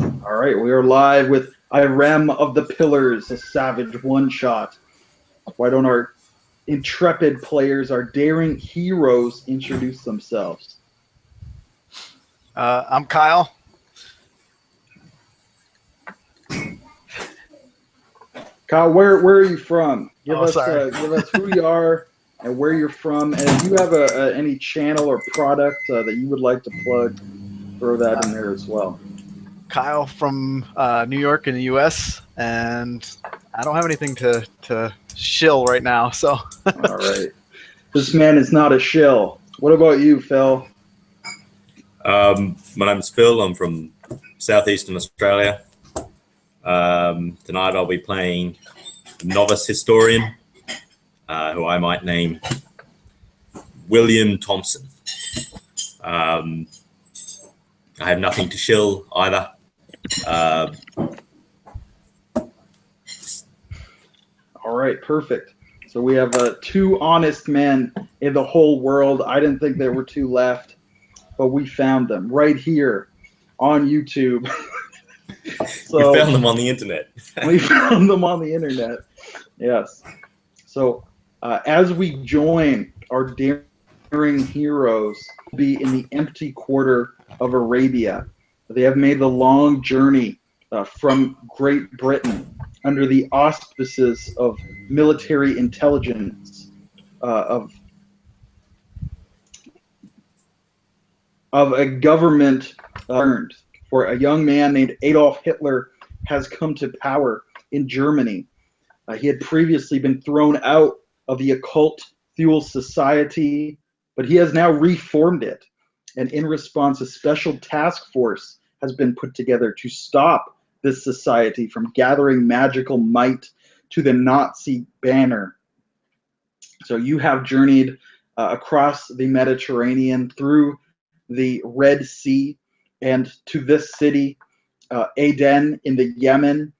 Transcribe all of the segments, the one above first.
All right, we are live with Iram of the Pillars, a savage one-shot. Why don't our intrepid players, our daring heroes, introduce themselves? I'm Kyle. Kyle, where are you from? Give Oh, us sorry. give us who you are and where you're from, and if you have any channel or product that you would like to plug, throw that in there as well. Kyle from New York in the U.S. and I don't have anything to shill right now. So All right, this man is not a shill. What about you, Phil? My name's Phil. I'm from southeastern Australia. Tonight I'll be playing novice historian, who I might name William Thompson. I have nothing to shill either. All right, perfect. So we have two honest men in the whole world. I didn't think there were two left, but we found them right here on YouTube. So, we found them on the internet. We found them on the internet. Yes. So as we join our daring heroes, be in the empty quarter of Arabia. They have made the long journey from Great Britain under the auspices of military intelligence, of a government earned. For a young man named Adolf Hitler has come to power in Germany. He had previously been thrown out of the occult Thule society, but he has now reformed it. And in response, a special task force has been put together to stop this society from gathering magical might to the Nazi banner. So you have journeyed across the Mediterranean, through the Red Sea, and to this city, Aden in the Yemen.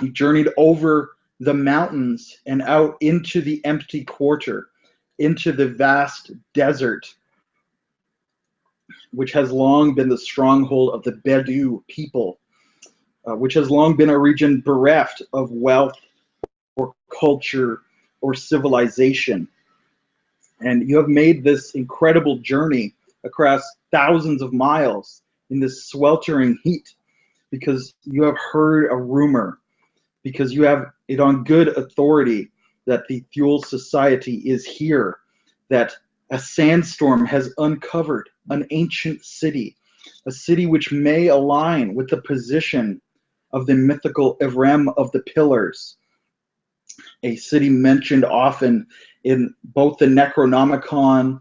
You journeyed over the mountains and out into the empty quarter, into the vast desert, which has long been the stronghold of the Bedou people, which has long been a region bereft of wealth or culture or civilization. And you have made this incredible journey across thousands of miles in this sweltering heat because you have heard a rumor, because you have it on good authority that the Thule Society is here, that a sandstorm has uncovered an ancient city, a city which may align with the position of the mythical Iram of the Pillars, a city mentioned often in both the Necronomicon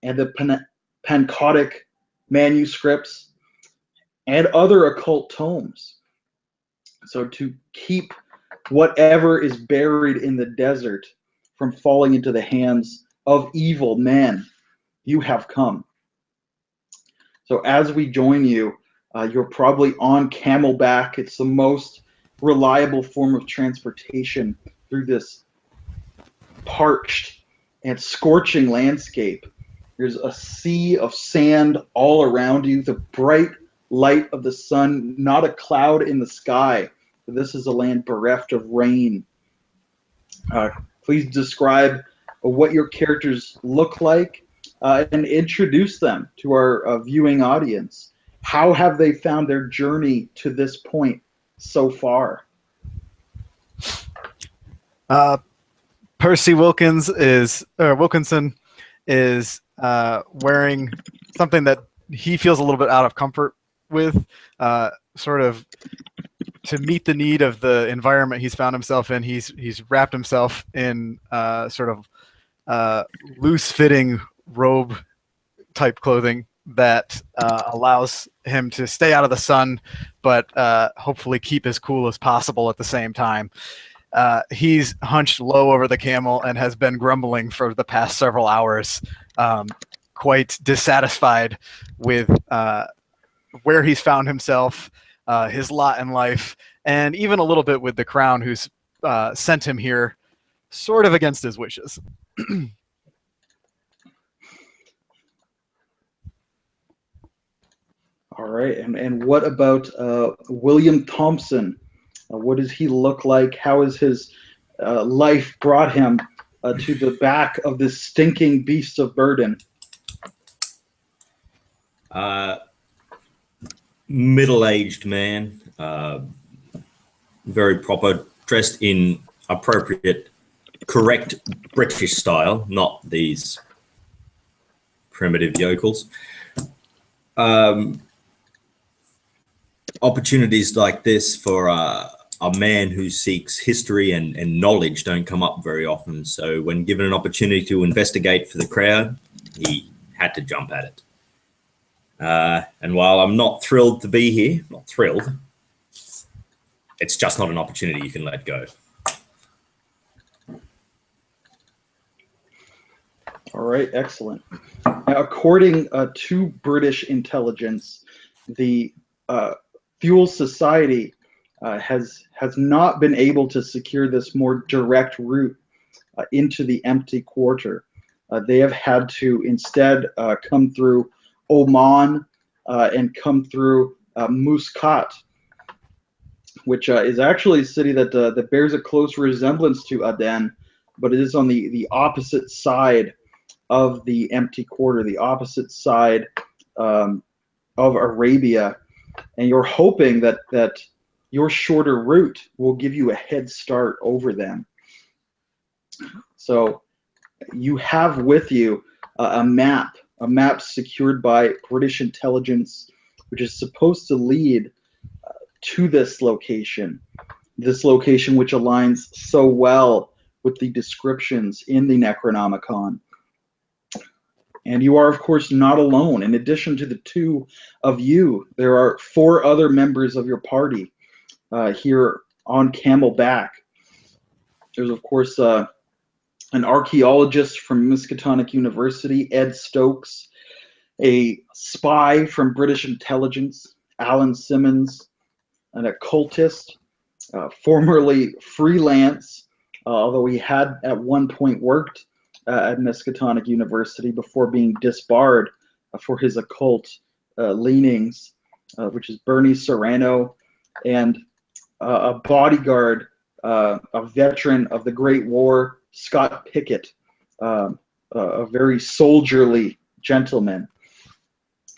and the Pancodic manuscripts and other occult tomes. So to keep whatever is buried in the desert from falling into the hands of evil men, you have come. So as we join you, you're probably on camelback. It's the most reliable form of transportation through this parched and scorching landscape. There's a sea of sand all around you, the bright light of the sun, not a cloud in the sky. This is a land bereft of rain. Please describe what your characters look like and introduce them to our viewing audience. How have they found their journey to this point so far? Percy Wilkinson is wearing something that he feels a little bit out of comfort with, sort of to meet the need of the environment he's found himself in. He's wrapped himself in sort of loose-fitting robe type clothing that allows him to stay out of the sun, but hopefully keep as cool as possible at the same time. He's hunched low over the camel and has been grumbling for the past several hours, quite dissatisfied with where he's found himself, his lot in life, and even a little bit with the crown who's sent him here sort of against his wishes. All right, and what about William Thompson? What does he look like? How has his life brought him to the back of this stinking beast of burden? Middle-aged man, very proper, dressed in appropriate, correct British style, not these primitive yokels. Opportunities like this for a man who seeks history and knowledge don't come up very often. So when given an opportunity to investigate for the crowd, he had to jump at it. And while I'm not thrilled to be here, not thrilled, it's just not an opportunity you can let go. All right, excellent. Now, according to British intelligence, the Thule Society has not been able to secure this more direct route into the empty quarter. They have had to instead come through Oman and come through Muscat, which is actually a city that bears a close resemblance to Aden, but it is on the opposite side of the empty quarter, the opposite side of Arabia. And you're hoping that your shorter route will give you a head start over them. So you have with you a map secured by British intelligence, which is supposed to lead to this location which aligns so well with the descriptions in the Necronomicon. And you are, of course, not alone. In addition to the two of you, there are 4 other members of your party here on Camelback. There's, of course, an archaeologist from Miskatonic University, Ed Stokes, a spy from British intelligence, Alan Simmons, an occultist, formerly freelance, although he had at one point worked at Miskatonic University before being disbarred for his occult leanings, which is Bernie Serrano, and a bodyguard, a veteran of the Great War, Scott Pickett, a very soldierly gentleman.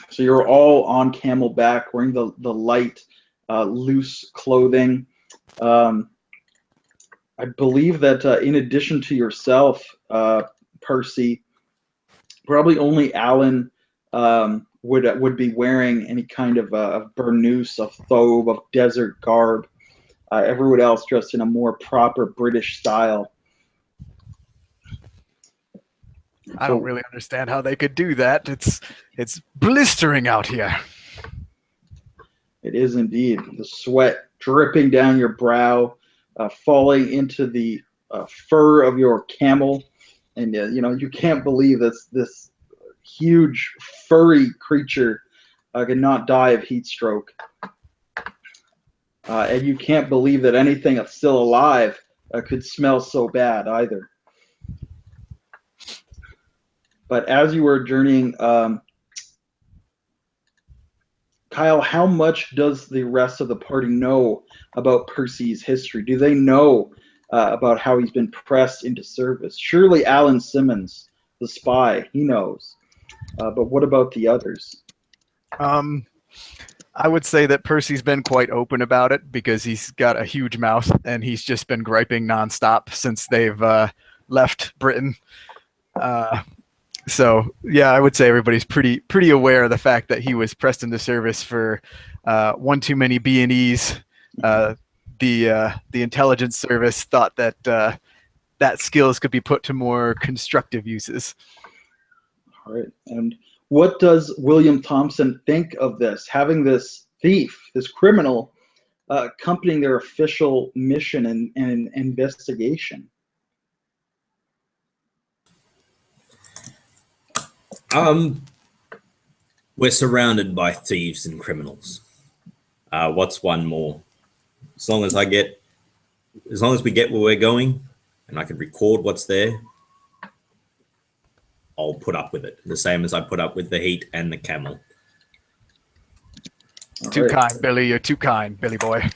So you're all on Camelback, wearing the light, loose clothing. I believe that in addition to yourself, Percy, probably only Alan would be wearing any kind of a burnous, of thobe, of desert garb. Everyone else dressed in a more proper British style. I don't really understand how they could do that. It's blistering out here. It is indeed. The sweat dripping down your brow, falling into the fur of your camel, and you can't believe this huge furry creature could not die of heat stroke, and you can't believe that anything that's still alive could smell so bad either. But as you were journeying, Kyle, how much does the rest of the party know about Percy's history? Do they know about how he's been pressed into service? Surely Alan Simmons, the spy, he knows. But what about the others? I would say that Percy's been quite open about it because he's got a huge mouth and he's just been griping nonstop since they've left Britain. So yeah, I would say everybody's pretty aware of the fact that he was pressed into service for one too many B&Es. The intelligence service thought that that skills could be put to more constructive uses. All right. And what does William Thompson think of this, having this thief, this criminal, accompanying their official mission and investigation? We're surrounded by thieves and criminals. What's one more? As long as we get where we're going, and I can record what's there, I'll put up with it. The same as I put up with the heat and the camel. All Too right. kind, Billy. You're too kind, Billy boy.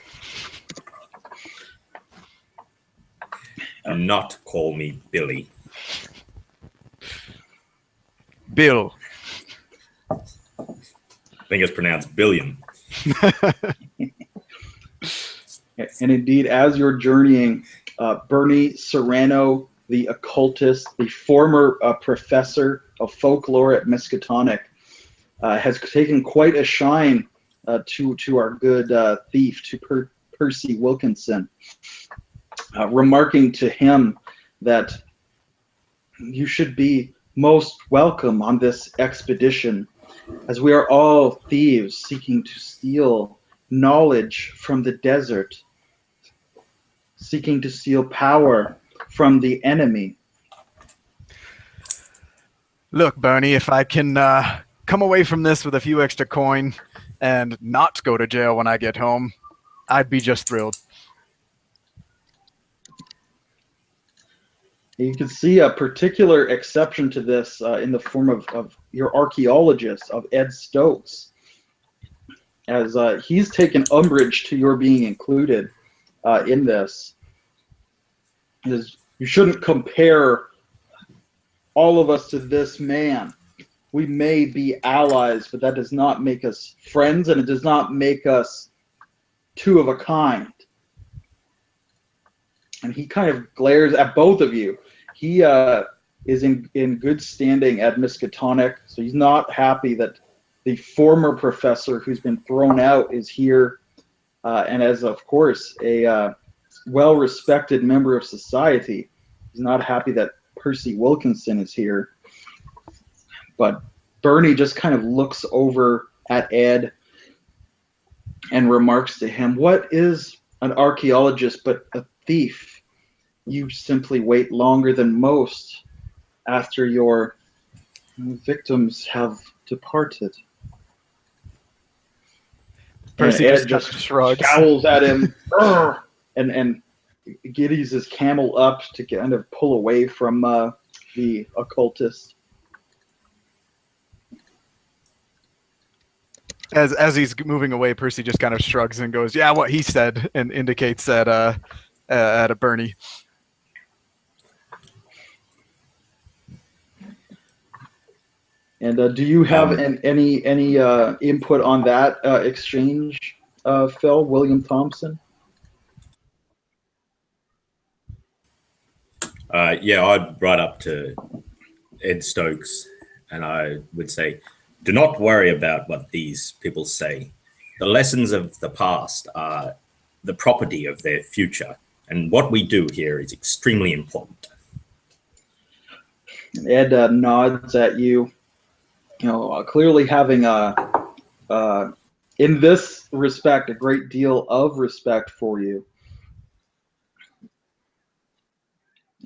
Do not call me Billy. Bill. I think it's pronounced billion. And indeed, as you're journeying, Bernie Serrano, the occultist, the former professor of folklore at Miskatonic, has taken quite a shine to our good thief, to Percy Wilkinson, remarking to him that you should be most welcome on this expedition, as we are all thieves seeking to steal knowledge from the desert, seeking to steal power from the enemy. Look, Bernie, if I can come away from this with a few extra coin and not go to jail when I get home, I'd be just thrilled. You can see a particular exception to this in the form of your archaeologist, of Ed Stokes, as he's taken umbrage to your being included in this. Is you shouldn't compare all of us to this man. We may be allies, but that does not make us friends, and it does not make us two of a kind. And he kind of glares at both of you. He is in good standing at Miskatonic, so he's not happy that the former professor who's been thrown out is here, and as, of course, a well-respected member of society. He's not happy that Percy Wilkinson is here. But Bernie just kind of looks over at Ed and remarks to him, "What is an archaeologist but a thief? You simply wait longer than most after your victims have departed." Percy and just Ed kind just of shrugs. scowls at him and giddies his camel up to kind of pull away from the occultist. As he's moving away, Percy just kind of shrugs and goes, "Yeah, what he said," and indicates at a Bernie. And do you have any input on that exchange, Phil? William Thompson? Yeah, I'd write up to Ed Stokes and I would say, do not worry about what these people say. The lessons of the past are the property of their future, and what we do here is extremely important. Ed nods at you, clearly having in this respect, a great deal of respect for you.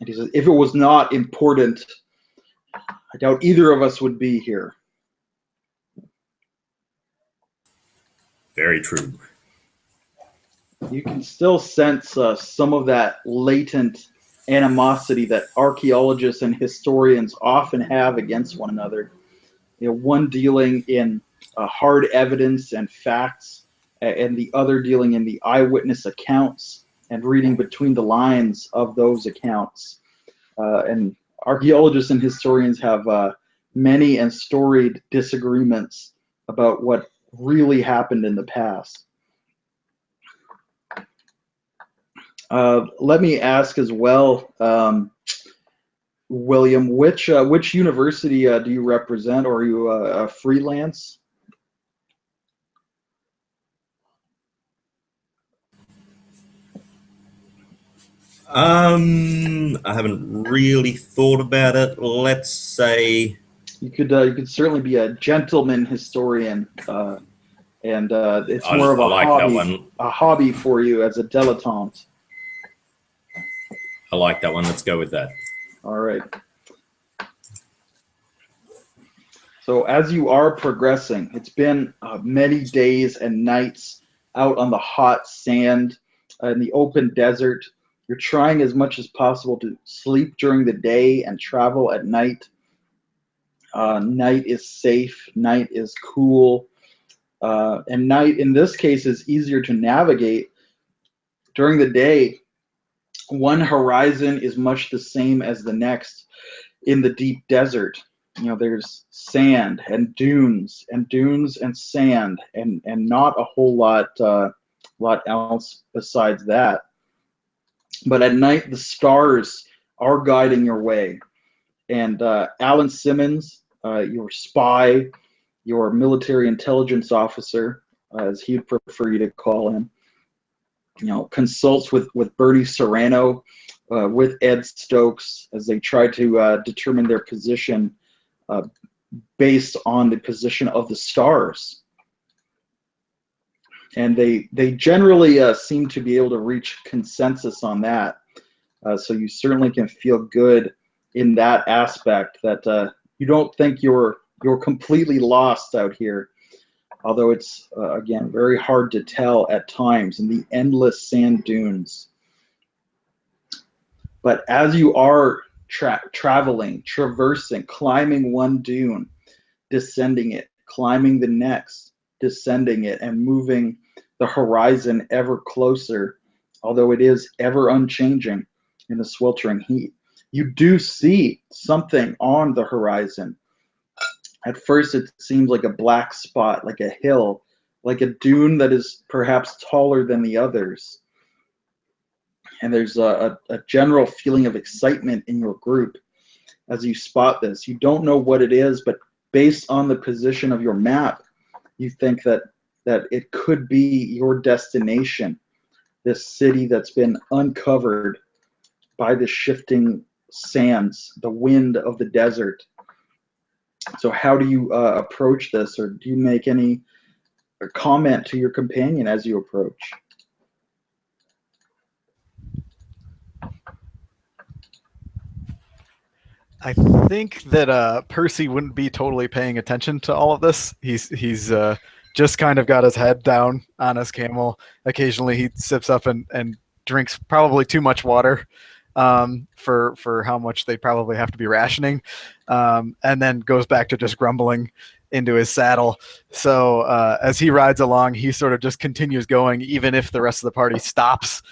And he says, if it was not important, I doubt either of us would be here. Very true. You can still sense some of that latent animosity that archaeologists and historians often have against one another. One dealing in hard evidence and facts, and the other dealing in the eyewitness accounts and reading between the lines of those accounts. And archaeologists and historians have many and storied disagreements about what really happened in the past. Let me ask as well, William, which university do you represent, or are you a freelance? I haven't really thought about it. Let's say You could certainly be a gentleman historian, and it's more of I like that one. a hobby for you as a dilettante. I like that one. Let's go with that. All right. So as you are progressing, it's been many days and nights out on the hot sand in the open desert. You're trying as much as possible to sleep during the day and travel at night. Night is safe. Night is cool. And night, in this case, is easier to navigate. During the day, one horizon is much the same as the next in the deep desert. There's sand and dunes and sand and not a whole lot else besides that. But at night, the stars are guiding your way. And Alan Simmons, your spy, your military intelligence officer, as he'd prefer you to call him, consults with Bernie Serrano, with Ed Stokes, as they try to determine their position based on the position of the stars. And they generally seem to be able to reach consensus on that. So you certainly can feel good in that aspect, that you don't think you're completely lost out here. Although it's, again, very hard to tell at times in the endless sand dunes. But as you are traveling, traversing, climbing one dune, descending it, climbing the next, descending it, and moving the horizon ever closer, although it is ever unchanging in the sweltering heat, you do see something on the horizon. At first, it seems like a black spot, like a hill, like a dune that is perhaps taller than the others. And there's a general feeling of excitement in your group as you spot this. You don't know what it is, but based on the position of your map, you think that it could be your destination, this city that's been uncovered by the shifting sands, the wind of the desert. So how do you approach this, or do you make any comment to your companion as you approach? I think that Percy wouldn't be totally paying attention to all of this. He's just kind of got his head down on his camel. Occasionally he sips up and drinks probably too much water for how much they probably have to be rationing, and then goes back to just grumbling into his saddle. So as he rides along, he sort of just continues going, even if the rest of the party stops.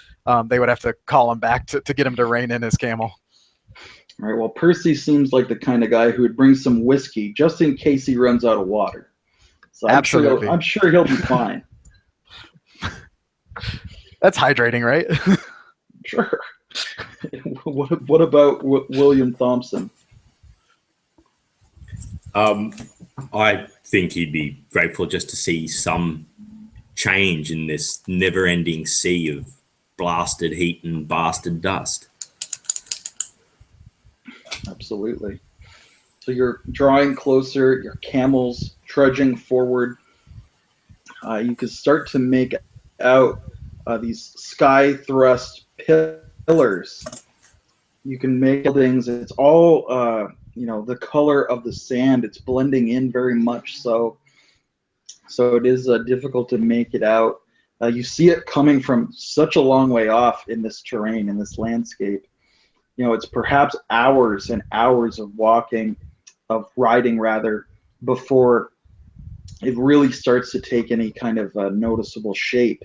They would have to call him back to get him to rein in his camel. All right, well, Percy seems like the kind of guy who would bring some whiskey just in case he runs out of water. So Absolutely. I'm sure he'll be fine. That's hydrating, right? Sure. What about William Thompson? I think he'd be grateful just to see some change in this never-ending sea of blasted heat and bastard dust. Absolutely. So you're drawing closer, your camel's trudging forward. You can start to make out these sky thrust pillars. You can make buildings. It's all the color of the sand. It's blending in very much so. So it is difficult to make it out. You see it coming from such a long way off in this terrain, in this landscape. It's perhaps hours and hours of riding rather, before it really starts to take any kind of noticeable shape.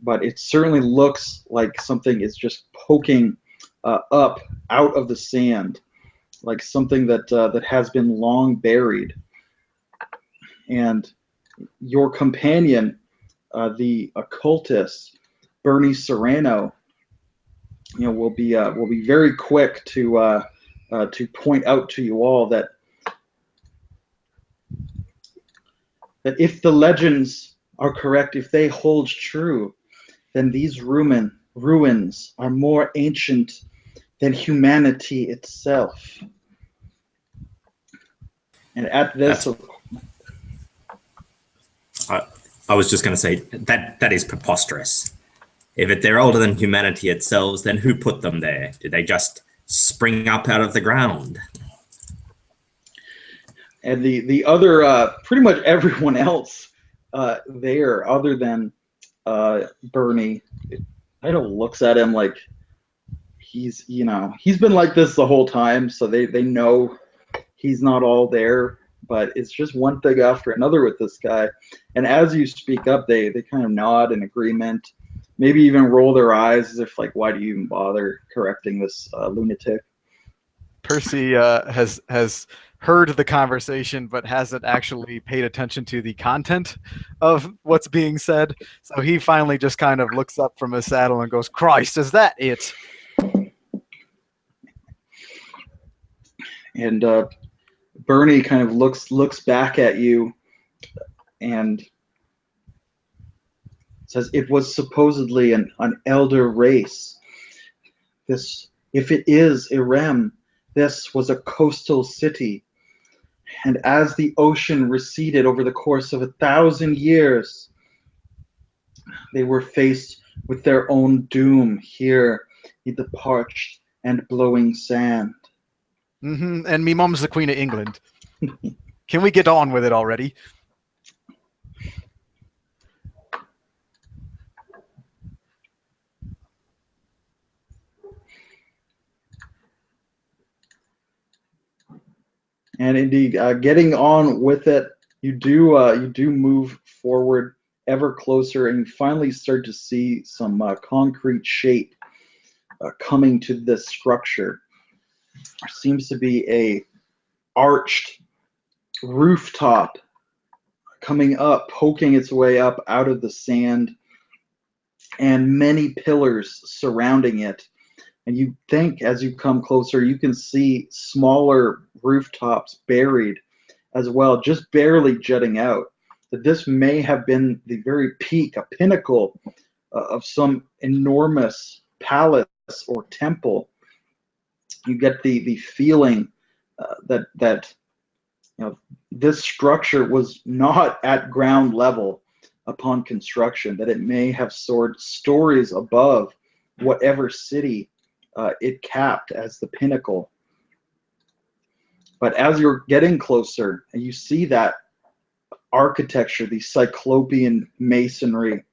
But it certainly looks like something is just poking up out of the sand, like something that has been long buried. And your companion, the occultist, Bernie Serrano, will be very quick to point out to you all that if the legends are correct, if they hold true, then these ruins are more ancient than humanity itself. And at this, I was just going to say that is preposterous. If they're older than humanity itself, then who put them there? Did they just spring up out of the ground? And the other, pretty much everyone else there, other than Bernie, kind of looks at him like he's been like this the whole time, so they know he's not all there. but it's just one thing after another with this guy. And as you speak up, they kind of nod in agreement, maybe even roll their eyes as if like, why do you even bother correcting this lunatic? Percy has heard the conversation, but hasn't actually paid attention to the content of what's being said. So he finally just kind of looks up from his saddle and goes, "Christ, is that it?" And Bernie kind of looks back at you and says, "It was supposedly an elder race. This, if it is Iram, this was a coastal city. And as the ocean receded over the course of 1,000 years, they were faced with their own doom here in the parched and blowing sand." And me mom's the Queen of England. Can we get on with it already? And indeed, getting on with it, you do move forward ever closer, and you finally start to see some concrete shape coming to this structure. There seems to be a arched rooftop coming up, poking its way up out of the sand, and many pillars surrounding it. And you think as you come closer, you can see smaller rooftops buried as well, just barely jutting out. That this may have been the very peak, a pinnacle of some enormous palace or temple. You get the feeling that this structure was not at ground level upon construction, that it may have soared stories above whatever city it capped as the pinnacle. But as you're getting closer and you see that architecture, the cyclopean masonry,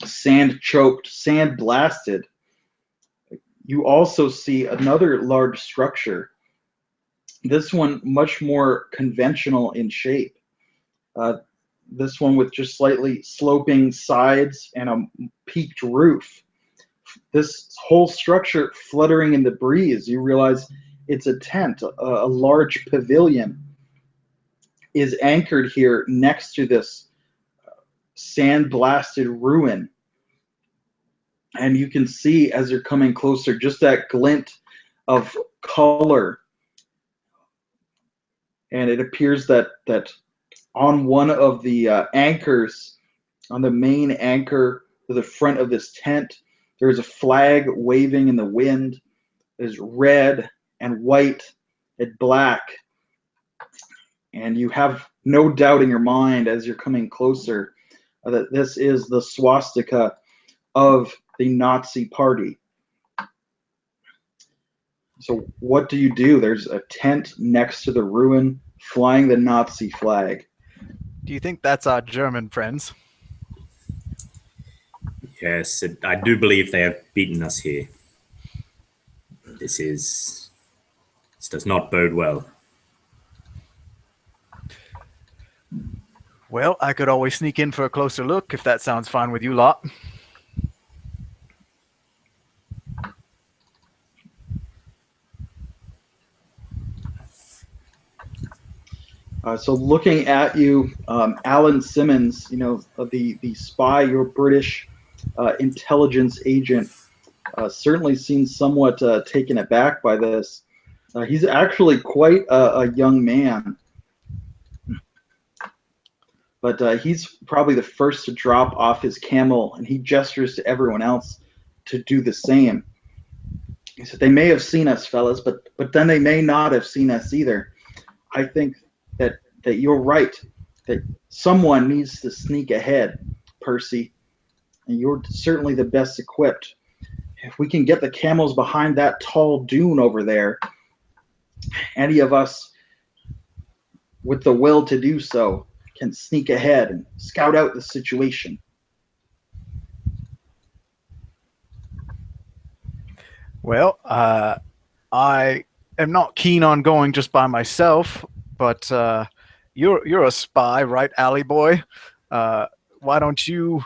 sand choked, sand blasted, you also see another large structure. This one much more conventional in shape. This one with just slightly sloping sides and a peaked roof. This whole structure fluttering in the breeze, you realize it's a tent, a large pavilion is anchored here next to this sand-blasted ruin. And you can see as you're coming closer just that glint of color. And it appears that on one of the anchors, on the main anchor to the front of this tent, there's a flag waving in the wind. There's red and white and black. And you have no doubt in your mind as you're coming closer that this is the swastika of the Nazi party. So what do you do? There's a tent next to the ruin flying the Nazi flag. Do you think that's our German friends? Yes, I do believe they have beaten us here. This does not bode well. Well, I could always sneak in for a closer look if that sounds fine with you lot. So looking at you, Alan Simmons, the spy, your British intelligence agent, certainly seems somewhat taken aback by this. He's actually quite a young man, but he's probably the first to drop off his camel, and he gestures to everyone else to do the same. He said, "They may have seen us, fellas, but then they may not have seen us either. I think that you're right, that someone needs to sneak ahead, Percy, and you're certainly the best equipped. If we can get the camels behind that tall dune over there, any of us with the will to do so can sneak ahead and scout out the situation." Well, I am not keen on going just by myself. but you're a spy, right, alley boy? Why don't you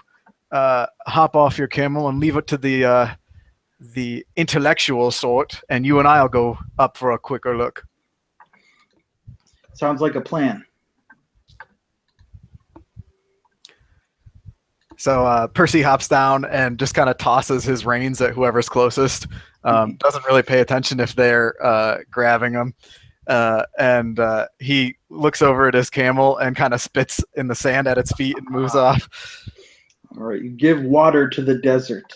hop off your camel and leave it to the intellectual sort, and you and I'll go up for a quicker look. Sounds like a plan. So Percy hops down and just kind of tosses his reins at whoever's closest. Doesn't really pay attention if they're grabbing him. And he looks over at his camel and kind of spits in the sand at its feet and moves off. All right, you give water to the desert,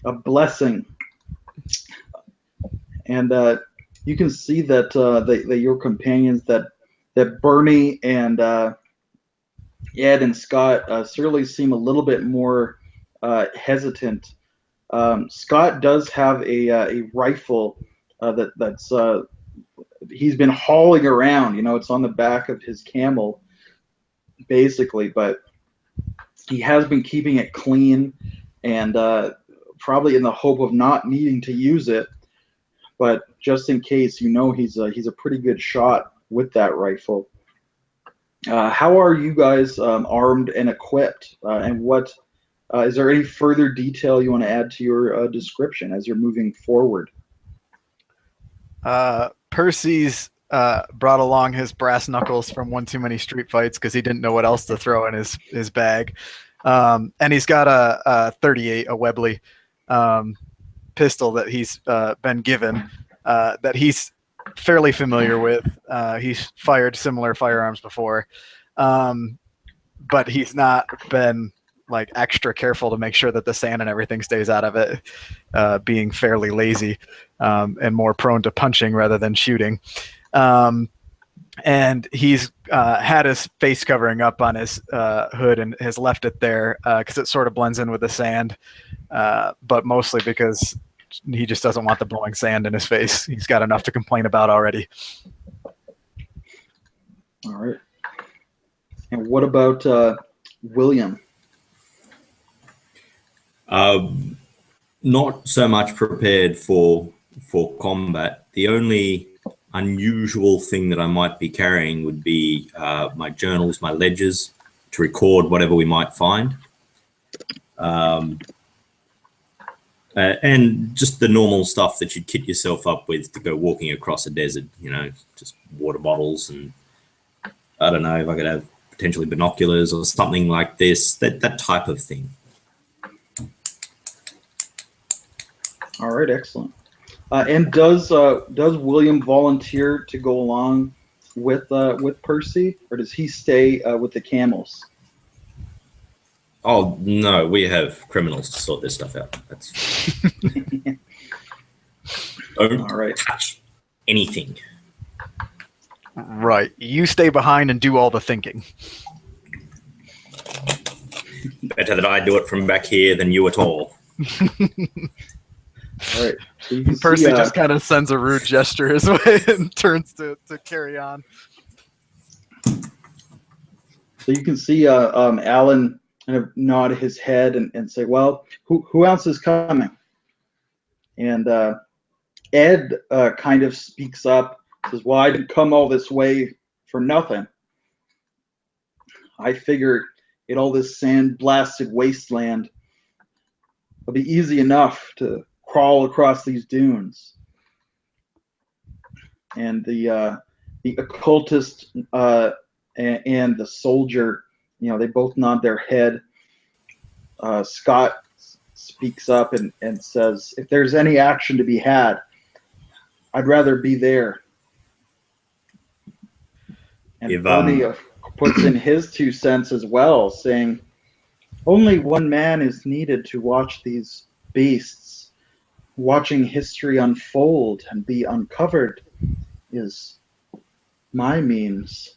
a blessing. And you can see that your companions, that Bernie and Ed and Scott certainly seem a little bit more hesitant. Scott does have a rifle that's he's been hauling around. You know, it's on the back of his camel, basically, but he has been keeping it clean and probably in the hope of not needing to use it. But just in case, you know, he's a pretty good shot with that rifle. How are you guys armed and equipped? And what is there any further detail you want to add to your description as you're moving forward? Percy's brought along his brass knuckles from one too many street fights because he didn't know what else to throw in his bag. And he's got a 38, a Webley pistol that he's been given that he's fairly familiar with. He's fired similar firearms before, but he's not been like extra careful to make sure that the sand and everything stays out of it, being fairly lazy and more prone to punching rather than shooting. And he's had his face covering up on his hood and has left it there because it sort of blends in with the sand, but mostly because he just doesn't want the blowing sand in his face. He's got enough to complain about already. All right. And what about William? Not so much prepared for combat. The only unusual thing that I might be carrying would be my journals, my ledgers, to record whatever we might find. And just the normal stuff that you'd kit yourself up with to go walking across a desert, you know, just water bottles and I don't know if I could have potentially binoculars or something like this, that type of thing. All right, excellent. And does William volunteer to go along with Percy, or does he stay with the camels? Oh no, we have criminals to sort this stuff out. That's don't All right. touch anything. Right. You stay behind and do all the thinking. Better that I do it from back here than you at all. All right. So you can Percy see, just kind of sends a rude gesture his way and turns to carry on. So you can see Alan kind of nod his head and say, well, who else is coming? And Ed kind of speaks up, says, well, I didn't come all this way for nothing. I figured in all this sand-blasted wasteland, it'll be easy enough to crawl across these dunes. And the occultist and the soldier, you know, they both nod their head. Scott speaks up and says, if there's any action to be had, I'd rather be there. And Bernie puts in his 2 cents as well, saying, only one man is needed to watch these beasts. Watching history unfold and be uncovered is my means.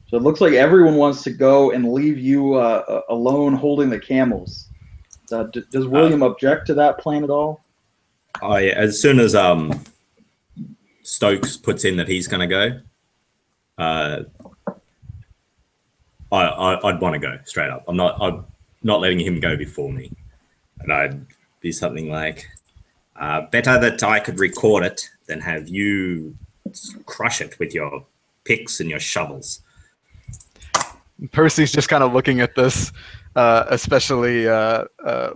So it looks like everyone wants to go and leave you alone holding the camels. Does William object to that plan at all? Oh yeah, as soon as Stokes puts in that he's going to go, I'd want to go straight up. I'm not letting him go before me, and I'd be something like, better that I could record it than have you crush it with your picks and your shovels. Percy's just kind of looking at this, especially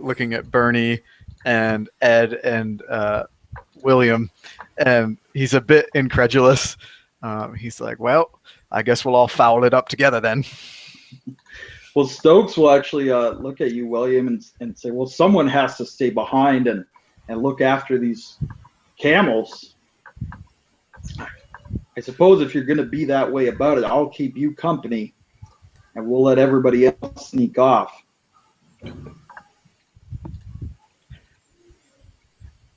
looking at Bernie and Ed and William, and he's a bit incredulous. He's like, well, I guess we'll all foul it up together then. Well, Stokes will actually look at you, William, and say, well, someone has to stay behind and look after these camels. I suppose if you're going to be that way about it, I'll keep you company, and we'll let everybody else sneak off.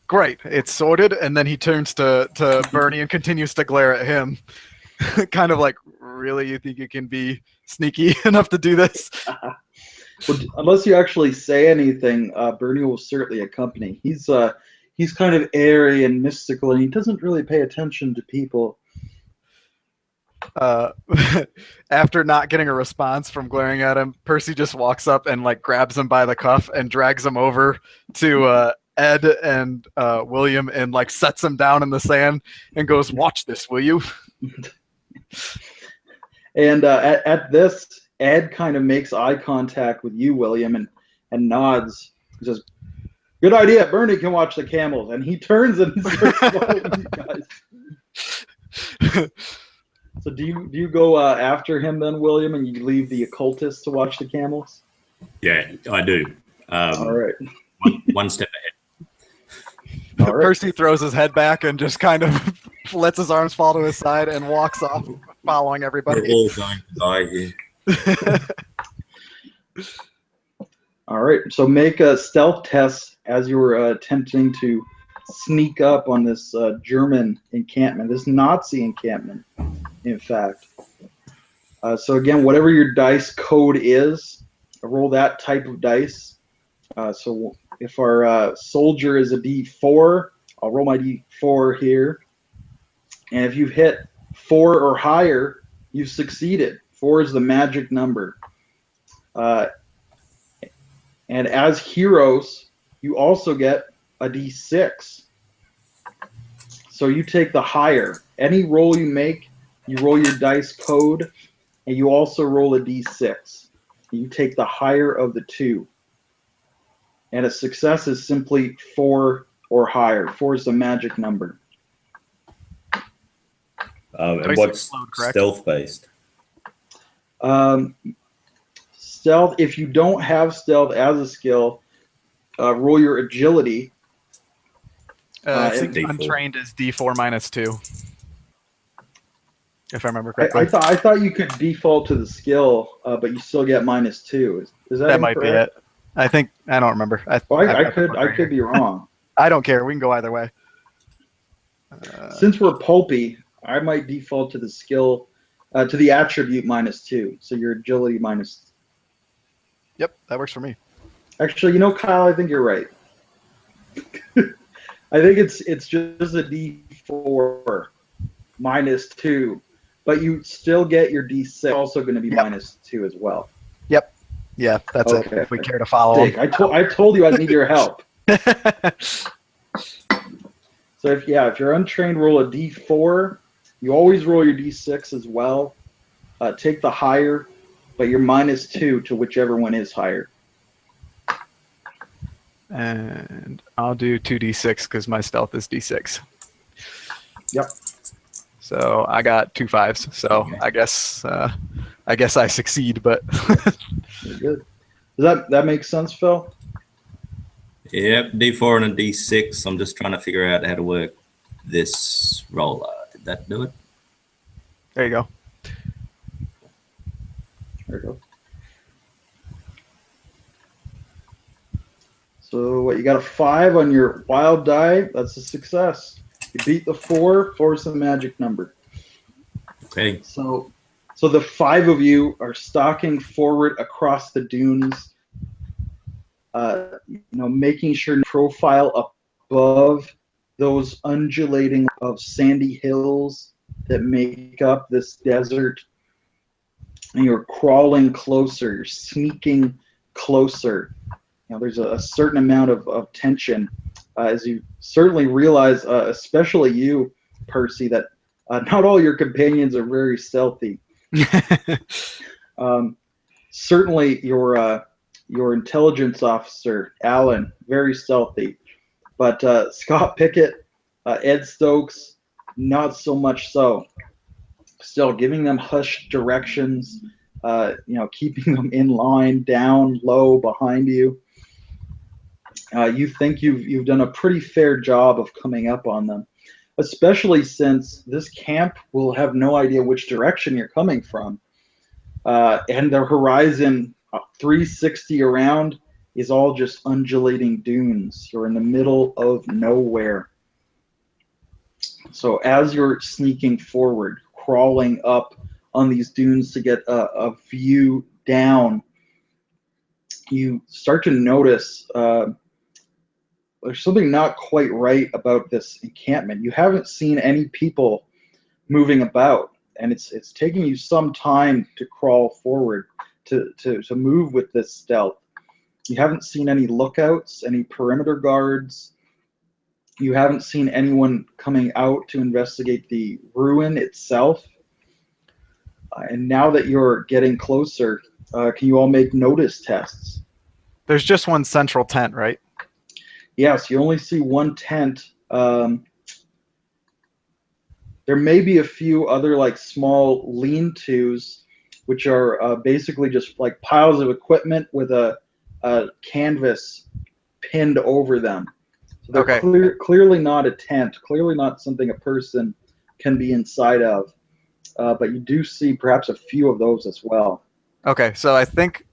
Great, it's sorted. And then he turns to Bernie and continues to glare at him. Kind of like, really, you think you can be sneaky enough to do this? Well, unless you actually say anything, Bernie will certainly accompany. He's kind of airy and mystical, and he doesn't really pay attention to people. After not getting a response from glaring at him, Percy just walks up and like grabs him by the cuff and drags him over to Ed and William and like sets him down in the sand and goes, "Watch this, will you?" And at this, Ed kind of makes eye contact with you, William, and nods. He says, "Good idea. Bernie can watch the camels." And he turns and starts following you guys. So do you go after him then, William, and you leave the occultist to watch the camels? Yeah, I do. All right. One step ahead. All right. Percy throws his head back and just kind of lets his arms fall to his side and walks off, following everybody. We're all going to die here. All right. So make a stealth test as you were attempting to sneak up on this German encampment, this Nazi encampment, in fact. So again, whatever your dice code is, roll that type of dice. So if our soldier is a D4, I'll roll my D4 here. And if you've hit 4 or higher, you've succeeded. 4 is the magic number. And as heroes, you also get a D6. So you take the higher. Any roll you make, you roll your dice code, and you also roll a D6. You take the higher of the two. And a success is simply 4 or higher. 4 is the magic number. And what's stealth based? Stealth, if you don't have stealth as a skill, roll your agility. I think untrained is D4 -2, if I remember correctly. I thought you could default to the skill, but you still get -2. Is that might be it? I don't remember. I could be wrong. I don't care. We can go either way. Since we're pulpy, I might default to the skill, to the attribute -2. So your agility minus. Yep, that works for me. Actually, Kyle, I think you're right. I think it's just a D4 -2, but you still get your D6 also going to be -2 as well. Yep. Yeah, that's it. If we care to follow. I told you I need your help. So if you're untrained, roll a D4. You always roll your D6 as well. Take the higher, but you're -2 to whichever one is higher. And I'll do 2d6 because my stealth is d6. Yep. So I got 2 5s. So okay. I guess I succeed, but Very good. Does that make sense, Phil? Yep, D4 and a D6. I'm just trying to figure out how to work this roller. Did that do it? There you go. There you go. So what, you got a 5 on your wild die? That's a success. You beat the 4. 4 is the magic number. Okay. So the 5 of you are stalking forward across the dunes, making sure to profile above those undulating of sandy hills that make up this desert. And you're crawling closer. You're sneaking closer. There's a certain amount of tension as you certainly realize, especially you, Percy, that Not all your companions are very stealthy. Certainly, your intelligence officer, Alan, very stealthy. But Scott Pickett, Ed Stokes, not so much so. Still giving them hushed directions, keeping them in line, down, low, behind you. You think you've done a pretty fair job of coming up on them, especially since this camp will have no idea which direction you're coming from. And the horizon 360 around is all just undulating dunes. You're in the middle of nowhere. So as you're sneaking forward, crawling up on these dunes to get a view down, you start to notice there's something not quite right about this encampment. You haven't seen any people moving about, and it's taking you some time to crawl forward, to move with this stealth. You haven't seen any lookouts, any perimeter guards. You haven't seen anyone coming out to investigate the ruin itself. And now that you're getting closer, can you all make notice tests? There's just one central tent, right? Yes, you only see one tent. There may be a few other like small lean-tos, which are basically just like piles of equipment with a canvas pinned over them. So they're Okay. clearly not a tent, clearly not something a person can be inside of. But you do see perhaps a few of those as well. Okay, so I think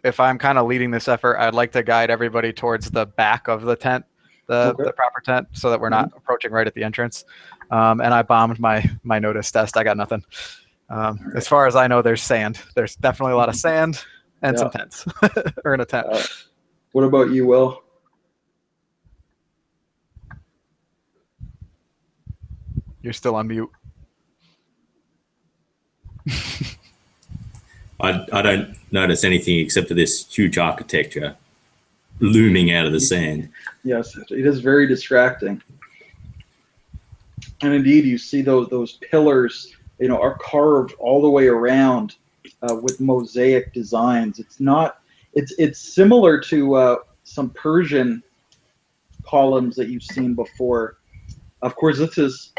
if I'm kind of leading this effort, I'd like to guide everybody towards the back of the tent, the proper tent, so that we're not approaching right at the entrance. And I bombed my notice test. I got nothing. As far as I know, there's sand. There's definitely a lot of sand and some tents, or in a tent. What about you, Will? You're still on mute. I don't notice anything except for this huge architecture looming out of the sand. Yes, it is very distracting. And indeed, you see those pillars, are carved all the way around with mosaic designs. It's similar to some Persian columns that you've seen before. Of course, this is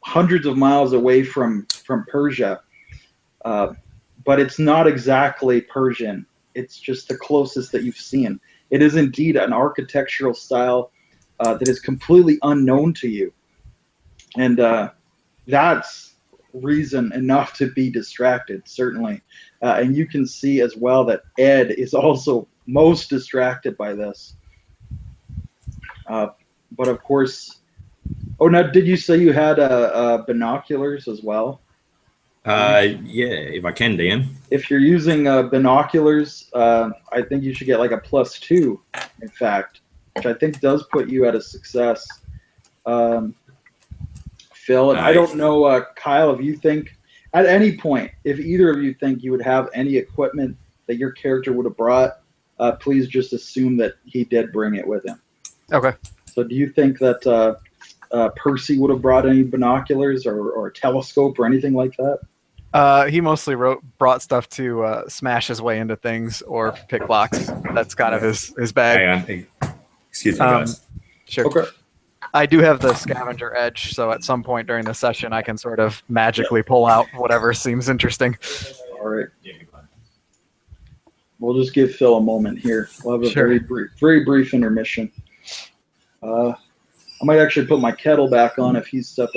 hundreds of miles away from Persia. But it's not exactly Persian. It's just the closest that you've seen. It is indeed an architectural style that is completely unknown to you. And that's reason enough to be distracted, certainly. And you can see as well that Ed is also most distracted by this. But of course, now did you say you had binoculars as well? Yeah, if I can, DM. If you're using binoculars, I think you should get like a +2, in fact, which I think does put you at a success. Phil, and I don't know, Kyle, if you think, at any point, if either of you think you would have any equipment that your character would have brought, please just assume that he did bring it with him. Okay. So do you think that Percy would have brought any binoculars or a telescope or anything like that? He mostly brought stuff to smash his way into things or pick locks. That's kind of his bag. Hang on. Excuse me, guys. Sure. Okay. I do have the scavenger edge, so at some point during the session, I can sort of magically pull out whatever seems interesting. All right. We'll just give Phil a moment here. We'll have a very brief intermission. I might actually put my kettle back on if he's stepping.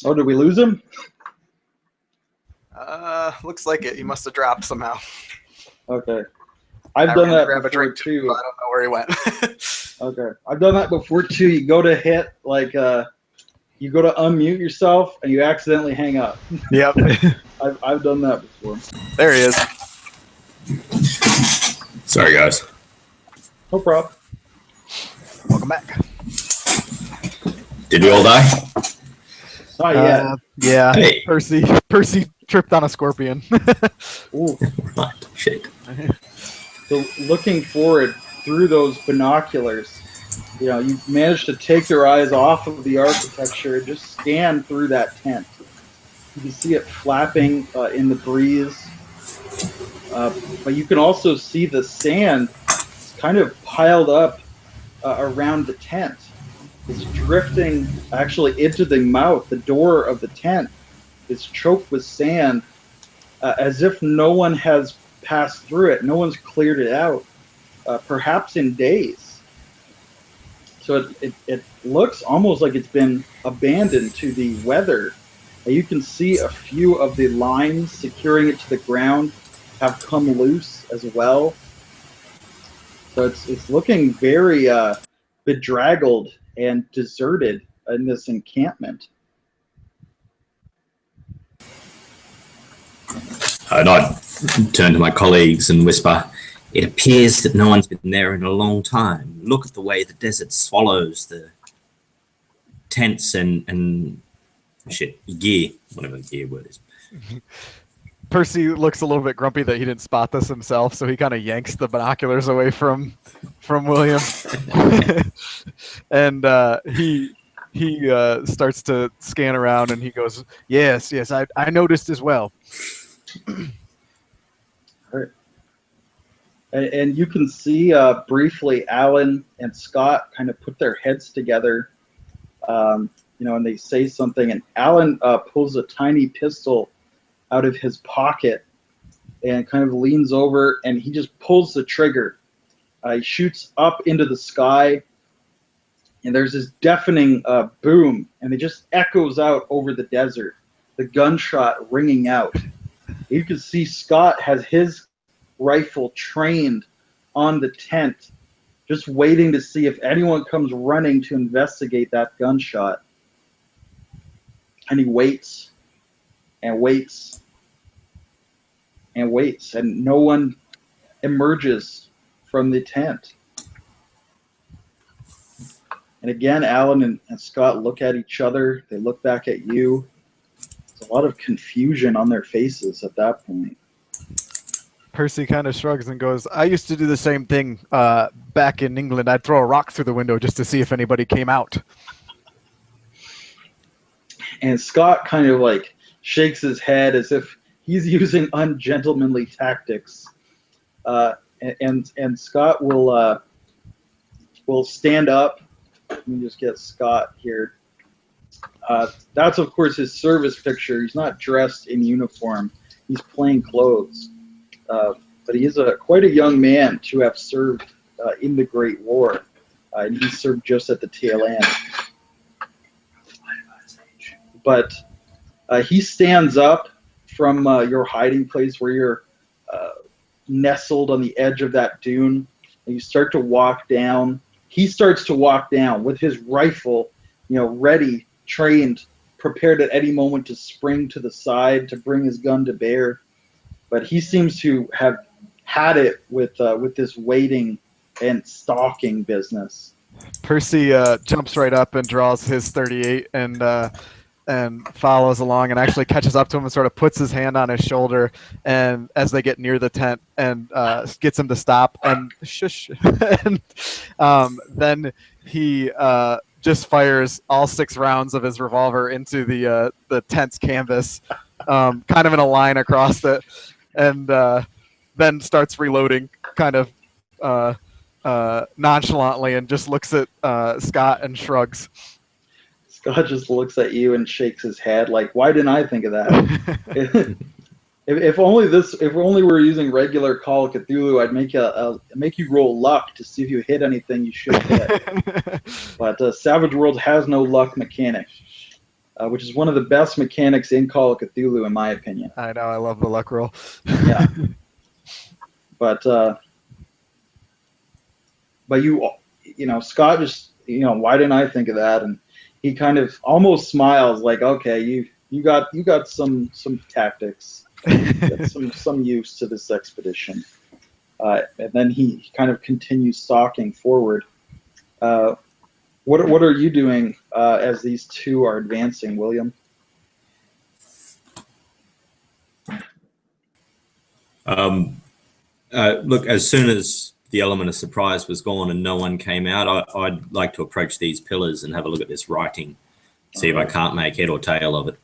Oh, did we lose him? Looks like it. He must have dropped somehow. Okay. I've I done ran to that grab a before drink too. so I don't know where he went. Okay. I've done that before too. You go to hit, like, you go to unmute yourself and you accidentally hang up. Yep. I've done that before. There he is. Sorry, guys. No problem. Welcome back. Did we all die? Not yet. Yeah. Hey. Percy tripped on a scorpion. Ooh. Right. Shit. So looking forward through those binoculars, you know, you managed to take your eyes off of the architecture and just scan through that tent. You can see it flapping in the breeze, but you can also see the sand kind of piled up around the tent. It's drifting actually into the mouth. The door of the tent is choked with sand, as if no one has passed through it. No one's cleared it out, perhaps in days. So it looks almost like it's been abandoned to the weather. You can see a few of the lines securing it to the ground have come loose as well. So it's looking very bedraggled and deserted in this encampment. And I'd turn to my colleagues and whisper, "It appears that no one's been there in a long time. Look at the way the desert swallows the tents and gear, whatever the gear word is." Percy looks a little bit grumpy that he didn't spot this himself, so he kind of yanks the binoculars away from William, and he starts to scan around, and he goes, "Yes, I noticed as well." Right. And you can see briefly Alan and Scott kind of put their heads together, you know, and they say something, and Alan pulls a tiny pistol out of his pocket and kind of leans over, and he just pulls the trigger. He shoots up into the sky, and there's this deafening boom, and it just echoes out over the desert, the gunshot ringing out. You can see Scott has his rifle trained on the tent, just waiting to see if anyone comes running to investigate that gunshot. And he waits and waits and waits, and no one emerges from the tent. And again, Alan and Scott look at each other. They look back at you. There's a lot of confusion on their faces at that point. Percy kind of shrugs and goes, "I used to do the same thing back in England. I'd throw a rock through the window just to see if anybody came out." And Scott kind of like shakes his head as if he's using ungentlemanly tactics. And Scott will stand up. Let me just get Scott here. That's, of course, his service picture. He's not dressed in uniform. He's plain clothes. But he is quite a young man to have served in the Great War. And he served just at the tail end. But he stands up from your hiding place where you're nestled on the edge of that dune, and you start to walk down. He starts to walk down with his rifle, you know, ready, trained, prepared at any moment to spring to the side to bring his gun to bear. But he seems to have had it with this waiting and stalking business. Percy jumps right up and draws his 38 and follows along and actually catches up to him and sort of puts his hand on his shoulder, and as they get near the tent, and gets him to stop and shush. And then he just fires all 6 rounds of his revolver into the tent's canvas, kind of in a line across it, and then starts reloading kind of nonchalantly, and just looks at Scott and shrugs. Scott just looks at you and shakes his head like, "Why didn't I think of that?" if only we were using regular Call of Cthulhu, I'd make you roll luck to see if you hit anything you should hit. But Savage Worlds has no luck mechanic. which is one of the best mechanics in Call of Cthulhu, in my opinion. I know, I love the luck roll. Yeah. But Scott just, why didn't I think of that? And he kind of almost smiles like, okay, you got some tactics, got some use to this expedition. And then he kind of continues stalking forward. What are you doing as these two are advancing, William? Look, as soon as the element of surprise was gone and no one came out, I'd like to approach these pillars and have a look at this writing, see if I can't make head or tail of it.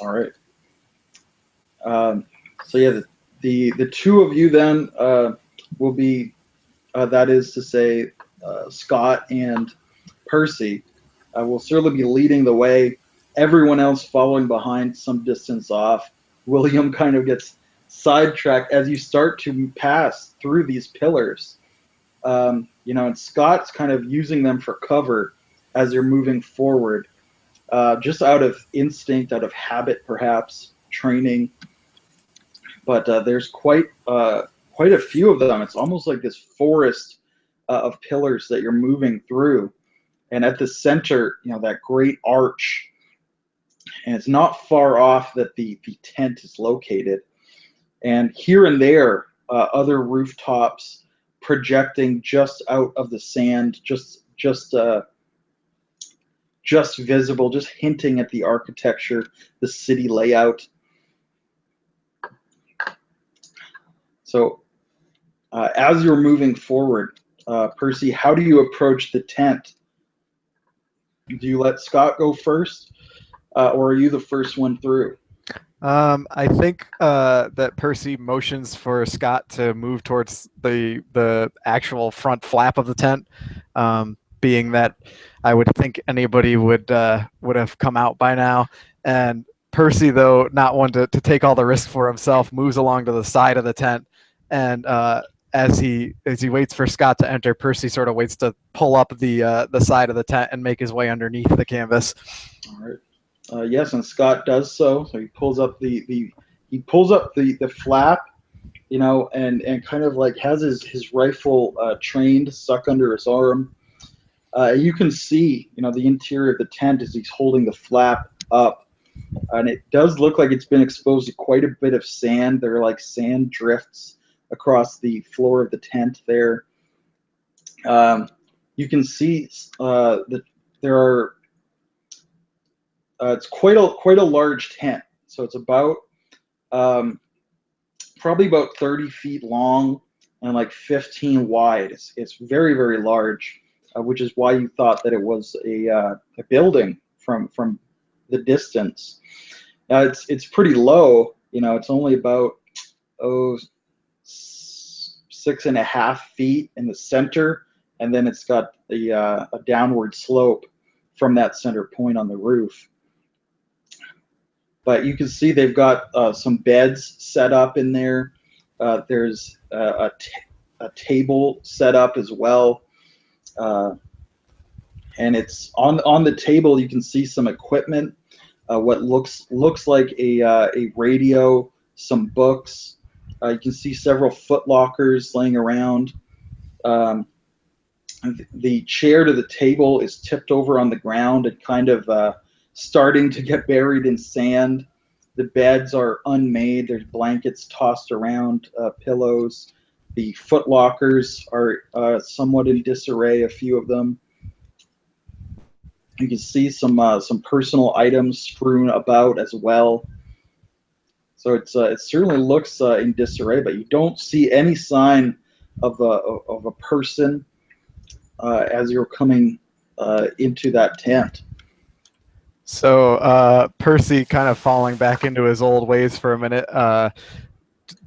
All right. So yeah, the two of you then will be, that is to say, Scott and Percy will certainly be leading the way. Everyone else following behind some distance off. William kind of gets sidetracked as you start to pass through these pillars. And Scott's kind of using them for cover as you're moving forward, just out of instinct, out of habit, perhaps training. But there's quite a few of them. It's almost like this forest of pillars that you're moving through, and at the center, that great arch. And it's not far off that the tent is located. And here and there, other rooftops projecting just out of the sand, just visible, just hinting at the architecture, the city layout. So as you're moving forward, Percy, how do you approach the tent? Do you let Scott go first, or are you the first one through? I think that Percy motions for Scott to move towards the actual front flap of the tent, being that I would think anybody would have come out by now. And Percy, though not one to take all the risk for himself, moves along to the side of the tent, and as he waits for Scott to enter, Percy sort of waits to pull up the side of the tent and make his way underneath the canvas. All right. Yes, and Scott does so. So he pulls up the flap, and kind of like has his rifle trained, stuck under his arm. You can see, the interior of the tent as he's holding the flap up, and it does look like it's been exposed to quite a bit of sand. There are like sand drifts across the floor of the tent there. You can see that there are. It's quite a large tent, so it's about probably about 30 feet long and like 15 wide. It's very, very large, which is why you thought that it was a building from the distance. It's pretty low. It's only about 6.5 feet in the center, and then it's got a downward slope from that center point on the roof. But you can see they've got some beds set up in there. There's a table set up as well. And it's on the table, you can see some equipment, what looks like a radio, some books. You can see several foot lockers laying around. The chair to the table is tipped over on the ground and kind of starting to get buried in sand. The beds are unmade. There's blankets tossed around, pillows. The foot lockers are somewhat in disarray, a few of them. You can see some personal items strewn about as well. So it certainly looks in disarray, but you don't see any sign of a person as you're coming into that tent. So Percy, kind of falling back into his old ways for a minute,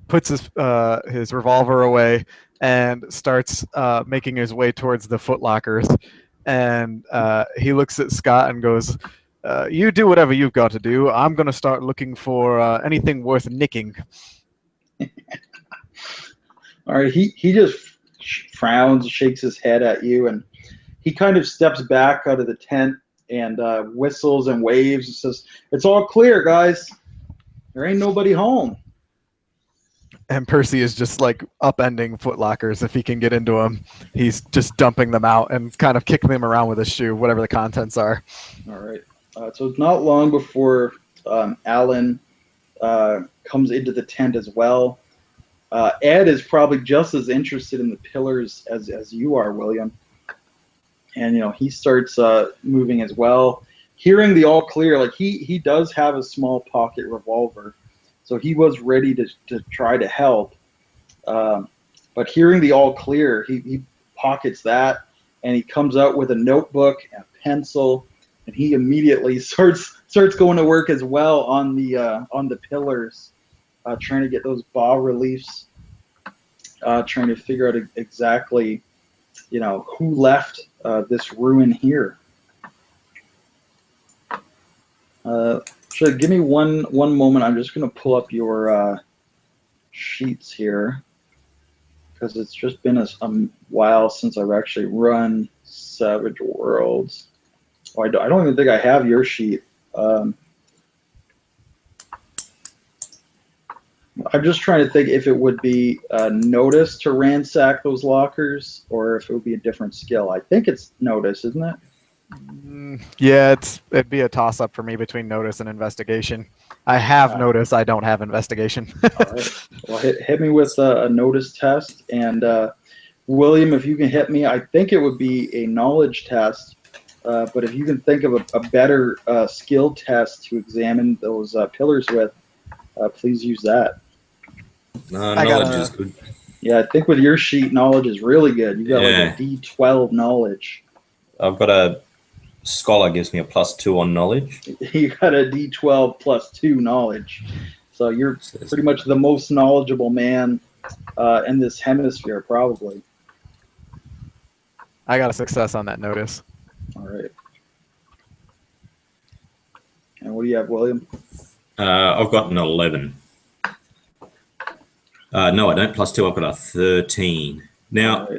puts his revolver away and starts making his way towards the footlockers. And he looks at Scott and goes, "You do whatever you've got to do. I'm going to start looking for anything worth nicking." All right, he just frowns, shakes his head at you, and he kind of steps back out of the tent and whistles and waves. It says, "It's all clear, guys. There ain't nobody home." And Percy is just like upending footlockers if he can get into them. He's just dumping them out and kind of kicking them around with his shoe, whatever the contents are. All right. So it's not long before Alan comes into the tent as well. Ed is probably just as interested in the pillars as you are, William. And he starts moving as well. Hearing the all clear, like he does have a small pocket revolver, so he was ready to try to help. But hearing the all clear, he pockets that, and he comes out with a notebook and a pencil, and he immediately starts going to work as well on the pillars, trying to get those bas reliefs, trying to figure out exactly who left this ruin here. Give me one moment. I'm just going to pull up your sheets here, because it's just been a while since I've actually run Savage Worlds. Oh, I don't even think I have your sheet. I'm just trying to think if it would be notice to ransack those lockers, or if it would be a different skill. I think it's notice, isn't it? Yeah, it'd be a toss-up for me between notice and investigation. I have notice, I don't have investigation. All right. Well, hit me with a notice test, and William, if you can hit me, I think it would be a knowledge test. But if you can think of a better skill test to examine those pillars with, please use that. Knowledge is good. Yeah, I think with your sheet, knowledge is really good. You got like a D12 knowledge. I've got a scholar gives me a +2 on knowledge. You got a D12 +2 knowledge. So you're pretty much the most knowledgeable man in this hemisphere, probably. I got a success on that notice. All right. And what do you have, William? I've got an 11. No, I don't. +2, I've got a 13. Now,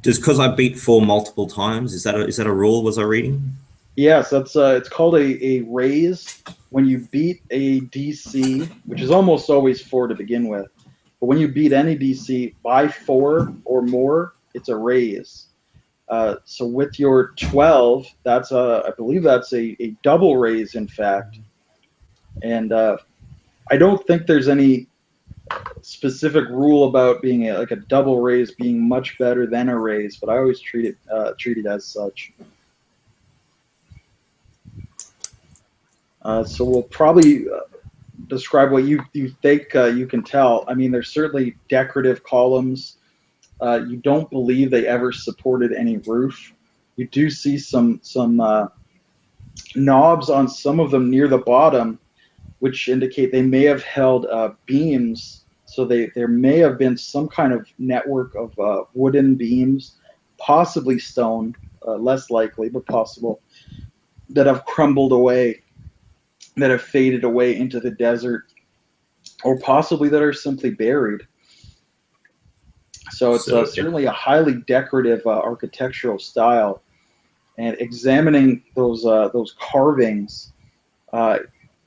just because I beat 4 multiple times, is that a rule? Was I reading? Yes, that's it's called a raise. When you beat a DC, which is almost always 4 to begin with, but when you beat any DC by 4 or more, it's a raise. So with your 12, that's I believe that's a double raise, in fact. And I don't think there's any specific rule about being like a double raise being much better than a raise, but I always treat it as such. So we'll probably describe what you think you can tell. I mean, there's certainly decorative columns. You don't believe they ever supported any roof. You do see some knobs on some of them near the bottom, which indicate they may have held beams. So there may have been some kind of network of wooden beams, possibly stone, less likely, but possible, that have crumbled away, that have faded away into the desert, or possibly that are simply buried. So it's certainly a highly decorative architectural style. And examining those carvings,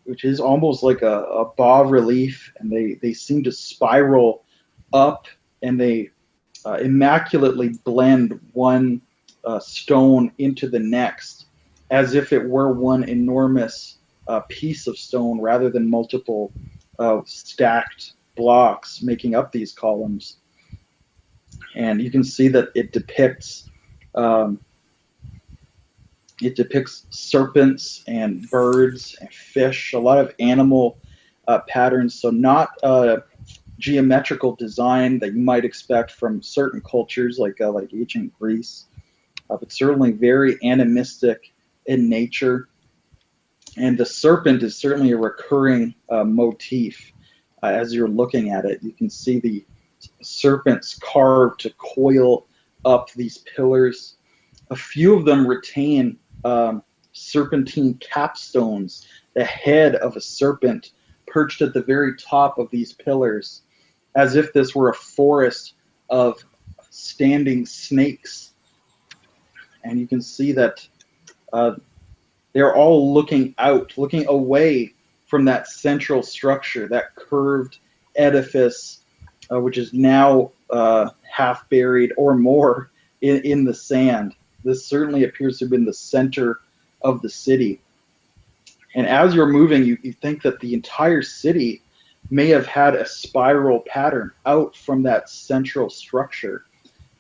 which is almost like a bas relief, and they seem to spiral up, and they immaculately blend one stone into the next, as if it were one enormous piece of stone rather than multiple stacked blocks making up these columns. And you can see that it depicts serpents and birds and fish, a lot of animal patterns. So not geometrical design that you might expect from certain cultures like ancient Greece, but certainly very animistic in nature. And the serpent is certainly a recurring motif. As you're looking at it, you can see the serpents carved to coil up these pillars. A few of them retain serpentine capstones, the head of a serpent perched at the very top of these pillars, as if this were a forest of standing snakes. And you can see that they're all looking out, looking away from that central structure, that curved edifice, which is now half buried or more in the sand. This certainly appears to have been the center of the city. And as you're moving, you think that the entire city may have had a spiral pattern out from that central structure.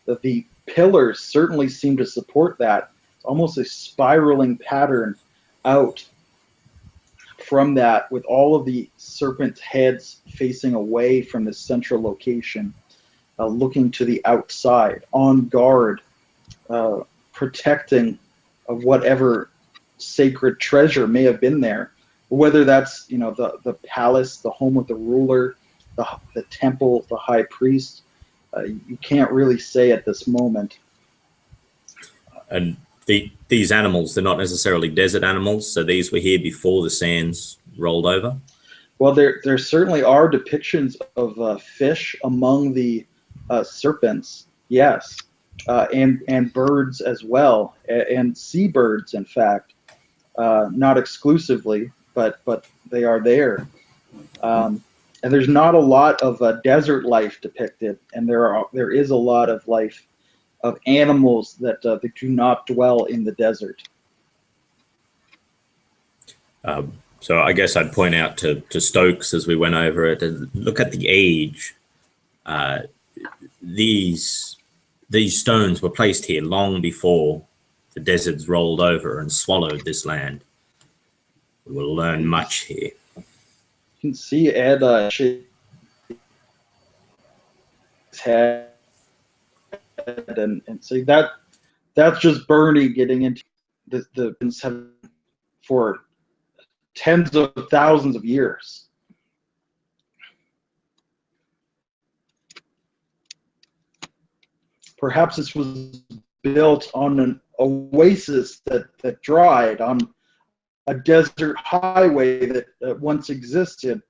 That the pillars certainly seem to support that. It's almost a spiraling pattern out from that, with all of the serpent heads facing away from the central location, looking to the outside, on guard, protecting of whatever sacred treasure may have been there, whether that's the palace, the home of the ruler, the temple, the high priest. You can't really say at this moment. And these animals, they're not necessarily desert animals, so these were here before the sands rolled over? Well, there certainly are depictions of fish among the serpents, yes, and birds as well, and seabirds, in fact, not exclusively, but they are there. And there's not a lot of desert life depicted, and there is a lot of life of animals that do not dwell in the desert. So I guess I'd point out to Stokes as we went over it, and look at the age. These stones were placed here long before the deserts rolled over and swallowed this land. We will learn much here. You can see Ed shake his head and say that's just Bernie getting into the for tens of thousands of years. Perhaps this was built on an oasis that dried, on a desert highway that once existed.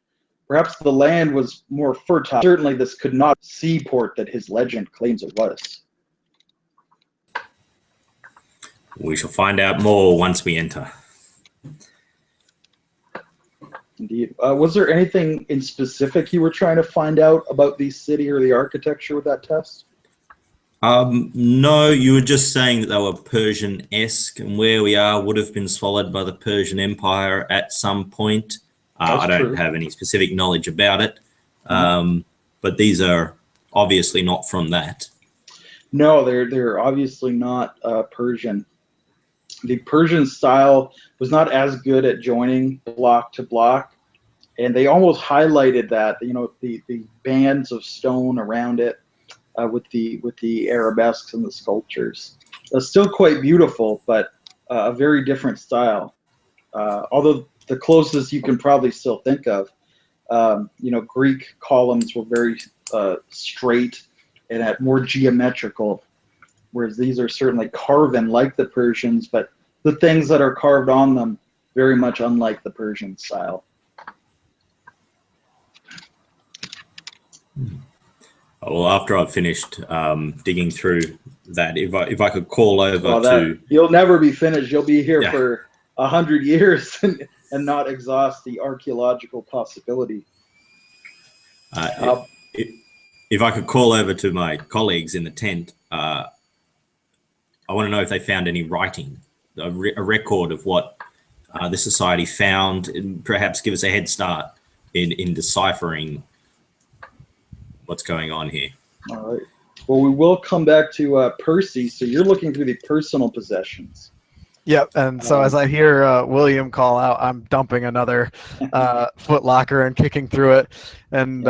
Perhaps the land was more fertile. Certainly this could not be the seaport that his legend claims it was. We shall find out more once we enter. Indeed. Was there anything in specific you were trying to find out about the city or the architecture with that test? No, you were just saying that they were Persian-esque, and where we are would have been swallowed by the Persian Empire at some point. I don't have any specific knowledge about it, but these are obviously not from that. No, they're obviously not Persian. The Persian style was not as good at joining block to block, and they almost highlighted that, the bands of stone around it with the arabesques and the sculptures. Still quite beautiful, but a very different style. Although the closest you can probably still think of, Greek columns were very straight and more geometrical, whereas these are certainly carven like the Persians, but the things that are carved on them very much unlike the Persian style. Well, after I've finished digging through that, if I could call over to... You'll never be finished. You'll be here for 100 years and not exhaust the archaeological possibility. If I could call over to my colleagues in the tent, I want to know if they found any writing, a record of what the society found, and perhaps give us a head start in deciphering what's going on here. All right. Well, we will come back to Percy. So you're looking through the personal possessions. Yep, and so as I hear William call out, I'm dumping another foot locker and kicking through it, and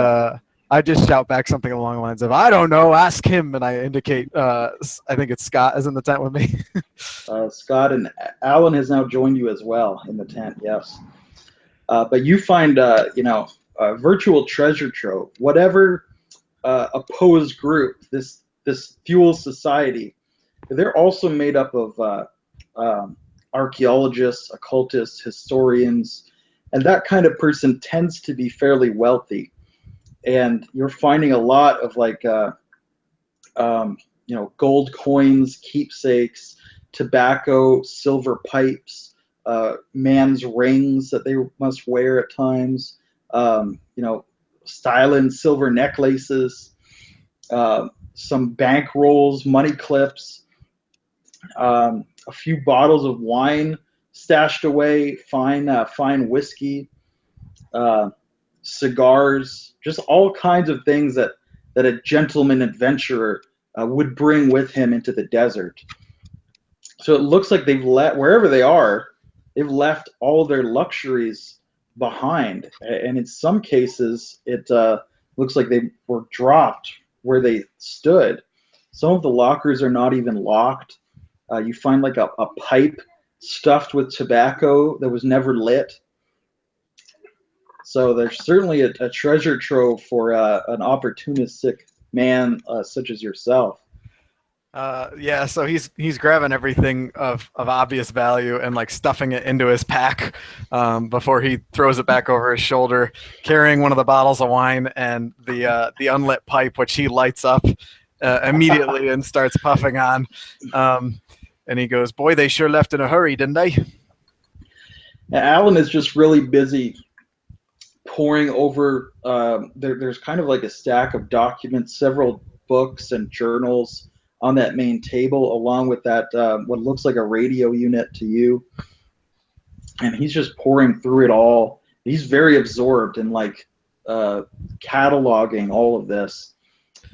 I just shout back something along the lines of, "I don't know, ask him," and I indicate, I think it's Scott is in the tent with me. Scott and Alan has now joined you as well in the tent, yes. But you find, a virtual treasure trove, whatever opposed group, this Thule society, they're also made up of archaeologists, occultists, historians, and that kind of person tends to be fairly wealthy. And you're finding a lot of gold coins, keepsakes, tobacco, silver pipes, man's rings that they must wear at times, styling silver necklaces, some bank rolls, money clips, a few bottles of wine stashed away, fine whiskey, cigars, just all kinds of things that a gentleman adventurer would bring with him into the desert. So it looks like they've wherever they are, they've left all their luxuries behind. And in some cases, it looks like they were dropped where they stood. Some of the lockers are not even locked. You find like a pipe stuffed with tobacco that was never lit. So there's certainly a treasure trove for an opportunistic man such as yourself. Yeah, so he's grabbing everything of obvious value and like stuffing it into his pack before he throws it back over his shoulder, carrying one of the bottles of wine and the unlit pipe, which he lights up immediately and starts puffing on. And he goes, "Boy, they sure left in a hurry, didn't they?" Now, Alan is just really busy poring over. There's kind of like a stack of documents, several books and journals on that main table, along with that what looks like a radio unit to you. And he's just pouring through it all. He's very absorbed in like cataloging all of this.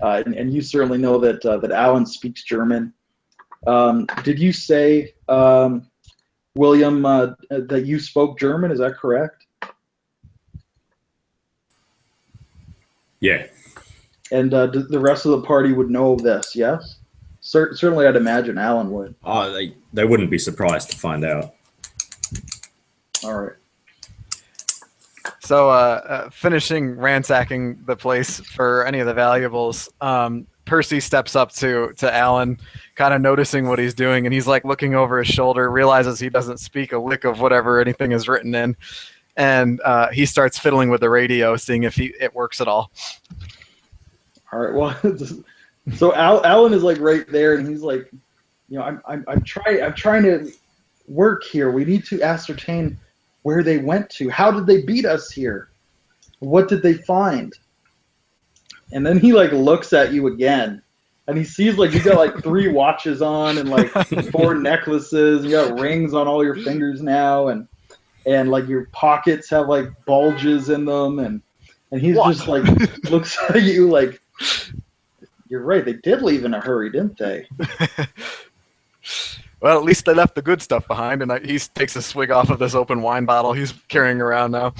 And you certainly know that Alan speaks German. Did you say, William, that you spoke German? Is that correct? Yeah. And the rest of the party would know of this, yes? Certainly, I'd imagine Alan would. Oh, they wouldn't be surprised to find out. All right. So finishing ransacking the place for any of the valuables, Percy steps up to Alan, kind of noticing what he's doing, and he's like looking over his shoulder, realizes he doesn't speak a lick of whatever anything is written in, and he starts fiddling with the radio, seeing if it works at all. All right. Well, so Alan is like right there, and he's like, I'm trying to work here. We need to ascertain where they went to. How did they beat us here? What did they find? And then he like looks at you again, and he sees like you got like 3 watches on and like 4 necklaces. You got rings on all your fingers now, and like your pockets have like bulges in them, and he's just like looks at you like, you're right. They did leave in a hurry, didn't they? Well, at least they left the good stuff behind, and he takes a swig off of this open wine bottle he's carrying around now,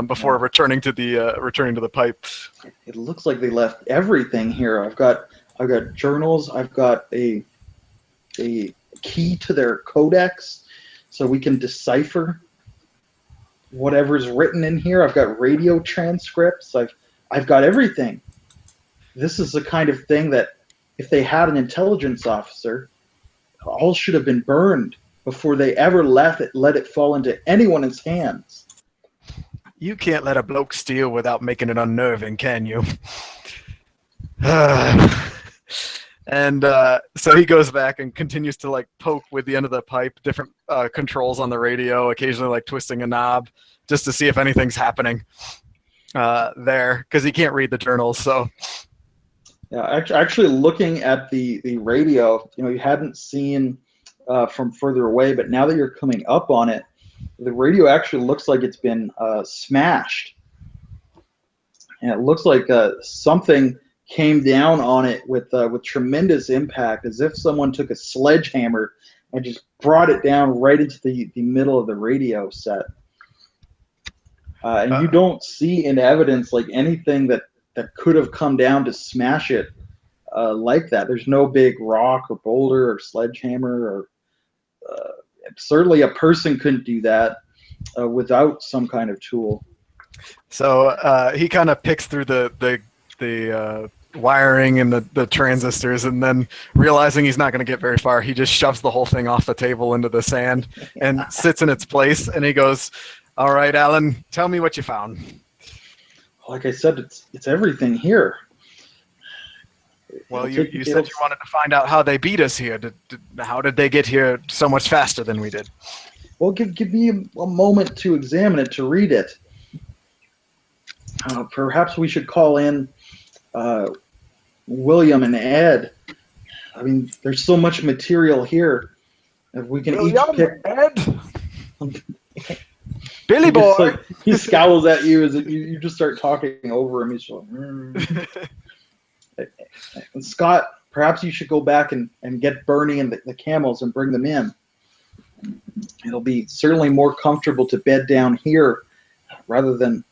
before returning to the pipe. It looks like they left everything here. I've got journals. I've got a key to their codex, so we can decipher whatever's written in here. I've got radio transcripts. I've got everything. This is the kind of thing that if they had an intelligence officer, all should have been burned before they ever let it fall into anyone's hands. You can't let a bloke steal without making it unnerving, can you? And so he goes back and continues to like poke with the end of the pipe, different controls on the radio, occasionally like twisting a knob just to see if anything's happening there, because he can't read the journals. So yeah, actually looking at the radio, you hadn't seen from further away, but now that you're coming up on it, the radio actually looks like it's been smashed, and it looks like something came down on it with tremendous impact, as if someone took a sledgehammer and just brought it down right into the middle of the radio set. And you don't see in evidence like anything that could have come down to smash it like that. There's no big rock or boulder or sledgehammer, or certainly a person couldn't do that without some kind of tool. So he kind of picks through the wiring and the transistors, and then realizing he's not going to get very far, he just shoves the whole thing off the table into the sand and sits in its place. And he goes, "All right, Alan, tell me what you found." Like I said, it's everything here. Well, it'll you said you wanted to find out how they beat us here. How did they get here so much faster than we did? Well, give me a moment to examine it, to read it. Perhaps we should call in William and Ed. I mean, there's so much material here. If we can each pick. Ed, Billy boy. He scowls at you as you just start talking over him. He's like, And Scott, perhaps you should go back and get Bernie and the camels and bring them in. It'll be certainly more comfortable to bed down here rather than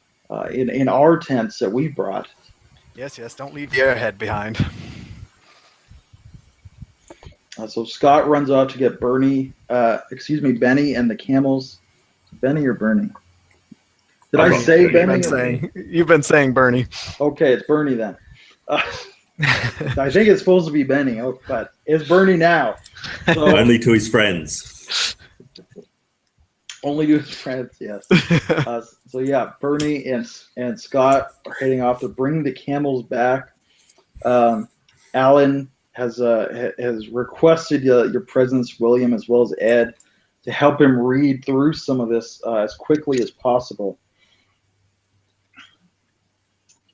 in our tents that we brought. Yes, don't leave the airhead behind. So Scott runs off to get Benny and the camels. Benny or Bernie? Did I say Benny? You've been saying Bernie. Okay, it's Bernie then. I think it's supposed to be Benny, but it's Bernie now. So, only to his friends. Only to his friends, yes. So yeah, Bernie and Scott are heading off to bring the camels back. Alan has requested your presence, William, as well as Ed, to help him read through some of this as quickly as possible.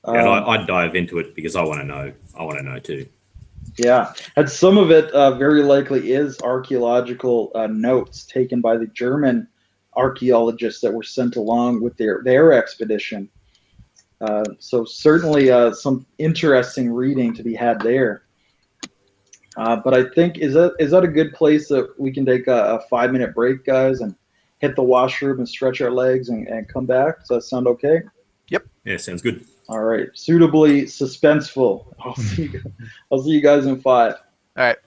And I'd dive into it because I want to know. I want to know too. Yeah, and some of it very likely is archaeological notes taken by the German archaeologists that were sent along with their expedition. So certainly some interesting reading to be had there. But I think is that a good place that we can take a 5-minute break, guys, and hit the washroom and stretch our legs and come back? Does that sound okay? Yep. Yeah, sounds good. All right. Suitably suspenseful. I'll see you guys in 5. All right.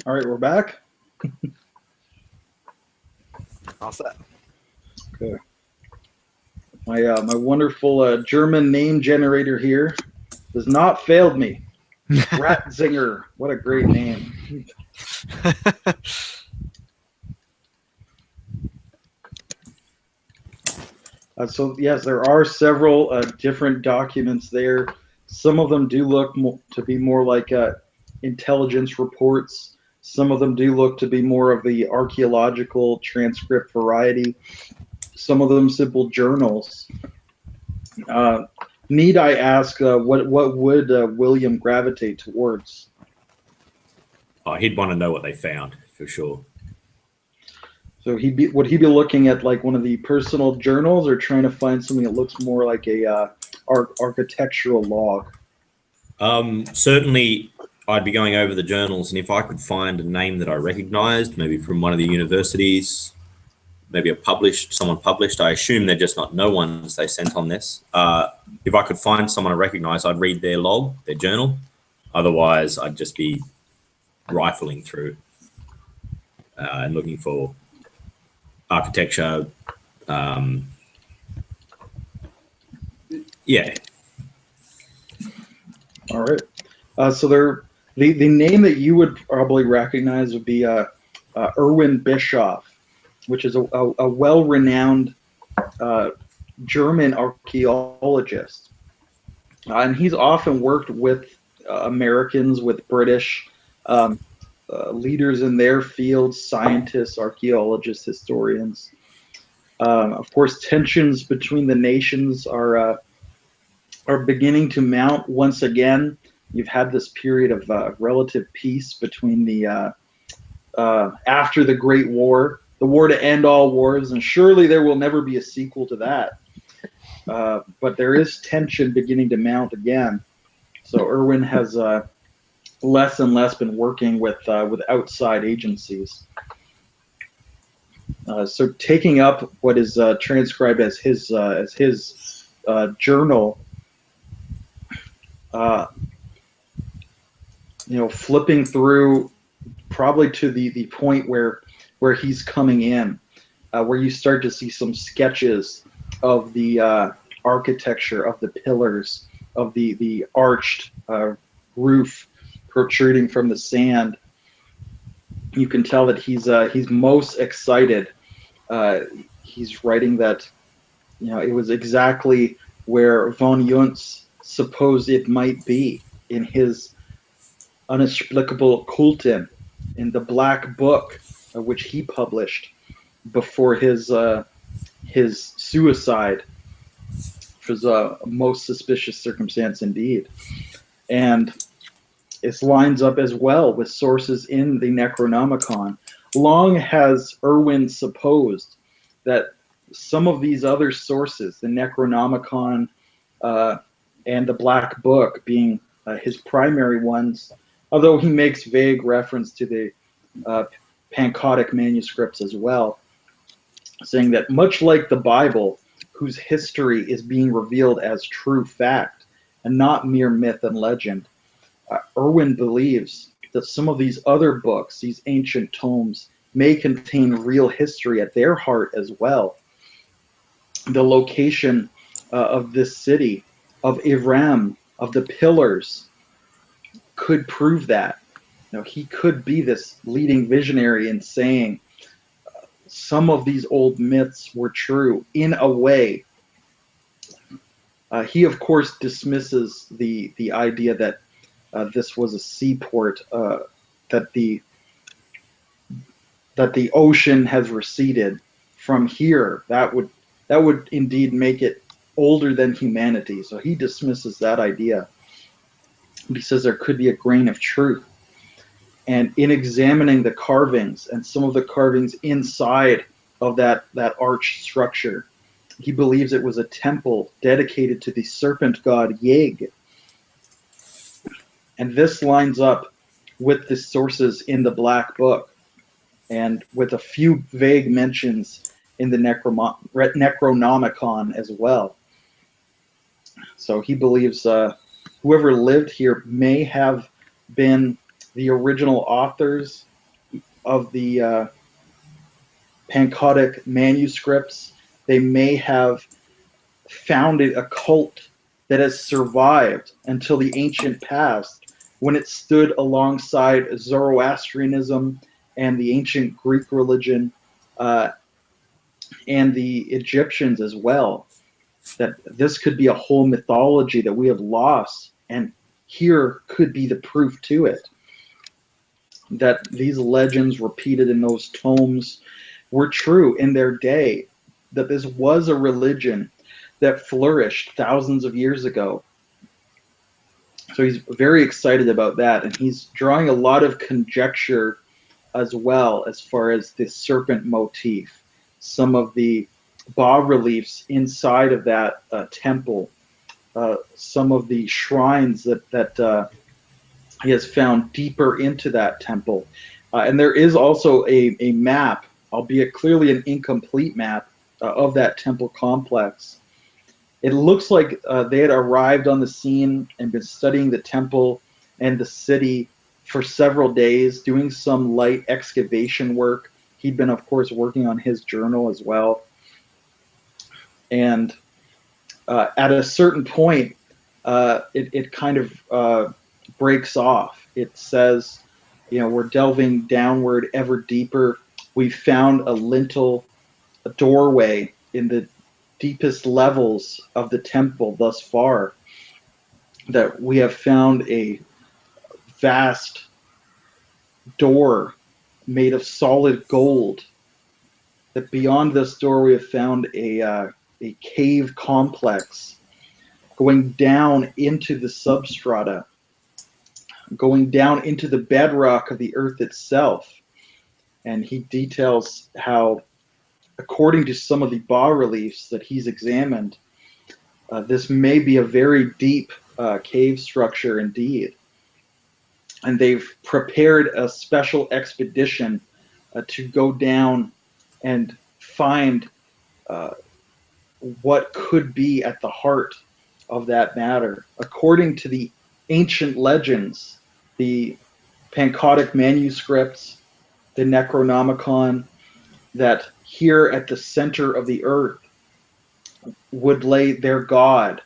All right, we're back. All set. Okay. My wonderful German name generator here has not failed me. Ratzinger. What a great name. So yes, there are several different documents there. Some of them do look to be more like intelligence reports. Some of them do look to be more of the archaeological transcript variety. Some of them simple journals. Need I ask, what would William gravitate towards? Oh, he'd want to know what they found for sure. So would he be looking at like one of the personal journals, or trying to find something that looks more like a architectural log? Certainly, I'd be going over the journals, and if I could find a name that I recognized, maybe from one of the universities, maybe someone published, I assume they're just not no ones they sent on this. If I could find someone I recognize, I'd read their log, their journal. Otherwise, I'd just be rifling through and looking for architecture. Yeah. All right. So the name that you would probably recognize would be Erwin Bischoff, which is a well-renowned German archaeologist. And he's often worked with Americans, with British leaders in their fields, scientists, archaeologists, historians. Of course, tensions between the nations are beginning to mount once again. You've had this period of relative peace between the after the Great War, the war to end all wars, and surely there will never be a sequel to that. But there is tension beginning to mount again. So Erwin has less and less been working with outside agencies. So taking up what is transcribed as his journal, flipping through probably to the point where he's coming in, where you start to see some sketches of the architecture, of the pillars, of the arched roof protruding from the sand. You can tell that he's most excited. He's writing that it was exactly where von Juntz supposed it might be in his Unexplicable Kulten, in the Black Book, which he published before his suicide, which was a most suspicious circumstance indeed. And it lines up as well with sources in the Necronomicon. Long has Erwin supposed that some of these other sources, the Necronomicon and the Black Book being his primary ones, although he makes vague reference to the Pancodic manuscripts as well, saying that much like the Bible, whose history is being revealed as true fact and not mere myth and legend, Erwin believes that some of these other books, these ancient tomes, may contain real history at their heart as well. The location of this city, of Iram, of the pillars, could prove that. He could be this leading visionary in saying some of these old myths were true in a way. He, of course, dismisses the idea that this was a seaport, that the ocean has receded from here. That would indeed make it older than humanity. So he dismisses that idea. He says there could be a grain of truth. And in examining the carvings and some of the carvings inside of that arch structure, he believes it was a temple dedicated to the serpent god Yeg. And this lines up with the sources in the Black Book, and with a few vague mentions in the Necronomicon as well. So he believes whoever lived here may have been the original authors of the Pancodic manuscripts, they may have founded a cult that has survived until the ancient past, when it stood alongside Zoroastrianism and the ancient Greek religion, and the Egyptians as well. That this could be a whole mythology that we have lost, and here could be the proof to it. That these legends repeated in those tomes were true in their day, that this was a religion that flourished thousands of years ago. So he's very excited about that, and he's drawing a lot of conjecture as well as far as the serpent motif, some of the bas-reliefs inside of that temple, some of the shrines that he has found deeper into that temple. And there is also a map, albeit clearly an incomplete map, of that temple complex. It looks like they had arrived on the scene and been studying the temple and the city for several days, doing some light excavation work. He'd been, of course, working on his journal as well. And at a certain point, it kind of breaks off. It says, we're delving downward ever deeper. We found a lintel, a doorway in the deepest levels of the temple thus far, that we have found a vast door made of solid gold, that beyond this door we have found a cave complex going down into the substrata, going down into the bedrock of the earth itself. And he details how, according to some of the bas-reliefs that he's examined, this may be a very deep cave structure indeed. And they've prepared a special expedition to go down and find what could be at the heart of that matter. According to the ancient legends, the Pancodic manuscripts, the Necronomicon, that here at the center of the earth would lay their god,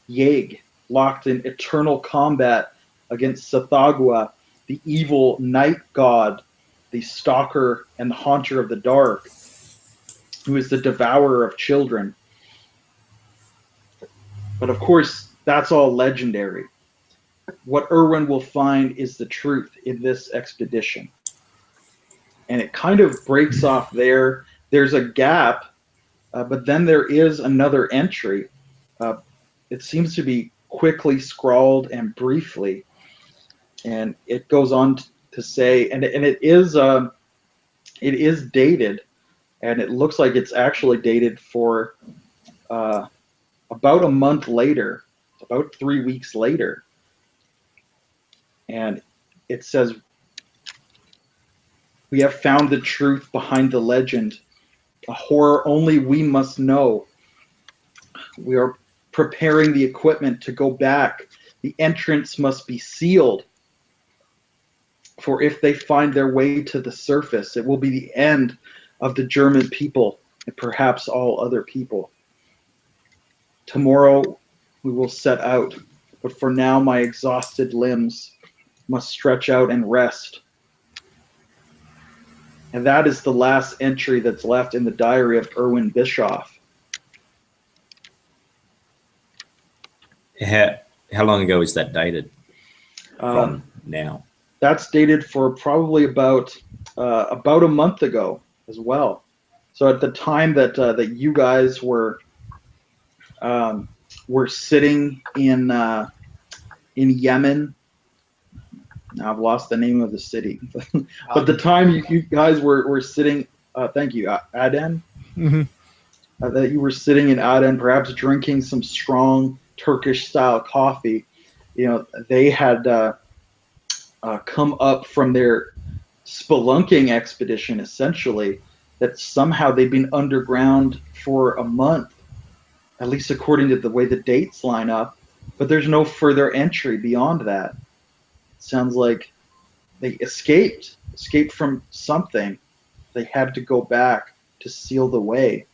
Yeg, locked in eternal combat against Sathagua, the evil night god, the stalker and the haunter of the dark, who is the devourer of children. But of course, that's all legendary. What Irwin will find is the truth in this expedition. And it kind of breaks off there. There's a gap, but then there is another entry. It seems to be quickly scrawled and briefly. And it goes on to say, and it is dated, and it looks like it's actually dated for about a month later, about 3 weeks later. And it says, "We have found the truth behind the legend, a horror only we must know. We are preparing the equipment to go back. The entrance must be sealed. For if they find their way to the surface, it will be the end of the German people and perhaps all other people. Tomorrow we will set out, but for now my exhausted limbs must stretch out and rest." And that is the last entry that's left in the diary of Erwin Bischoff. How long ago is that dated from now? That's dated for probably about a month ago as well. So at the time that that you guys were sitting in Yemen. Now I've lost the name of the city, but the time you guys were sitting, thank you, Aden. Mm-hmm. That you were sitting in Aden, perhaps drinking some strong Turkish-style coffee. They had come up from their spelunking expedition, essentially, that somehow they'd been underground for a month, at least according to the way the dates line up, but there's no further entry beyond that. Sounds like they escaped escaped from something. They had to go back to seal the way.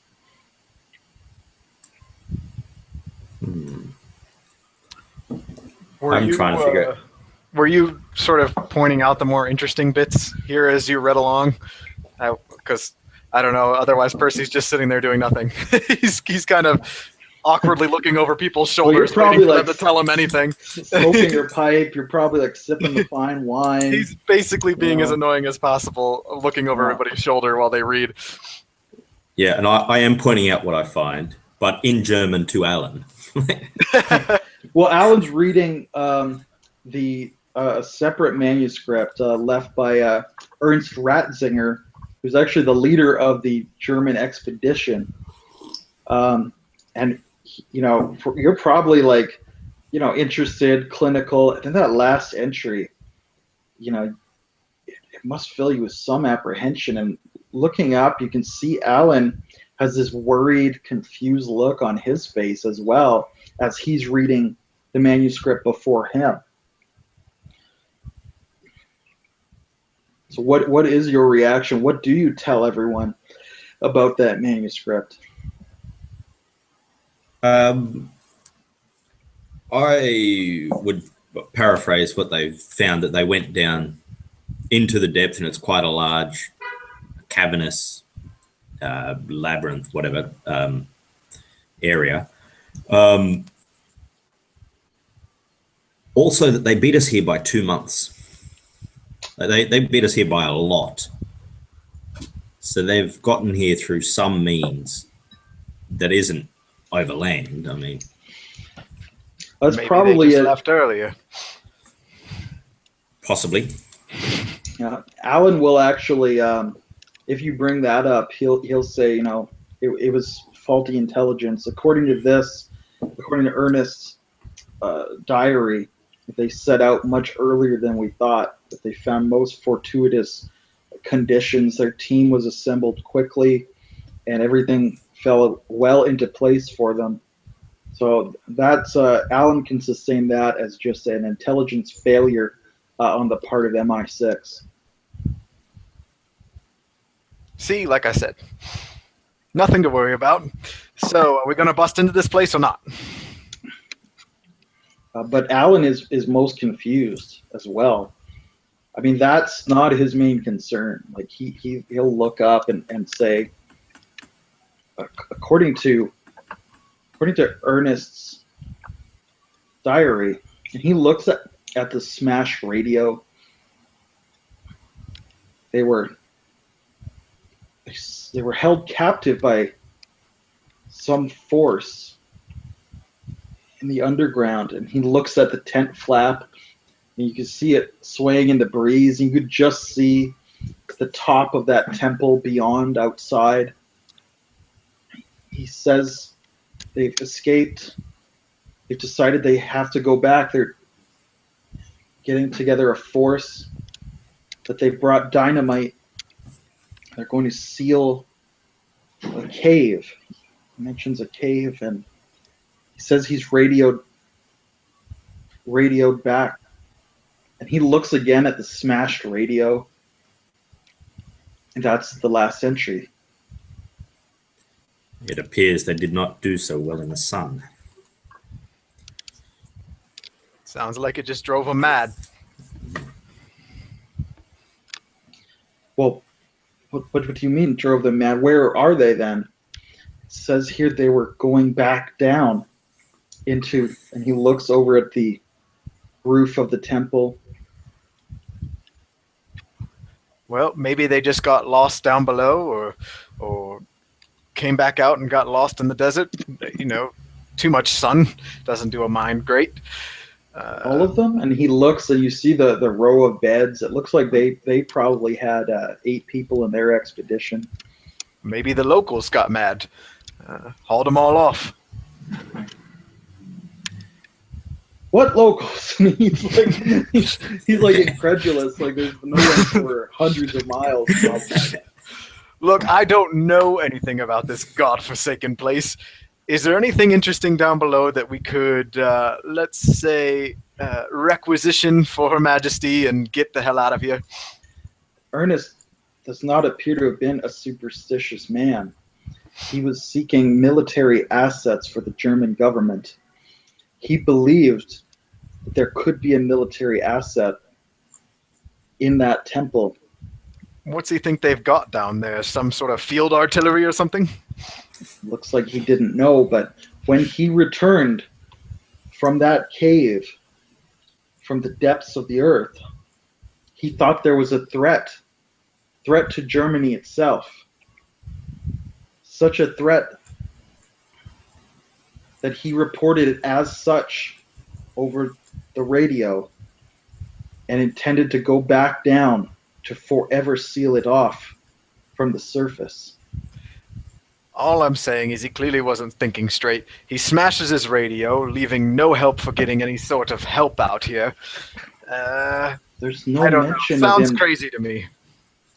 I'm trying to figure it. Were you sort of pointing out the more interesting bits here as you read along? Because I don't know. Otherwise, Percy's just sitting there doing nothing. he's kind of awkwardly looking over people's shoulders, waiting for them to tell him anything. Smoking your pipe. You're probably like sipping the fine wine. He's basically being as annoying as possible, looking over everybody's shoulder while they read. Yeah, and I am pointing out what I find, but in German to Alan. Well, Alan's reading the separate manuscript left by Ernst Ratzinger, who's actually the leader of the German expedition. And, you know, you're probably like, you know, interested, clinical. And that last entry, you know, it must fill you with some apprehension. And looking up, you can see Alan has this worried, confused look on his face as well as he's reading the manuscript before him. So what is your reaction? What do you tell everyone about that manuscript? I would paraphrase what they found, that they went down into the depth, and it's quite a large cavernous labyrinth, whatever, area. Also, that they beat us here by 2 months. They beat us here by a lot. So they've gotten here through some means that isn't overland. I mean, that's maybe probably they just left earlier. Possibly. Yeah, Alan will actually, if you bring that up, he'll say, you know, it was faulty intelligence. According to Ernest's diary, they set out much earlier than we thought, but they found most fortuitous conditions. Their team was assembled quickly, and everything fell well into place for them. So that's Alan can sustain that as just an intelligence failure on the part of MI6. See, like I said, nothing to worry about. So are we going to bust into this place or not? But Alan is most confused as well. I mean, that's not his main concern. Like he'll look up and say, according to Ernest's diary, and he looks at the smashed radio. They were held captive by some force in the underground, and he looks at the tent flap, and you can see it swaying in the breeze. You could just see the top of that temple beyond outside. He says they've escaped. They've decided they have to go back. They're getting together a force, that they've brought dynamite. They're going to seal a cave. He mentions a cave, and he says he's radioed back. And he looks again at the smashed radio, and that's the last entry. It appears they did not do so well in the sun. Sounds like it just drove him mad. Well, what do you mean drove them mad? Where are they then? It says here they were going back down into, and he looks over at the roof of the temple. Well, maybe they just got lost down below, or came back out and got lost in the desert. You know, too much sun doesn't do a mind great. All of them? And he looks, and you see the row of beds. It looks like they probably had 8 people in their expedition. Maybe the locals got mad, hauled them all off. What locals? he's like incredulous. Like there's no one for hundreds of miles. Look, I don't know anything about this godforsaken place. Is there anything interesting down below that we could, let's say, requisition for Her Majesty and get the hell out of here? Ernest does not appear to have been a superstitious man. He was seeking military assets for the German government. He believed that there could be a military asset in that temple. What's he think they've got down there? Some sort of field artillery or something? Looks like he didn't know, but when he returned from that cave, from the depths of the earth, he thought there was a threat to Germany itself. Such a threat that he reported it as such over the radio and intended to go back down to forever seal it off from the surface. All I'm saying is he clearly wasn't thinking straight. He smashes his radio, leaving no help for getting any sort of help out here. There's no I don't mention know. Sounds of him. crazy to me.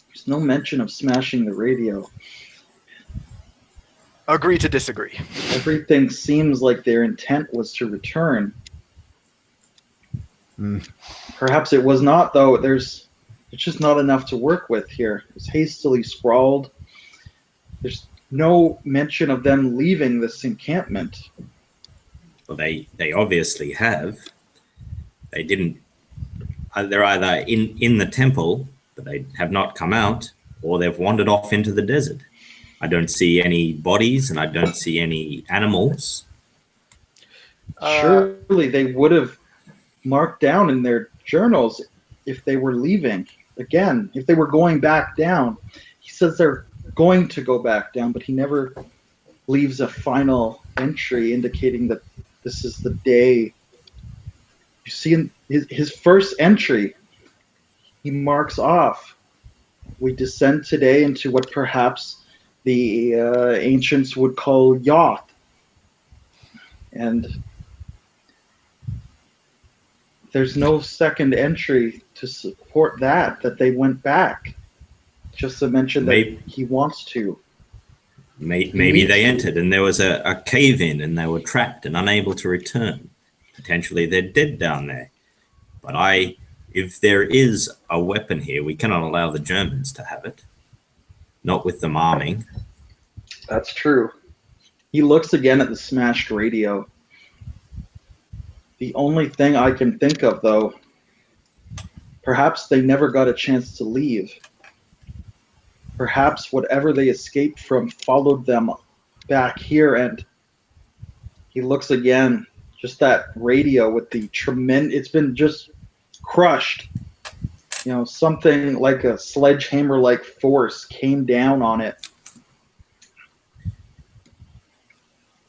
There's no mention of smashing the radio. Agree to disagree. Everything seems like their intent was to return. Perhaps it was not, though. It's just not enough to work with here. It's hastily scrawled. There's no mention of them leaving this encampment. Well, they obviously have. They didn't. They're either in the temple, but they have not come out, or they've wandered off into the desert. I don't see any bodies, and I don't see any animals. Surely they would have marked down in their journals if they were leaving. Again, if they were going back down. He says they're going to go back down, but he never leaves a final entry indicating that this is the day. You see in his first entry, he marks off, we descend today into what perhaps the ancients would call Yoth. And there's no second entry to support that they went back. Just to mention that he wants to. Maybe they entered and there was a cave-in and they were trapped and unable to return. Potentially they're dead down there. But if there is a weapon here, we cannot allow the Germans to have it. Not with them arming. That's true. He looks again at the smashed radio. The only thing I can think of, though, perhaps they never got a chance to leave. Perhaps whatever they escaped from followed them back here, and he looks again, just that radio with the tremendous, it's been just crushed. You know, something like a sledgehammer-like force came down on it.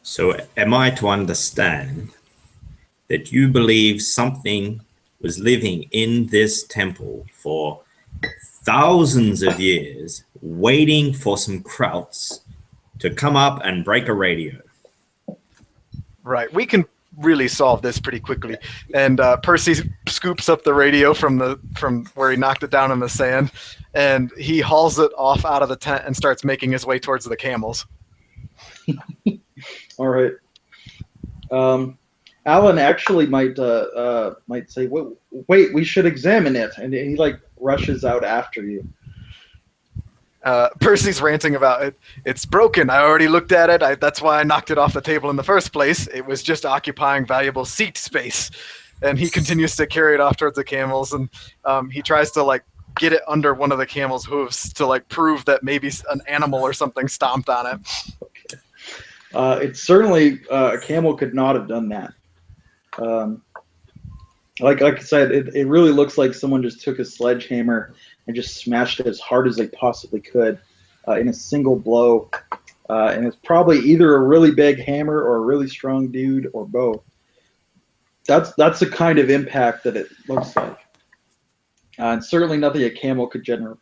So am I to understand that you believe something was living in this temple for thousands of years, waiting for some krauts to come up and break a radio? Right. We can really solve this pretty quickly. And Percy scoops up the radio from where he knocked it down in the sand, and he hauls it off out of the tent and starts making his way towards the camels. All right. Alan actually might say, "Wait, we should examine it," and he rushes out after you. Percy's ranting about it. It's broken. I already looked at it. That's why I knocked it off the table in the first place. It was just occupying valuable seat space. And he continues to carry it off towards the camels, and he tries to get it under one of the camel's hooves to prove that maybe an animal or something stomped on it. Okay. It's certainly a camel could not have done that. Like I said, it really looks like someone just took a sledgehammer and just smashed it as hard as they possibly could in a single blow. And it's probably either a really big hammer or a really strong dude or both. That's the kind of impact that it looks like. And certainly nothing a camel could generate.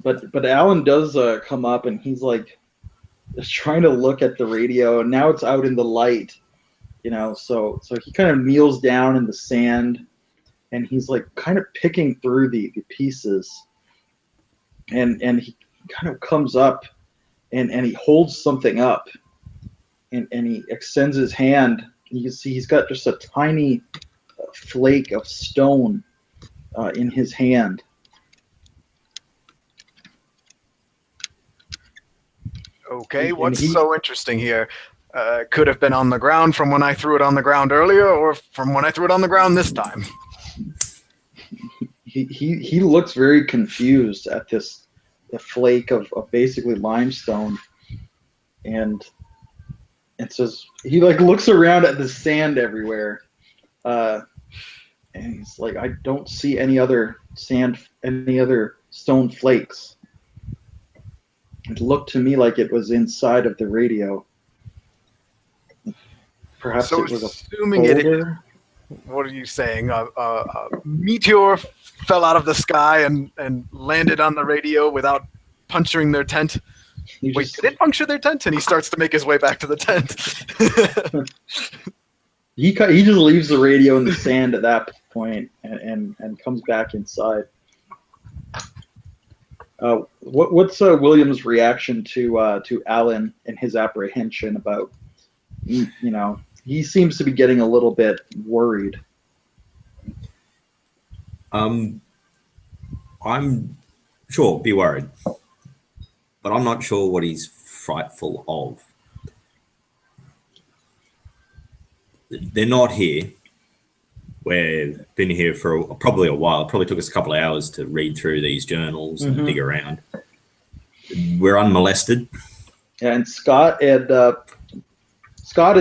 But Alan does come up, and he's just trying to look at the radio, and now it's out in the light, so he kind of kneels down in the sand, and he's kind of picking through the pieces, and he kind of comes up and he holds something up, and he extends his hand. You can see he's got just a tiny flake of stone in his hand. Okay, And what's he- so interesting here? Could have been on the ground from when I threw it on the ground earlier, or from when I threw it on the ground this time. He looks very confused at the flake of basically limestone, and says he like looks around at the sand everywhere, and he's like, I don't see any other stone flakes. It looked to me like it was inside of the radio. Perhaps So it was a assuming it is, folder. what are you saying? A meteor fell out of the sky and landed on the radio without puncturing their tent? You Wait, just- did it puncture their tent? And he starts to make his way back to the tent. He just leaves the radio in the sand at that point and comes back inside. What's William's reaction to Alan and his apprehension about, he seems to be getting a little bit worried. I'm sure, be worried, but I'm not sure what he's frightful of. They're not here. We've been here for probably a while. It probably took us a couple of hours to read through these journals and dig around. We're unmolested. Yeah, and Scott has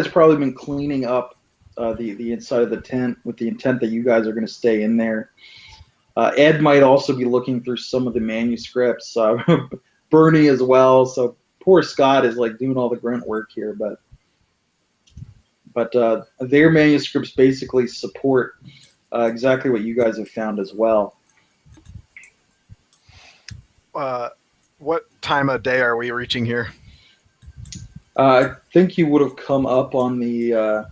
probably been cleaning up the inside of the tent with the intent that you guys are going to stay in there. Ed might also be looking through some of the manuscripts. Bernie as well. So poor Scott is like doing all the grunt work here, but their manuscripts basically support exactly what you guys have found as well. What time of day are we reaching here? I think you would have come up on the.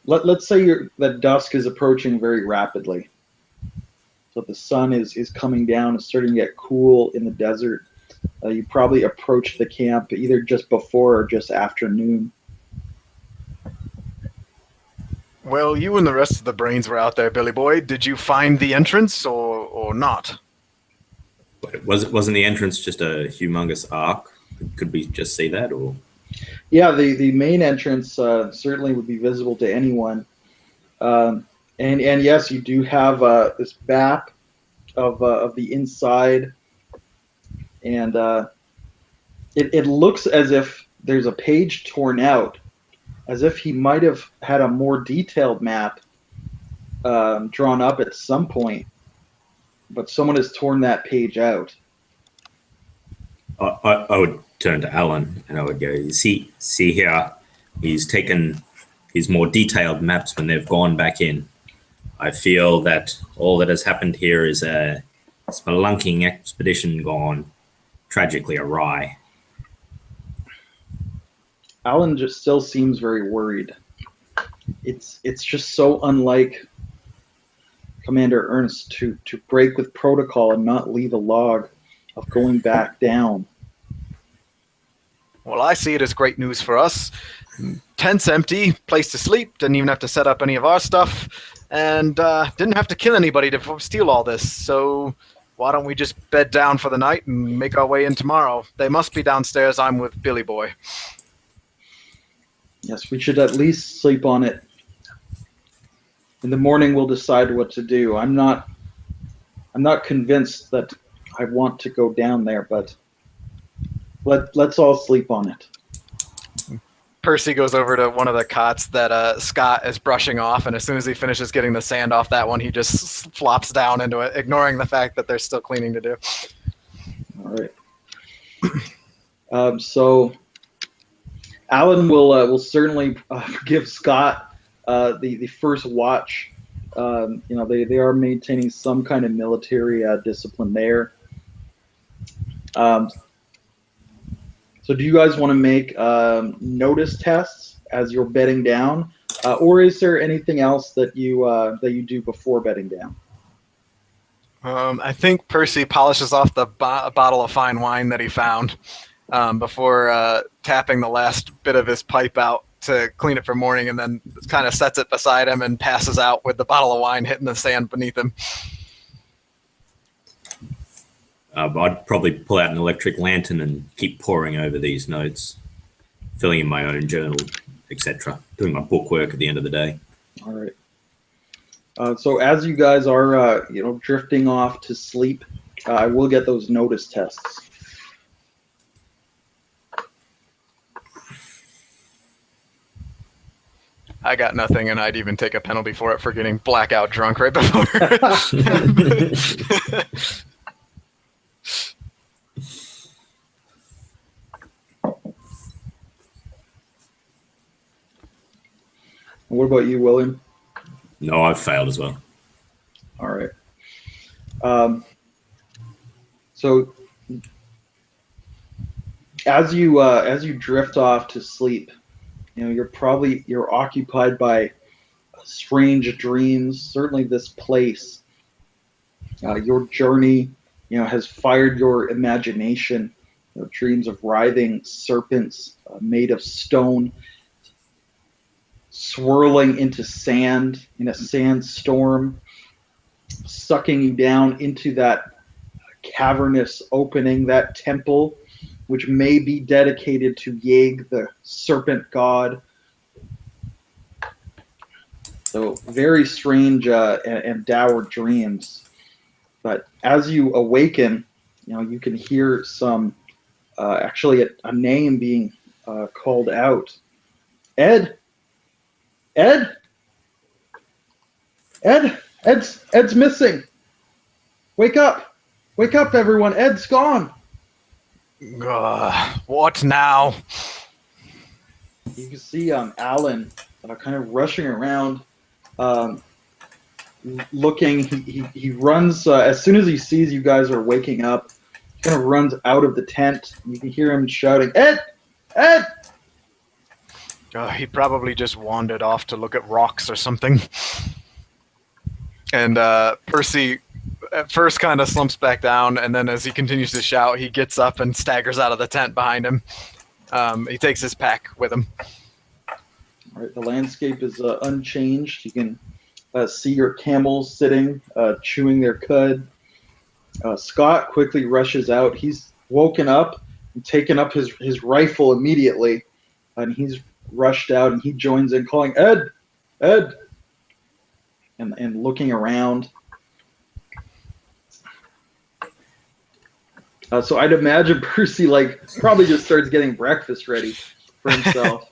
Let's say that dusk is approaching very rapidly. So the sun is coming down. It's starting to get cool in the desert. You probably approached the camp either just before or just after noon. Well, you and the rest of the brains were out there, Billy Boy. Did you find the entrance or not? Wasn't the entrance just a humongous arc? Could we just see that, or? Yeah, the main entrance certainly would be visible to anyone. And yes, you do have this map of the inside, and it looks as if there's a page torn out, as if he might have had a more detailed map drawn up at some point, but someone has torn that page out. I would turn to Alan and I would go, see here, he's taken his more detailed maps when they've gone back in. I feel that all that has happened here is a spelunking expedition gone tragically awry. Alan just still seems very worried. It's just so unlike Commander Ernst to break with protocol and not leave a log of going back down. Well, I see it as great news for us. Tent's empty, place to sleep, didn't even have to set up any of our stuff, and didn't have to kill anybody to steal all this. So why don't we just bed down for the night and make our way in tomorrow? They must be downstairs. I'm with Billy Boy. Yes, we should at least sleep on it. In the morning, we'll decide what to do. I'm not convinced that I want to go down there, but let's all sleep on it. Percy goes over to one of the cots that Scott is brushing off, and as soon as he finishes getting the sand off that one, he just flops down into it, ignoring the fact that there's still cleaning to do. All right. So Alan will certainly give Scott the first watch. They are maintaining some kind of military discipline there. So do you guys want to make notice tests as you're bedding down, or is there anything else that you do before bedding down? I think Percy polishes off the bottle of fine wine that he found before tapping the last bit of his pipe out to clean it for morning, and then kind of sets it beside him and passes out with the bottle of wine hitting the sand beneath him. I'd probably pull out an electric lantern and keep poring over these notes, filling in my own journal, etc. Doing my book work at the end of the day. All right. So as you guys are, drifting off to sleep, I will get those notice tests. I got nothing, and I'd even take a penalty for it for getting blackout drunk right before. What about you, William? No, I've failed as well. All right. So as you drift off to sleep, you're occupied by strange dreams. Certainly, this place, your journey, has fired your imagination. Dreams of writhing serpents made of stone, swirling into sand in a sandstorm, sucking you down into that cavernous opening, that temple, which may be dedicated to Yeg, the serpent god. So very strange and dour dreams. But as you awaken, you can hear some, actually a name being called out. Ed? Ed? Ed? Ed's missing. Wake up. Wake up, everyone. Ed's gone. What now? You can see Alan kind of rushing around, looking. He runs as soon as he sees you guys are waking up. He kind of runs out of the tent. You can hear him shouting, "Ed! Ed!" He probably just wandered off to look at rocks or something. And Percy at first kind of slumps back down, and then as he continues to shout, he gets up and staggers out of the tent behind him. He takes his pack with him. All right, the landscape is unchanged. You can see your camels sitting, chewing their cud. Scott quickly rushes out. He's woken up and taken up his rifle immediately, and he's rushed out, and he joins in calling, "Ed! Ed!" and looking around. So I'd imagine Percy probably just starts getting breakfast ready for himself.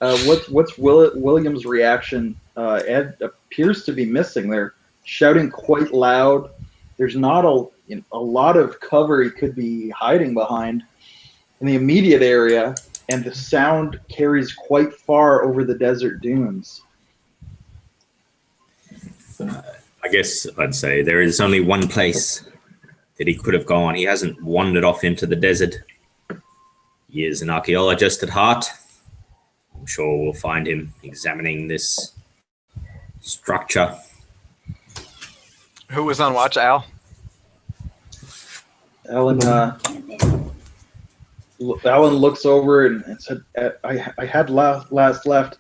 What's William's reaction? Ed appears to be missing. They're shouting quite loud. There's not a lot of cover he could be hiding behind in the immediate area, and the sound carries quite far over the desert dunes. I guess I'd say there is only one place that he could have gone. He hasn't wandered off into the desert. He is an archaeologist at heart. I'm sure we'll find him examining this structure. Who was on watch, Al? Alan looks over and said, I had last left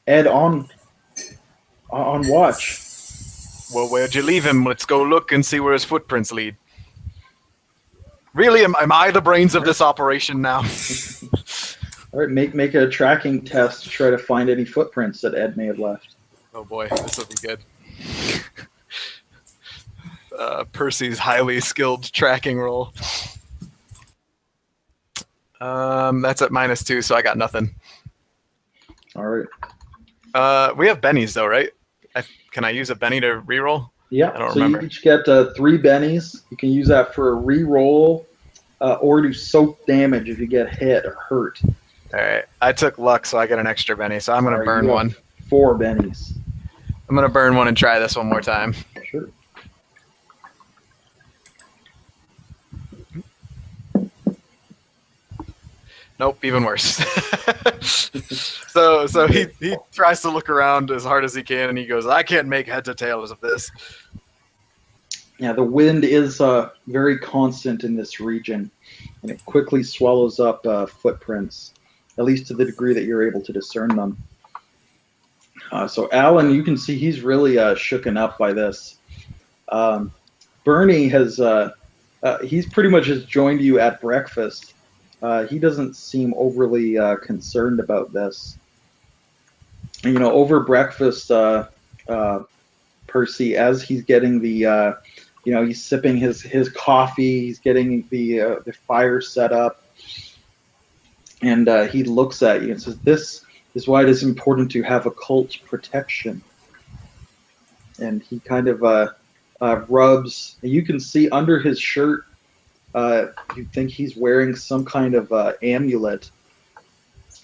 Ed on watch. Well, where'd you leave him? Let's go look and see where his footprints lead. Really, am I the brains of this operation now? All right, make a tracking test to try to find any footprints that Ed may have left. Oh boy, this will be good. Percy's highly skilled tracking roll. That's at -2, so I got nothing. All right. We have bennies though, right? Can I use a benny to reroll? Yeah. I don't so remember. You each get 3 bennies. You can use that for a reroll or to soak damage if you get hit or hurt. All right. I took luck, so I get an extra benny. So I'm going to burn one. 4 bennies. I'm going to burn one and try this one more time. Sure. Nope, even worse. So he tries to look around as hard as he can, and he goes, I can't make heads or tails of this. Yeah, the wind is very constant in this region, and it quickly swallows up footprints. at least to the degree that you're able to discern them. So Alan, you can see he's really shooken up by this. Bernie has he's pretty much just joined you at breakfast. He doesn't seem overly concerned about this. And, over breakfast, Percy, as he's getting the, he's sipping his coffee, he's getting the fire set up, and he looks at you and says, "This is why it is important to have occult protection." And he kind of rubs. You can see under his shirt. You think he's wearing some kind of amulet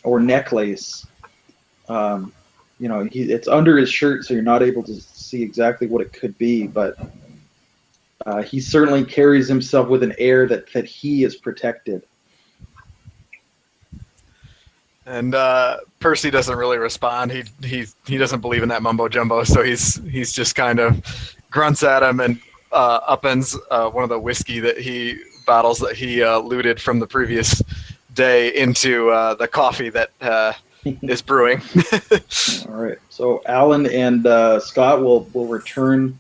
or necklace. It's under his shirt, so you're not able to see exactly what it could be, but he certainly carries himself with an air that he is protected. And Percy doesn't really respond. He doesn't believe in that mumbo jumbo, so he's just kind of grunts at him and upends one of the whiskey bottles that he looted from the previous day into the coffee that is brewing. All right. So Alan and Scott will return.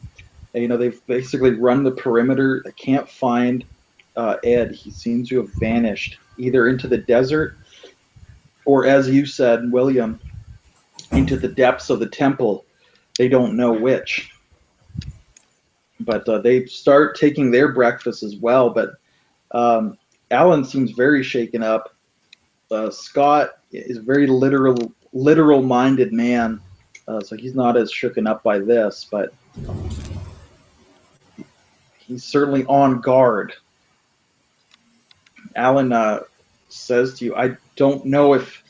They've basically run the perimeter. They can't find Ed. He seems to have vanished either into the desert or, as you said, William, into the depths of the temple. They don't know which. But they start taking their breakfast as well. But Alan seems very shaken up. Scott is a very literal-minded man, so he's not as shooken up by this, but he's certainly on guard. Alan says to you, "I don't know if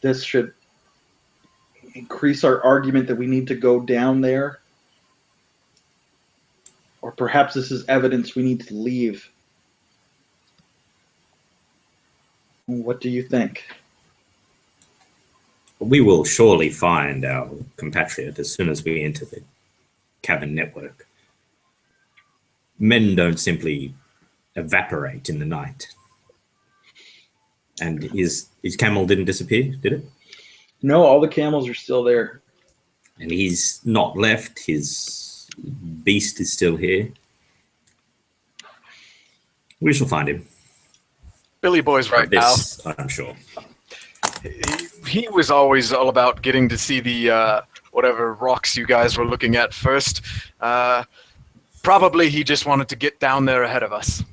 this should increase our argument that we need to go down there, or perhaps this is evidence we need to leave. What do you think?" We will surely find our compatriot as soon as we enter the cavern network. Men don't simply evaporate in the night. And his camel didn't disappear, did it? No, all the camels are still there. And he's not left. His beast is still here. We shall find him. Billy Boy's right now. I'm sure. He was always all about getting to see the whatever rocks you guys were looking at first. Probably he just wanted to get down there ahead of us.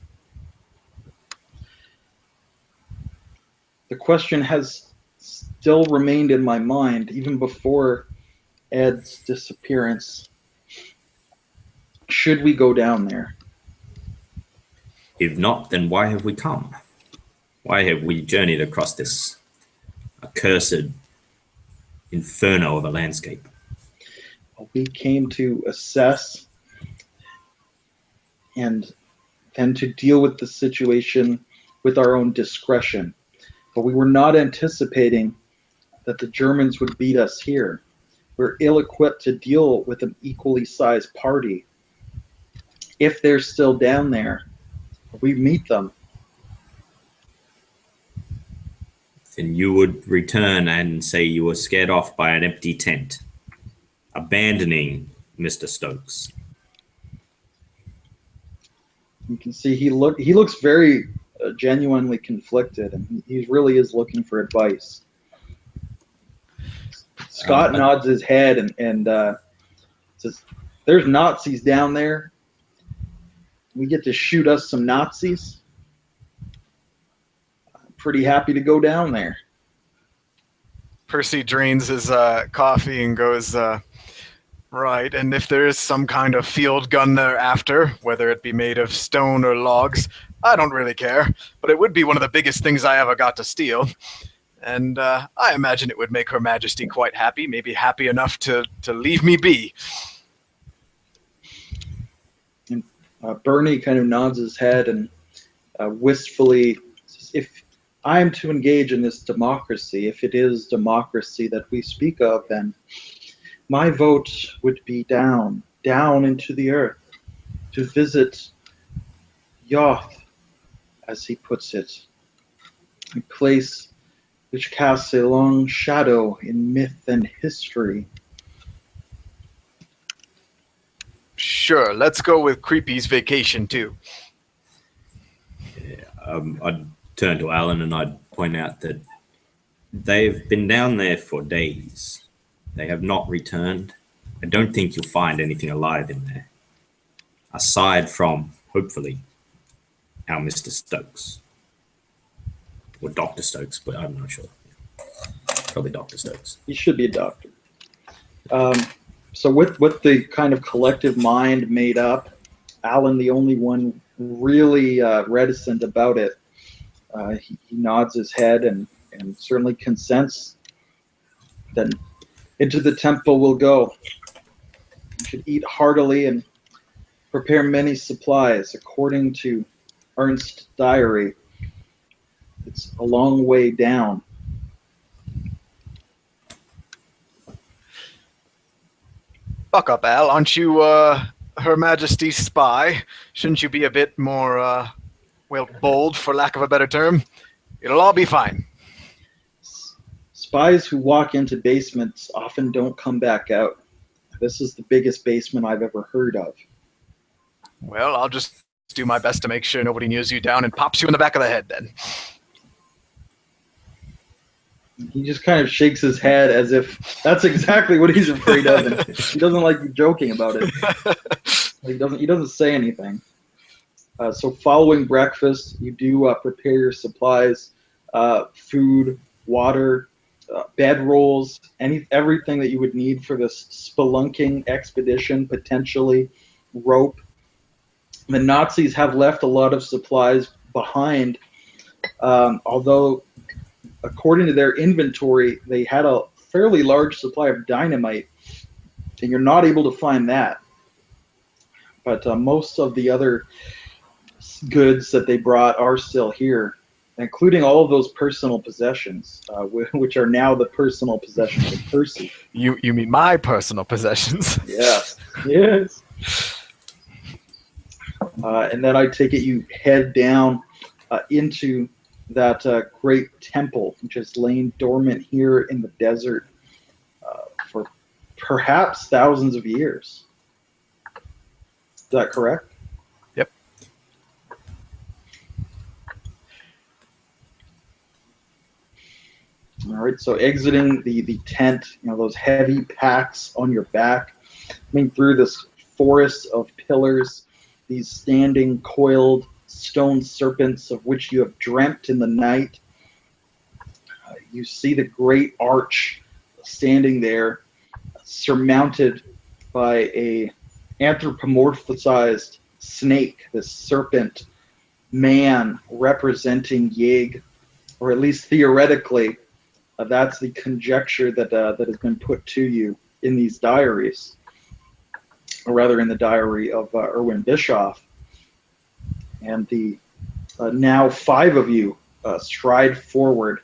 The question has still remained in my mind, even before Ed's disappearance. Should we go down there? If not, then why have we come? Why have we journeyed across this accursed inferno of a landscape? We came to assess and then to deal with the situation with our own discretion. But we were not anticipating that the Germans would beat us here. We're ill-equipped to deal with an equally sized party. If they're still down there, we meet them. Then you would return and say you were scared off by an empty tent, abandoning Mr. Stokes. You can see he looks very genuinely conflicted, and he really is looking for advice. Scott nods his head and says, "There's Nazis down there. We get to shoot us some Nazis. I'm pretty happy to go down there." Percy drains his coffee and goes, right, and if there is some kind of field gun thereafter, whether it be made of stone or logs, I don't really care, but it would be one of the biggest things I ever got to steal. And I imagine it would make Her Majesty quite happy, maybe happy enough to leave me be. And Bernie kind of nods his head and wistfully says, "If I am to engage in this democracy, if it is democracy that we speak of, then my vote would be down into the earth, to visit Yoth, as he puts it, a place which casts a long shadow in myth and history. Sure, let's go with Creepy's vacation too. I'd turn to Alan and I'd point out that they've been down there for days. They have not returned. I don't think you'll find anything alive in there, aside from, hopefully, our Mr. Stokes. Or Dr. Stokes, but I'm not sure. Probably Dr. Stokes. He should be a doctor. So with the kind of collective mind made up, Alan, the only one really reticent about it, he nods his head and certainly consents. Then into the temple we'll go. You should eat heartily and prepare many supplies. According to Ernst's diary, it's a long way down. Buck up, Al. Aren't you Her Majesty's spy? Shouldn't you be a bit more, well, bold, for lack of a better term? It'll all be fine. Spies who walk into basements often don't come back out. This is the biggest basement I've ever heard of. Well, I'll just do my best to make sure nobody nails you down and pops you in the back of the head then. He just kind of shakes his head as if that's exactly what he's afraid of, and he doesn't like you joking about it. He doesn't say anything. So following breakfast, you do prepare your supplies, food, water, bedrolls, everything that you would need for this spelunking expedition, potentially rope. The Nazis have left a lot of supplies behind, although according to their inventory, they had a fairly large supply of dynamite, and you're not able to find that. But most of the other goods that they brought are still here, including all of those personal possessions, which are now the personal possessions of Percy. You mean my personal possessions? Yes. Yes. And then I take it you head down into that great temple, which has lain dormant here in the desert for perhaps thousands of years. Is that correct? Yep. All right, so exiting the tent, those heavy packs on your back, coming through this forest of pillars, these standing coiled stone serpents of which you have dreamt in the night. You see the great arch standing there, surmounted by a anthropomorphized snake, this serpent man representing Yig, or at least theoretically, that's the conjecture that has been put to you in these diaries, or rather in the diary of Erwin Bischoff. And the now 5 of you stride forward,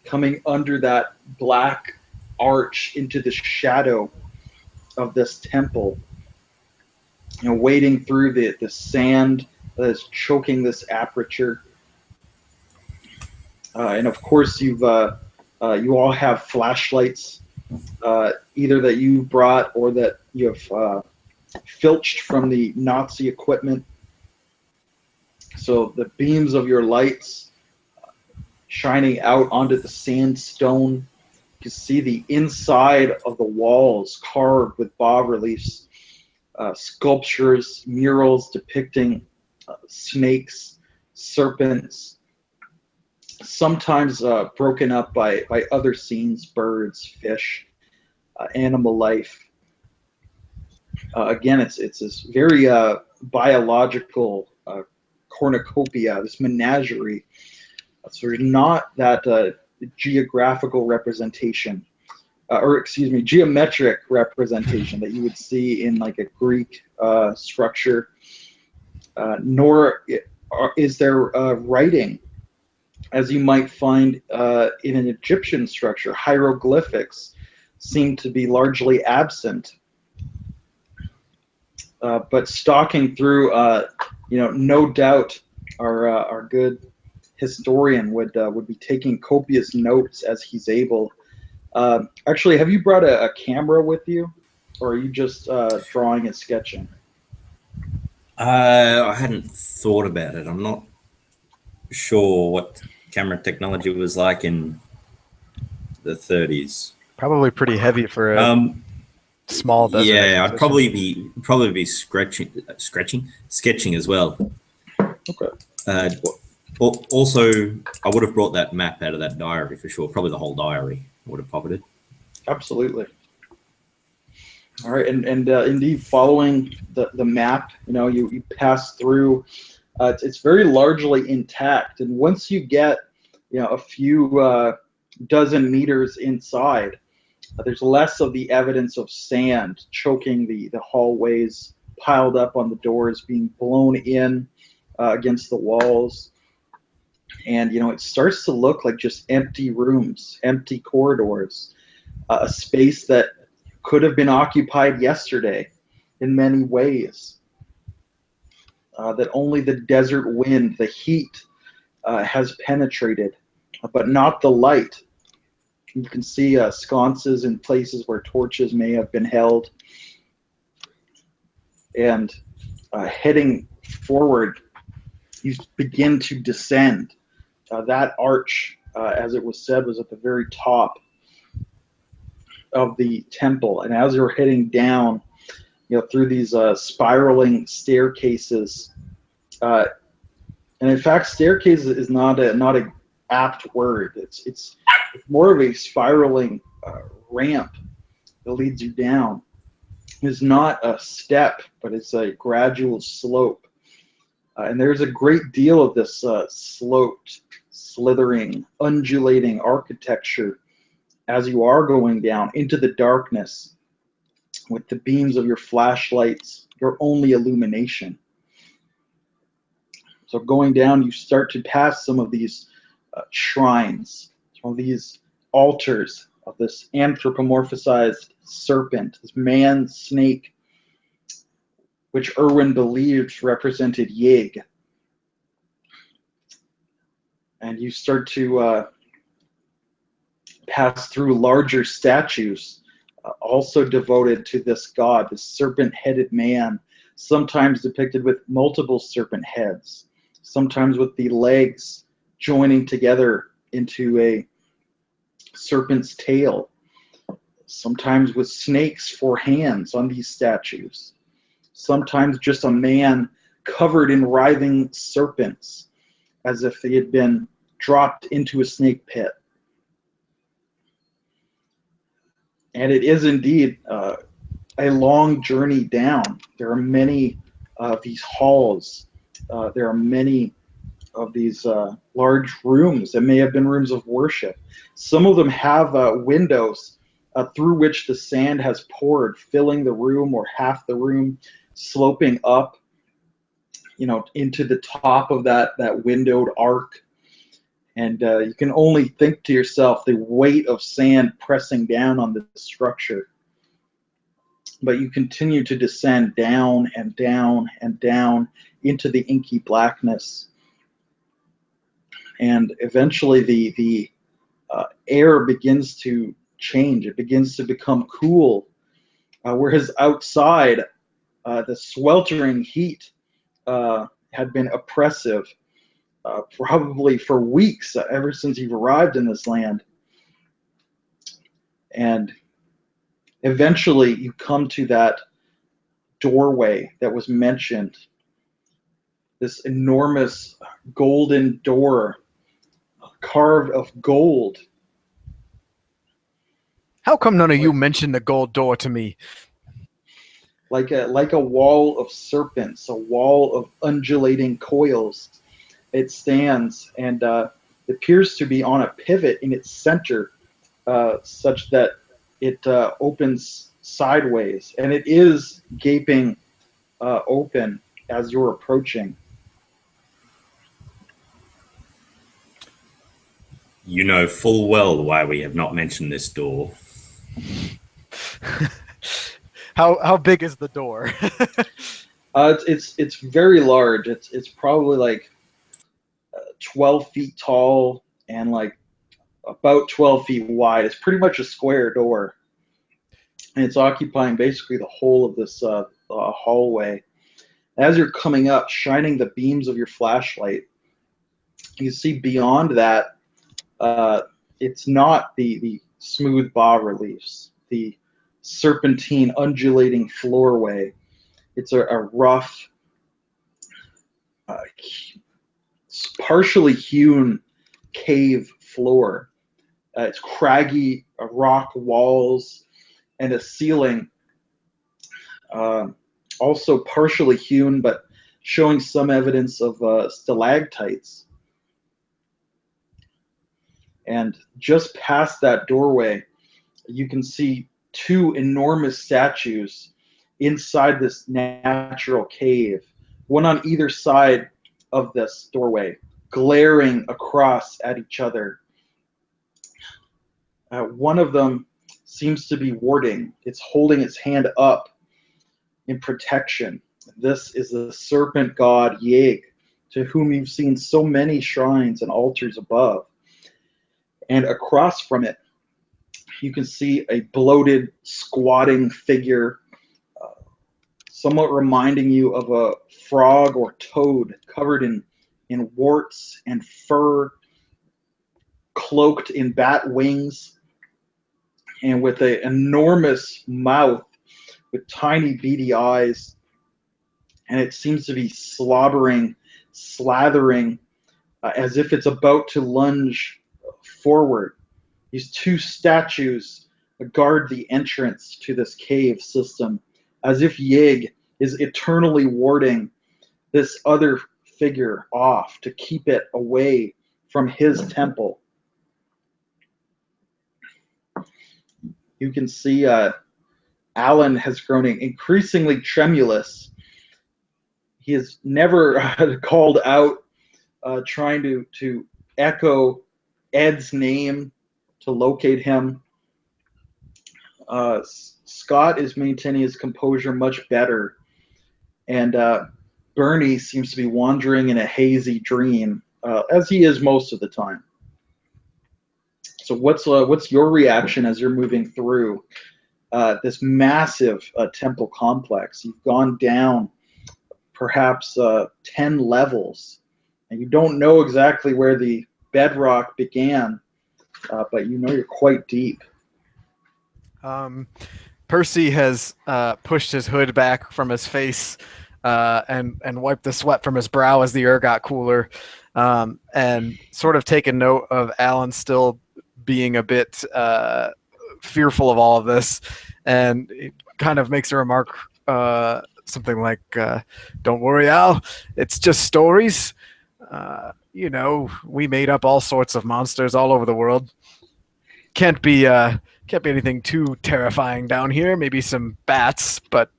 coming under that black arch into the shadow of this temple, wading through the sand that is choking this aperture. And of course, you all have flashlights, either that you brought or that you have filched from the Nazi equipment. So the beams of your lights shining out onto the sandstone. You see the inside of the walls carved with bas-reliefs, sculptures, murals depicting snakes, serpents, sometimes broken up by other scenes, birds, fish, animal life. Again, it's this very biological cornucopia, this menagerie. So there's not that geographical representation, geometric representation that you would see in like a Greek structure, nor is there writing, as you might find in an Egyptian structure. Hieroglyphics seem to be largely absent. But stalking through, no doubt, our good historian would be taking copious notes as he's able. Actually, have you brought a camera with you, or are you just drawing and sketching? I hadn't thought about it. I'm not sure what camera technology was like in the 30s. Probably pretty heavy for a small desert. Yeah, I'd expedition. probably be sketching as well. Okay. Also, I would have brought that map out of that diary for sure. Probably the whole diary would have pocketed. Absolutely. All right, and indeed, following the map, you pass through. It's very largely intact, and once you get a few dozen meters inside, there's less of the evidence of sand choking the hallways, piled up on the doors, being blown in against the walls. And it starts to look like just empty rooms, empty corridors, a space that could have been occupied yesterday in many ways, that only the desert wind, the heat, has penetrated, but not the light. You can see sconces in places where torches may have been held. And heading forward, you begin to descend. That arch, as it was said, was at the very top of the temple. And as you're heading down, through these spiraling staircases, and in fact, staircase is not a apt word. It's more of a spiraling ramp that leads you down. It's not a step, but it's a gradual slope. And there's a great deal of this sloped, slithering, undulating architecture as you are going down into the darkness with the beams of your flashlights, your only illumination. So going down, you start to pass some of these shrines, some of these altars of this anthropomorphized serpent, this man snake, which Irwin believed represented Yig. And you start to pass through larger statues, also devoted to this god, this serpent-headed man, sometimes depicted with multiple serpent heads, sometimes with the legs joining together into a serpent's tail, sometimes with snakes for hands on these statues, sometimes just a man covered in writhing serpents, as if they had been dropped into a snake pit. And it is indeed a long journey down. There are many of these halls. There are many of these large rooms that may have been rooms of worship. Some of them have windows through which the sand has poured, filling the room or half the room, sloping up, into the top of that windowed arc. And you can only think to yourself the weight of sand pressing down on the structure. But you continue to descend down and down and down into the inky blackness. And eventually the air begins to change. It begins to become cool. Whereas outside, the sweltering heat had been oppressive, probably for weeks, ever since you've arrived in this land. And eventually you come to that doorway that was mentioned, this enormous golden door carved of gold. How come none of you mentioned the gold door to me? Like a wall of serpents, a wall of undulating coils. It stands and appears to be on a pivot in its center, such that it opens sideways, and it is gaping open as you're approaching. You know full well why we have not mentioned this door. How big is the door? It's very large. It's probably like 12 feet tall and like about 12 feet wide. It's pretty much a square door, and it's occupying basically the whole of this hallway. As you're coming up, shining the beams of your flashlight, you see beyond that, it's not the smooth bas reliefs, the serpentine, undulating floorway. It's a rough, partially hewn cave floor. It's craggy rock walls and a ceiling, also partially hewn, but showing some evidence of stalactites. And just past that doorway, you can see two enormous statues inside this natural cave, one on either side of this doorway, glaring across at each other. One of them seems to be warding. It's holding its hand up in protection. This is the serpent god Yeg, to whom you've seen so many shrines and altars above. And across from it, you can see a bloated, squatting figure, somewhat reminding you of a frog or toad covered in warts and fur, cloaked in bat wings, and with an enormous mouth with tiny beady eyes. And it seems to be slathering, as if it's about to lunge forward. These two statues guard the entrance to this cave system, as if Yig is eternally warding this other figure off to keep it away from his temple. You can see Alan has grown increasingly tremulous. He has never called out, trying to echo Ed's name to locate him. Scott is maintaining his composure much better, and Bernie seems to be wandering in a hazy dream, as he is most of the time. So what's your reaction as you're moving through this massive temple complex? You've gone down perhaps 10 levels, and you don't know exactly where the bedrock began, but you know you're quite deep. Percy has pushed his hood back from his face and wiped the sweat from his brow as the air got cooler, and sort of taken note of Alan still being a bit fearful of all of this, and it kind of makes a remark, something like, "Don't worry, Al, it's just stories. You know, we made up all sorts of monsters all over the world. Can't be anything too terrifying down here. Maybe some bats, but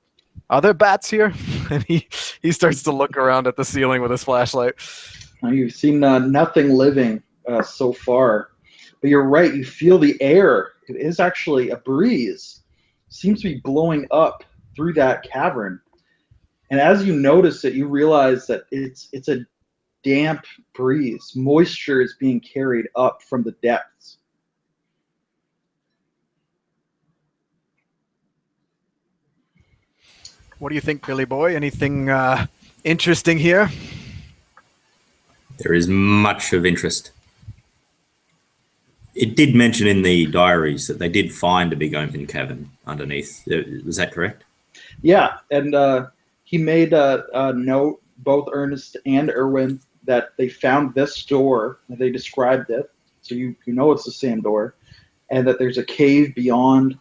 are there bats here?" And he starts to look around at the ceiling with his flashlight. You've seen nothing living so far, but you're right. You feel the air. It is actually a breeze. Seems to be blowing up through that cavern. And as you notice it, you realize that it's a damp breeze. Moisture is being carried up from the depths. What do you think, Billy Boy? Anything interesting here? There is much of interest. It did mention in the diaries that they did find a big open cavern underneath. Was that correct? Yeah, and he made a note, both Ernest and Erwin, that they found this door. They described it, so you know it's the same door, and that there's a cave beyond.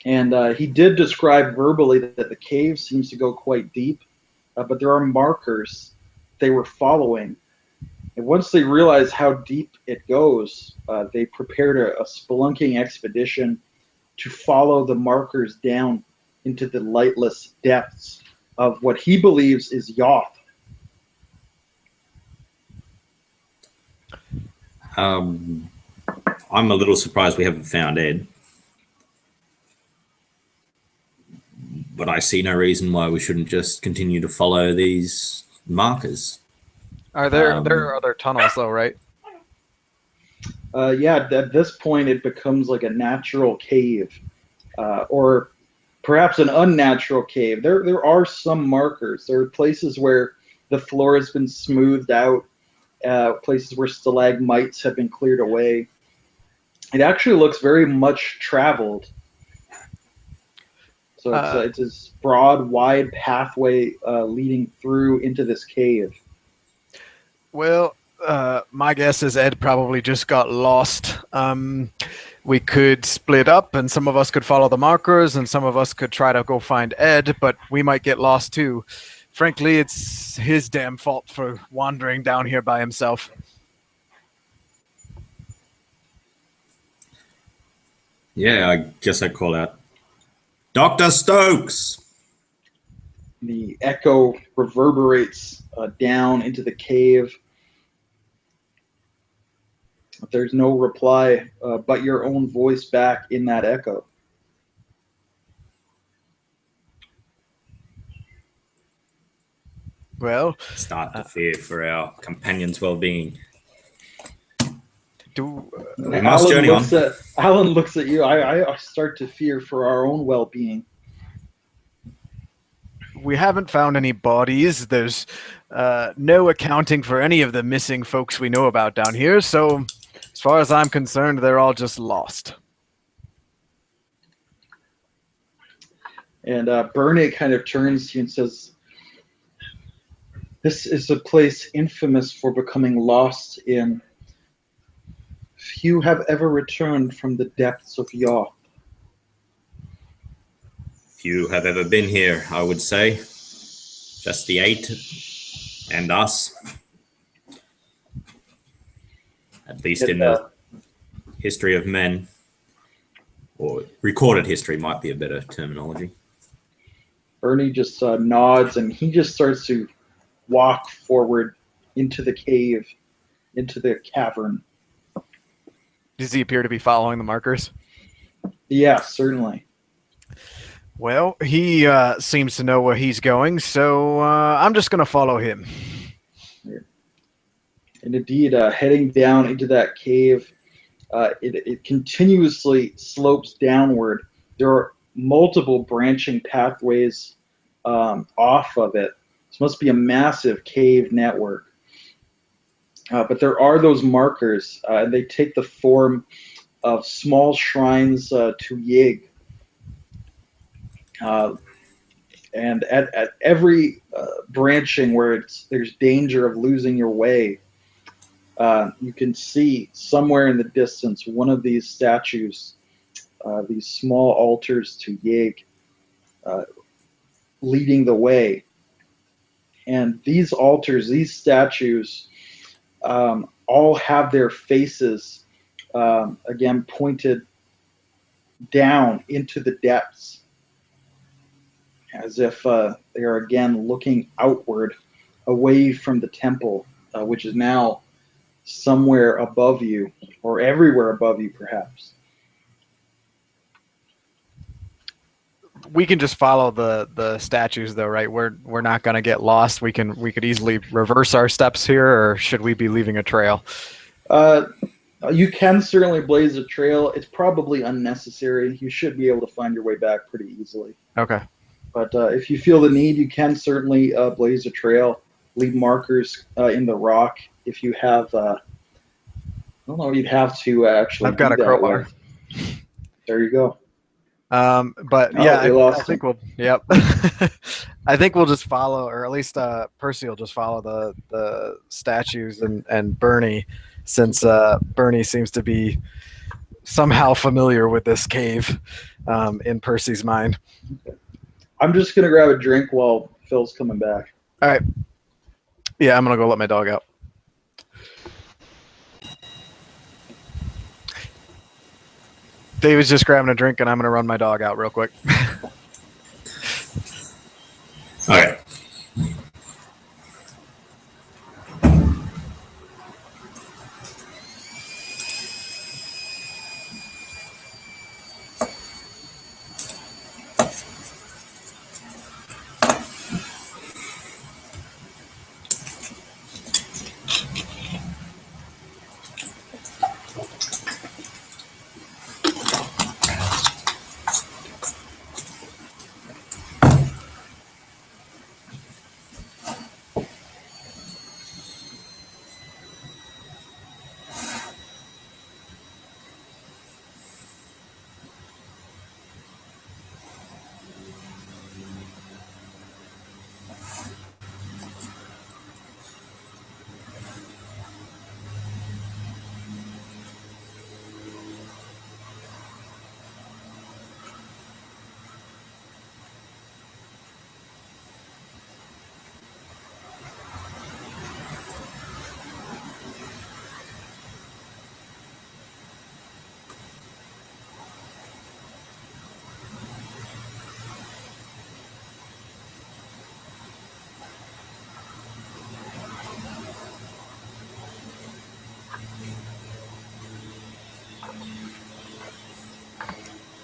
And he did describe verbally that the cave seems to go quite deep, but there are markers they were following. And once they realized how deep it goes, they prepared a spelunking expedition to follow the markers down into the lightless depths of what he believes is Yoth. I'm a little surprised we haven't found Ed. But I see no reason why we shouldn't just continue to follow these markers. There are other tunnels though, right? Yeah, at this point it becomes like a natural cave, or perhaps an unnatural cave. There are some markers. There are places where the floor has been smoothed out, places where stalagmites have been cleared away. It actually looks very much traveled. So it's this broad, wide pathway leading through into this cave. Well, my guess is Ed probably just got lost. We could split up, and some of us could follow the markers, and some of us could try to go find Ed, but we might get lost too. Frankly, it's his damn fault for wandering down here by himself. Yeah, I guess I'd call out Dr. Stokes. The echo reverberates down into the cave. There's no reply but your own voice back in that echo. Well, Start to fear for our companions' well-being. We must journey on. Alan looks at you. I start to fear for our own well-being. We haven't found any bodies. There's no accounting for any of the missing folks we know about down here, so as far as I'm concerned, they're all just lost. And Bernie kind of turns to you and says, "This is a place infamous for becoming lost in. Few have ever returned from the depths of Yoth. Few have ever been here, I would say. Just the 8 and us. At least in the history of men. Or recorded history might be a better terminology." Bernie just nods, and he just starts to walk forward into the cave, into the cavern. Does he appear to be following the markers? Yeah, certainly. Well, he seems to know where he's going, so I'm just going to follow him. And indeed, heading down into that cave, it continuously slopes downward. There are multiple branching pathways off of it. This must be a massive cave network. But there are those markers, and they take the form of small shrines to Yig. And at every branching where there's danger of losing your way, you can see somewhere in the distance one of these statues, these small altars to Yig, leading the way. And these altars, these statues, all have their faces, again, pointed down into the depths, as if they are again looking outward, away from the temple, which is now somewhere above you, or everywhere above you, perhaps. We can just follow the statues, though, right? We're not going to get lost. We could easily reverse our steps here, or should we be leaving a trail? You can certainly blaze a trail. It's probably unnecessary. You should be able to find your way back pretty easily. Okay. But if you feel the need, you can certainly blaze a trail, leave markers in the rock. If you have, I don't know, you'd have to actually. I've got a crowbar. There you go. But yeah, I think we'll. Yep. I think we'll just follow, or at least Percy will just follow the statues and Bernie, since Bernie seems to be somehow familiar with this cave in Percy's mind. Okay. I'm just gonna grab a drink while Phil's coming back. All right. Yeah, I'm gonna go let my dog out. David's just grabbing a drink, and I'm going to run my dog out real quick. All right.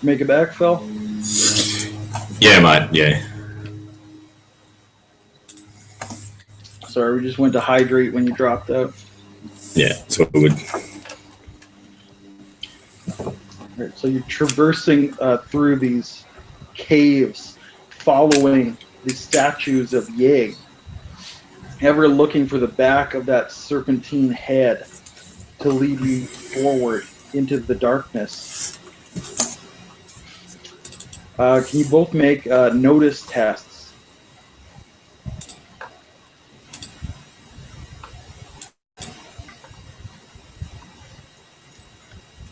Make it back, Phil? Yeah, mate. Yeah. Sorry, we just went to hydrate when you dropped out. Yeah, it's all good. All right, so you're traversing through these caves, following the statues of Yig, ever looking for the back of that serpentine head to lead you forward into the darkness. Can you both make notice tests?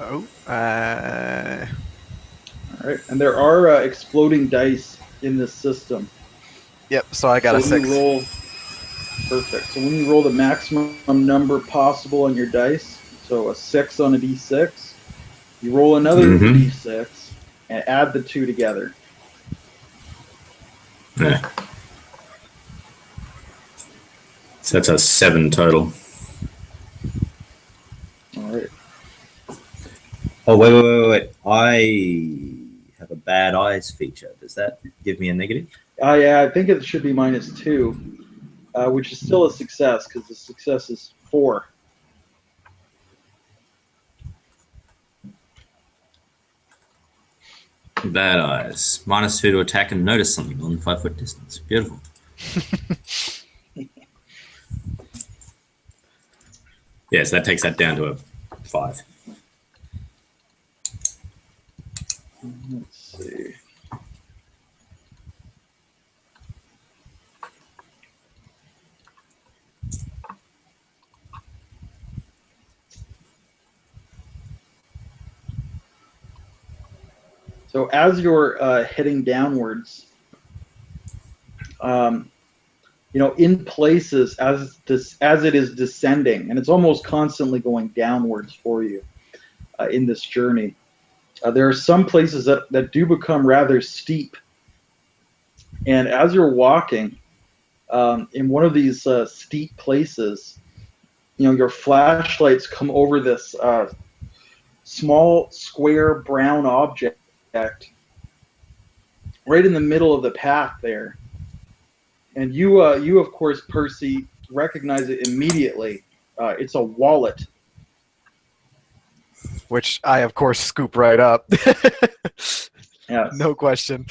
Oh. All right, and there are exploding dice in this system. Yep. So I got a when 6. You roll, perfect. So when you roll the maximum number possible on your dice, so a 6 on a d6, you roll another d6 and add the two together. Yeah. So that's a 7 total. All right. Oh, wait. I have a bad eyes feature. Does that give me a negative? Yeah, I think it should be -2, which is still a success because the success is 4. Bad eyes. -2 to attack and notice something on 5-foot distance. Beautiful. Yeah, so that takes that down to a 5. Let's see. So as you're heading downwards, in places as it is descending, and it's almost constantly going downwards for you in this journey. There are some places that do become rather steep, and as you're walking in one of these steep places, your flashlights come over this small square brown object right in the middle of the path there. And you of course, Percy, recognize it immediately. It's a wallet. Which I, of course, scoop right up. Yes. No question.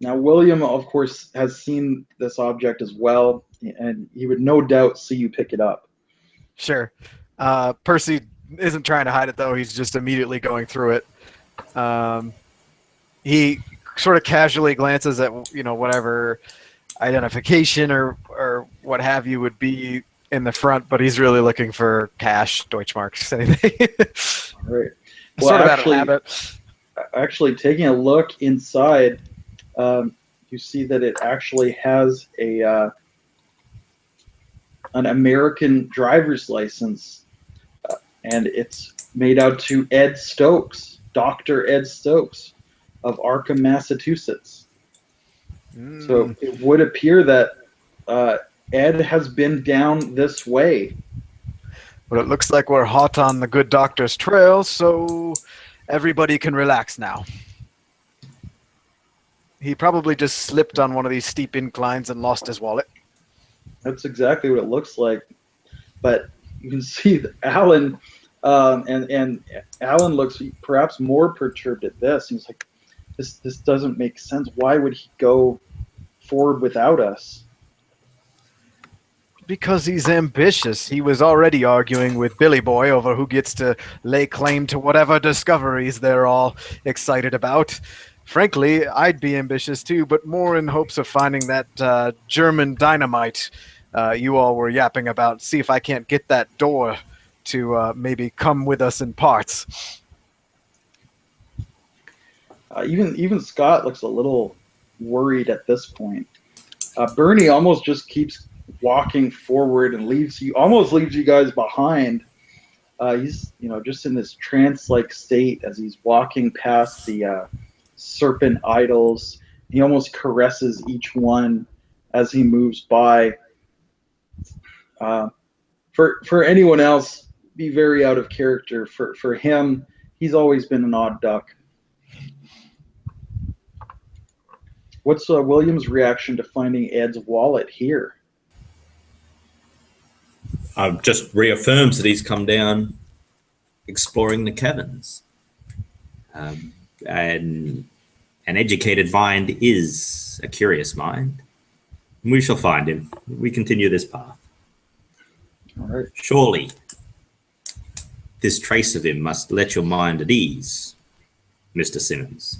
Now, William, of course, has seen this object as well, and he would no doubt see you pick it up. Sure. Percy isn't trying to hide it, though. He's just immediately going through it. He sort of casually glances at, whatever identification or what have you would be in the front, but he's really looking for cash, Deutschmarks, anything. Right. Well, sort of out of habit. Actually, taking a look inside, you see that it actually has an American driver's license, and it's made out to Ed Stokes, Dr. Ed Stokes of Arkham, Massachusetts. So it would appear that Ed has been down this way. But it looks like we're hot on the good doctor's trail, so everybody can relax now. He probably just slipped on one of these steep inclines and lost his wallet. That's exactly what it looks like. But you can see that Alan, and Alan looks perhaps more perturbed at this. He's like, this doesn't make sense. Why would he go forward without us? Because he's ambitious. He was already arguing with Billy Boy over who gets to lay claim to whatever discoveries they're all excited about. Frankly, I'd be ambitious too, but more in hopes of finding that German dynamite you all were yapping about. See if I can't get that door to maybe come with us in parts. Even Scott looks a little worried at this point. Bernie almost just keeps walking forward and almost leaves you guys behind. He's just in this trance-like state as he's walking past the serpent idols. He almost caresses each one as he moves by. For anyone else, be very out of character. For him, he's always been an odd duck. What's William's reaction to finding Ed's wallet here? Just reaffirms that he's come down exploring the caverns. And an educated mind is a curious mind. We shall find him. We continue this path. All right. Surely, this trace of him must let your mind at ease, Mr. Simmons.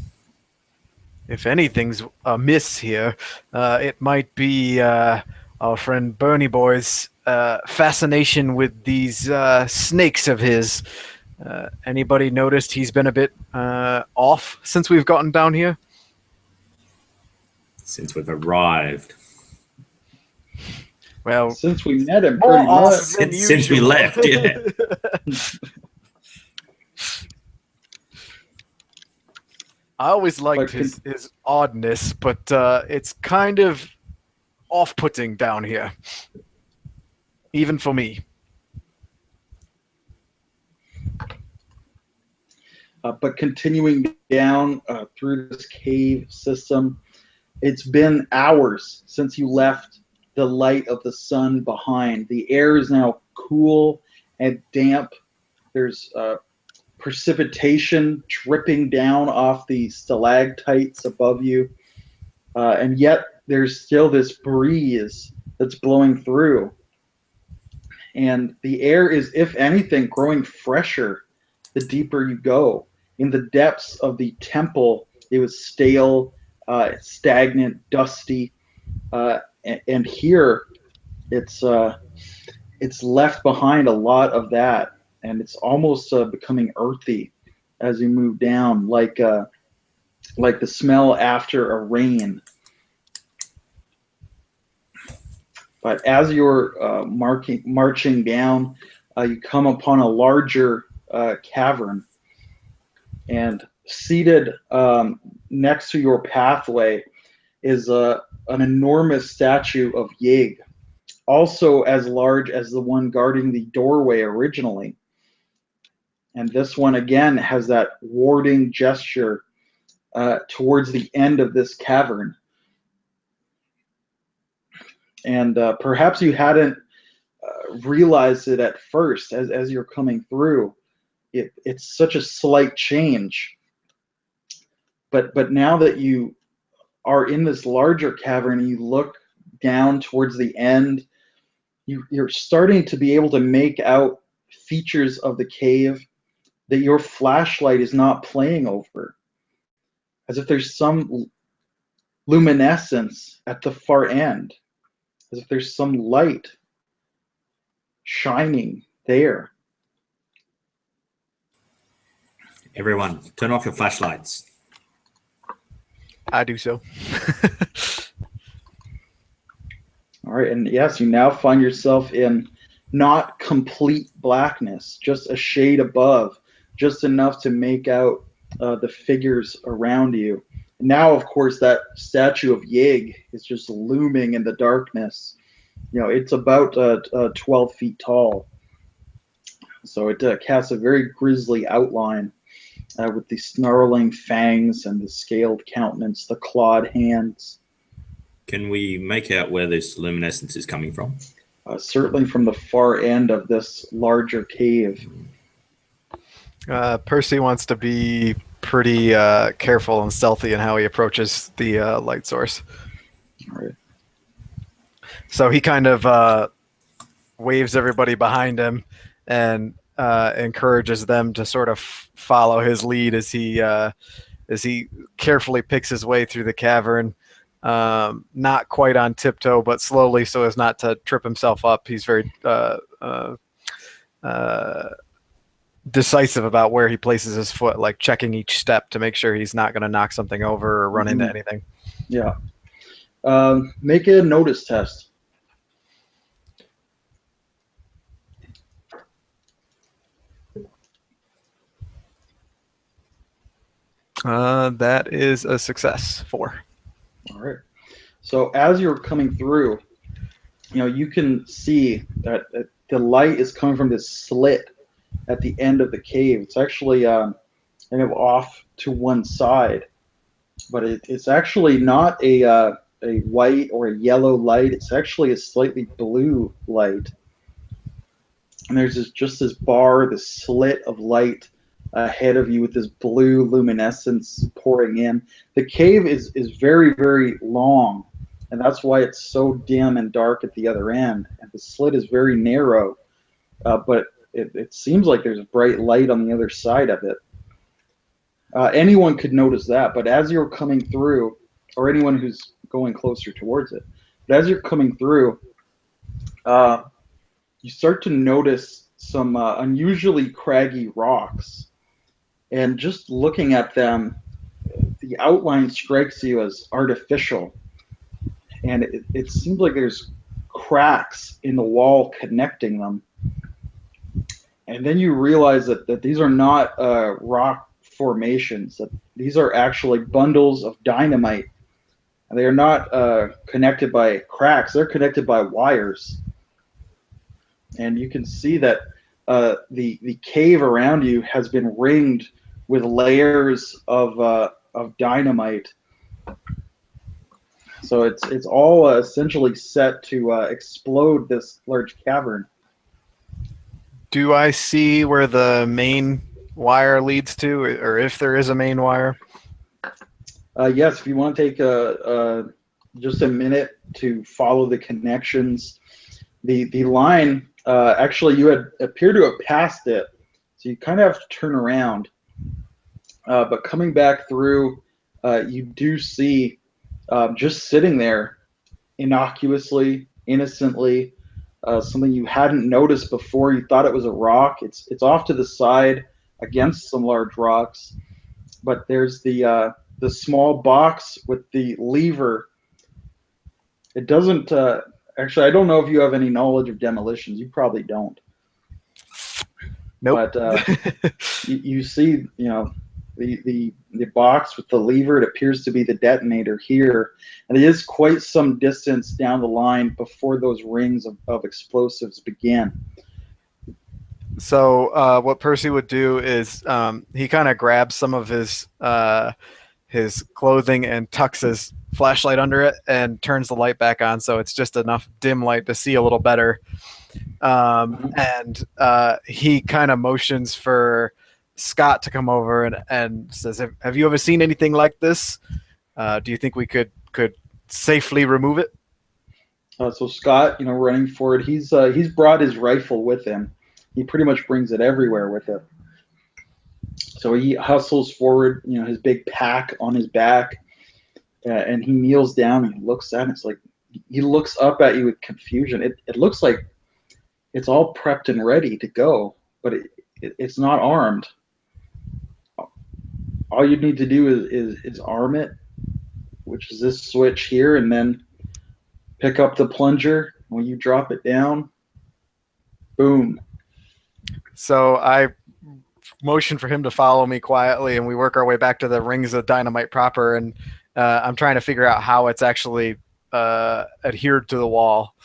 If anything's amiss here, it might be our friend Bernie Boy's fascination with these snakes of his. Anybody noticed he's been a bit off since we've gotten down here? Since we've arrived. Well, Since we met him, more pretty much. off than Since we usual. left, yeah. I always liked But his oddness, but it's kind of off-putting down here, even for me. But continuing down through this cave system, it's been hours since you left the light of the sun behind. The air is now cool and damp. There's precipitation dripping down off the stalactites above you. And yet there's still this breeze that's blowing through. And the air is, if anything, growing fresher the deeper you go. In the depths of the temple, it was stale, stagnant, dusty. And here, it's left behind a lot of that. And it's almost becoming earthy as you move down, like the smell after a rain. But as you're marching down, you come upon a larger cavern, and seated next to your pathway is an enormous statue of Yig, also as large as the one guarding the doorway originally. And this one again has that warding gesture towards the end of this cavern. And perhaps you hadn't realized it at first as you're coming through. It's such a slight change. But now that you are in this larger cavern and you look down towards the end, you're starting to be able to make out features of the cave that your flashlight is not playing over. As if there's some luminescence at the far end. As if there's some light shining there. Everyone, turn off your flashlights. I do so. All right, and yes, you now find yourself in not complete blackness, just a shade above, just enough to make out the figures around you. Now, of course, that statue of Yig is just looming in the darkness. You know, it's about 12 feet tall. So it casts a very grisly outline with the snarling fangs and the scaled countenance, the clawed hands. Can we make out where this luminescence is coming from? Certainly from the far end of this larger cave. Percy wants to be pretty careful and stealthy in how he approaches the light source. All right. So he kind of waves everybody behind him and encourages them to sort of follow his lead as he carefully picks his way through the cavern, not quite on tiptoe, but slowly so as not to trip himself up. He's very decisive about where he places his foot, like checking each step to make sure he's not going to knock something over or run into anything. Yeah. Make a notice test. That is a success. 4. All right. So as you're coming through, you know, you can see that the light is coming from this slit at the end of the cave. It's actually kind of off to one side. but it's actually not a white or a yellow light. It's actually a slightly blue light. And there's just this bar, this slit of light ahead of you with this blue luminescence pouring in. The cave is very, very long, and that's why it's so dim and dark at the other end. And the slit is very narrow, but it seems like there's a bright light on the other side of it. Anyone could notice that, but as you're coming through, or anyone who's going closer towards it, but as you're coming through, you start to notice some unusually craggy rocks. And just looking at them, the outline strikes you as artificial. And it seems like there's cracks in the wall connecting them. And then you realize that these are not rock formations, that these are actually bundles of dynamite. And they are not connected by cracks, they're connected by wires. And you can see that the cave around you has been ringed with layers of dynamite. So it's all essentially set to explode this large cavern. Do I see where the main wire leads to, or if there is a main wire? Yes, if you want to take just a minute to follow the connections. The line, actually you appear to have passed it, so you kind of have to turn around. But coming back through, you do see just sitting there innocuously, innocently, something you hadn't noticed before. You thought it was a rock. It's off to the side against some large rocks, but there's the small box with the lever. It doesn't actually, I don't know if you have any knowledge of demolitions. You probably don't. Nope. But you see, the box with the lever. It appears to be the detonator here, and it is quite some distance down the line before those rings of explosives begin. So what Percy would do is he kind of grabs some of his clothing and tucks his flashlight under it and turns the light back on, so it's just enough dim light to see a little better. And he kind of motions for Scott to come over and says, "Have you ever seen anything like this? Do you think we could safely remove it?" So Scott, running forward, he's brought his rifle with him. He pretty much brings it everywhere with him. So he hustles forward, his big pack on his back, and he kneels down and he looks at it. It's like he looks up at you with confusion. It looks like it's all prepped and ready to go, but it's not armed. All you need to do is arm it, which is this switch here, and then pick up the plunger. When you drop it down, boom. So I motion for him to follow me quietly, and we work our way back to the rings of dynamite proper, and I'm trying to figure out how it's actually adhered to the wall.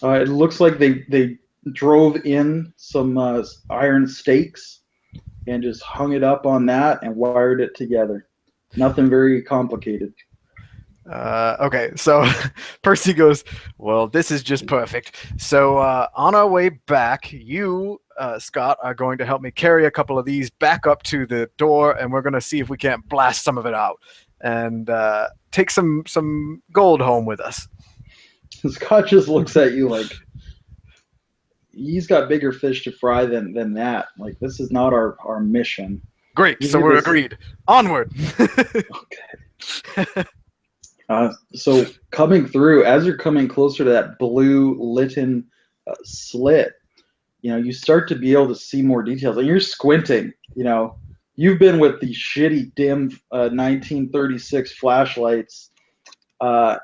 It looks like they drove in some iron stakes and just hung it up on that and wired it together. Nothing very complicated. Okay, so Percy goes, "Well, this is just perfect. So on our way back, you, Scott, are going to help me carry a couple of these back up to the door, and we're going to see if we can't blast some of it out and take some gold home with us." Scott just looks at you like he's got bigger fish to fry than that. Like, this is not our mission. Great, so we're agreed. Onward. Okay. So coming through, as you're coming closer to that blue litten slit, you start to be able to see more details, and you're squinting. You've been with these shitty dim 1936 flashlights, and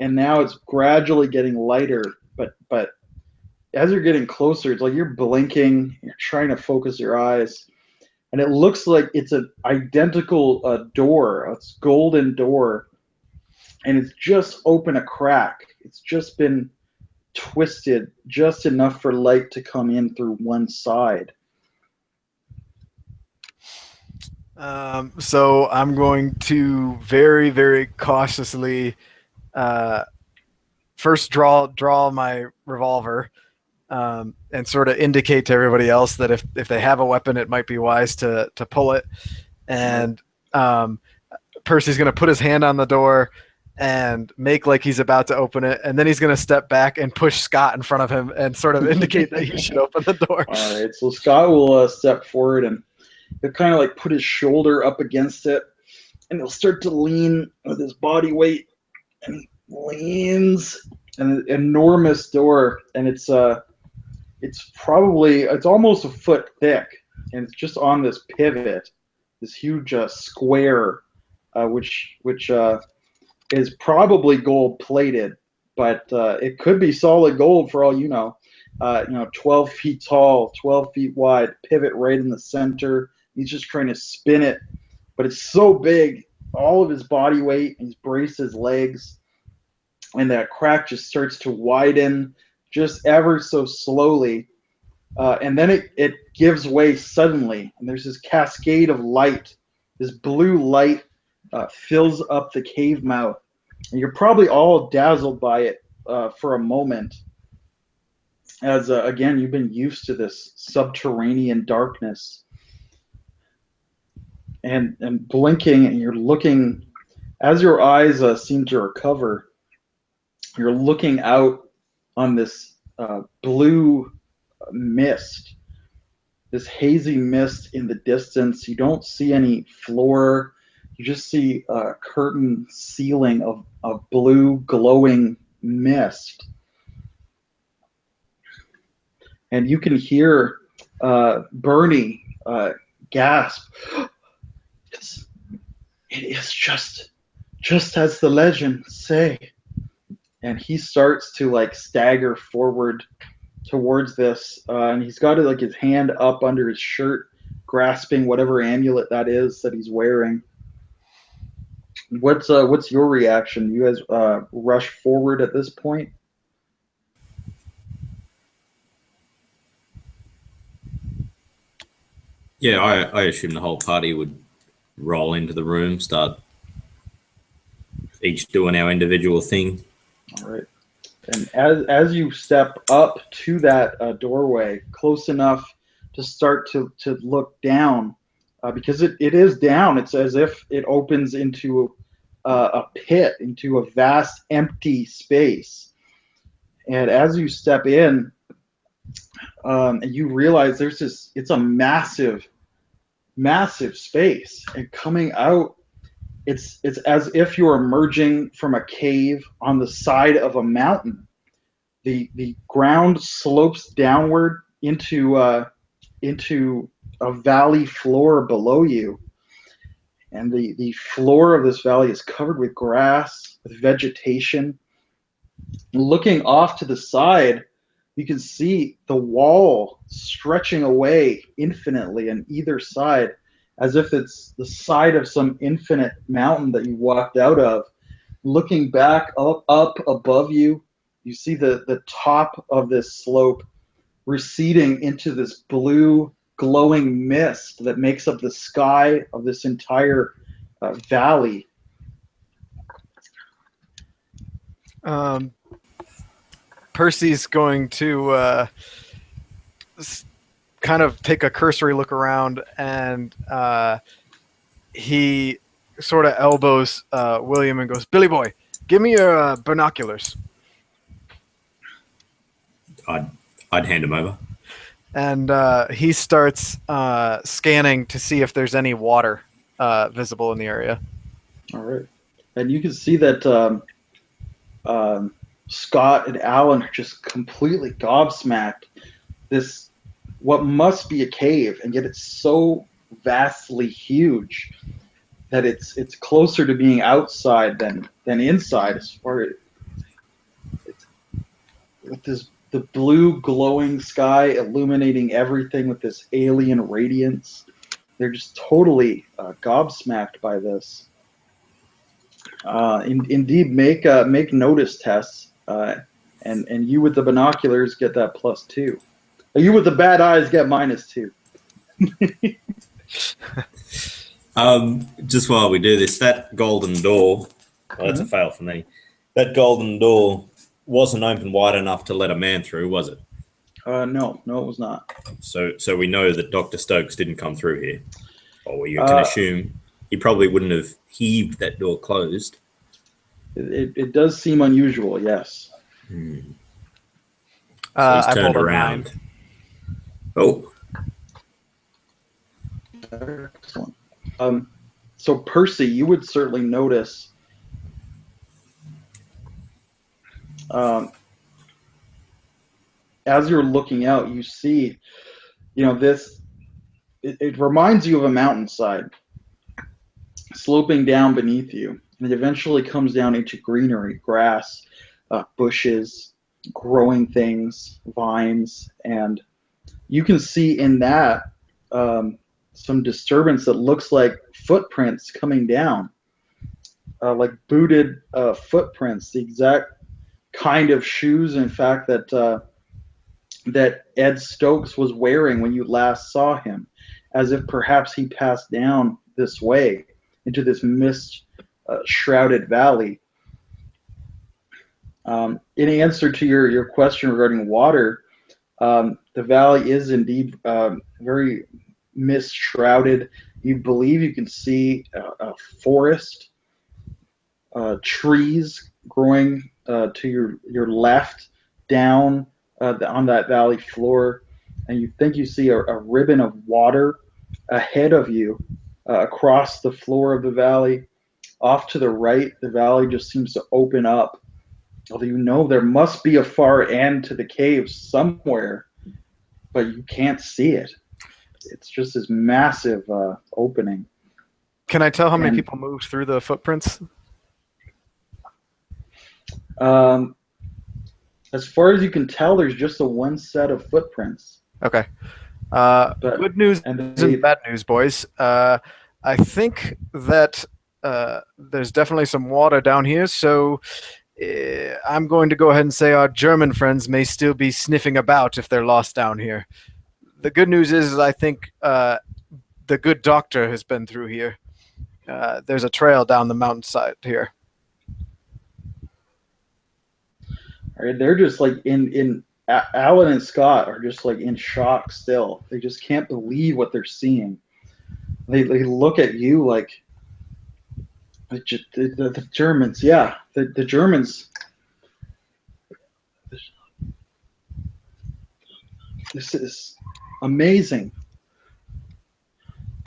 now it's gradually getting lighter. But as you're getting closer, it's like you're blinking, you're trying to focus your eyes, and it looks like it's an identical door. It's golden door. And it's just open a crack. It's just been twisted just enough for light to come in through one side. So I'm going to very, very cautiously first draw my revolver and sort of indicate to everybody else that if they have a weapon, it might be wise to pull it. And Percy's going to put his hand on the door and make like he's about to open it, and then he's going to step back and push Scott in front of him and sort of indicate that he should open the door. All right, so Scott will step forward and he'll kind of like put his shoulder up against it, and he'll start to lean with his body weight, and he leans. An enormous door, and it's almost a foot thick, and it's just on this pivot, this huge square, which is probably gold plated, but it could be solid gold for all you know. 12 feet tall, 12 feet wide, pivot right in the center. He's just trying to spin it, but it's so big, all of his body weight, and he's braced his legs, and that crack just starts to widen just ever so slowly. And then it gives way suddenly, and there's this cascade of light. This blue light fills up the cave mouth, and you're probably all dazzled by it for a moment, as again, you've been used to this subterranean darkness. And blinking, and you're looking, as your eyes seem to recover, you're looking out on this blue mist, this hazy mist in the distance. You don't see any floor. You just see a curtain ceiling of blue glowing mist. And you can hear Bernie gasp. It is just as the legends say. And he starts to like stagger forward towards this, and he's got like his hand up under his shirt, grasping whatever amulet that is that he's wearing. What's your reaction? You guys rush forward at this point? Yeah, I assume the whole party would roll into the room, start each doing our individual thing. All right. And as you step up to that doorway, close enough to start to look down, because it is down. It's as if it opens into a pit, into a vast empty space. And as you step in, you realize there's this. It's a massive space, and coming out, it's as if you're emerging from a cave on the side of a mountain. The ground slopes downward into a valley floor below you, and the floor of this valley is covered with grass, with vegetation. Looking off to the side, you can see the wall stretching away infinitely on either side, as if it's the side of some infinite mountain that you walked out of. Looking back up above you, you see the top of this slope receding into this blue glowing mist that makes up the sky of this entire valley. Percy's going to kind of take a cursory look around, and he sort of elbows William and goes, "Billy boy, give me your binoculars." I'd hand him over. And he starts scanning to see if there's any water visible in the area. All right. And you can see that Scott and Alan are just completely gobsmacked. This, what must be a cave, and yet it's so vastly huge that it's closer to being outside than inside, as far as with the blue glowing sky illuminating everything with this alien radiance. They're just totally gobsmacked by this. Indeed, make notice tests, and you with the binoculars get that +2. You with the bad eyes get -2. Just while we do this, that golden door, well, that's a fail for me. That golden door wasn't open wide enough to let a man through, was it? No, it was not. So we know that Dr. Stokes didn't come through here. Or you can assume he probably wouldn't have heaved that door closed. It does seem unusual, yes. So he's I turned pulled a around. 9. Oh, Excellent. So Percy, you would certainly notice as you're looking out, you see, this. It reminds you of a mountainside sloping down beneath you, and it eventually comes down into greenery, grass, bushes, growing things, vines, and you can see in that some disturbance that looks like footprints coming down, like booted footprints, the exact kind of shoes, in fact, that Ed Stokes was wearing when you last saw him, as if perhaps he passed down this way into this mist-shrouded valley. In answer to your question regarding water, the valley is indeed very mist-shrouded. You believe you can see a forest, trees growing to your left down on that valley floor, and you think you see a ribbon of water ahead of you across the floor of the valley. Off to the right, the valley just seems to open up, although there must be a far end to the caves somewhere, but you can't see it. It's just this massive opening. Can I tell how many people moved through the footprints? As far as you can tell, there's just the one set of footprints. Okay. Good news and bad news, boys. I think that there's definitely some water down here, so I'm going to go ahead and say our German friends may still be sniffing about if they're lost down here. The good news is I think the good doctor has been through here. There's a trail down the mountainside here. All right, they're just like Alan and Scott are just like in shock still. They just can't believe what they're seeing. They look at you like the Germans. Yeah, the Germans. This is amazing.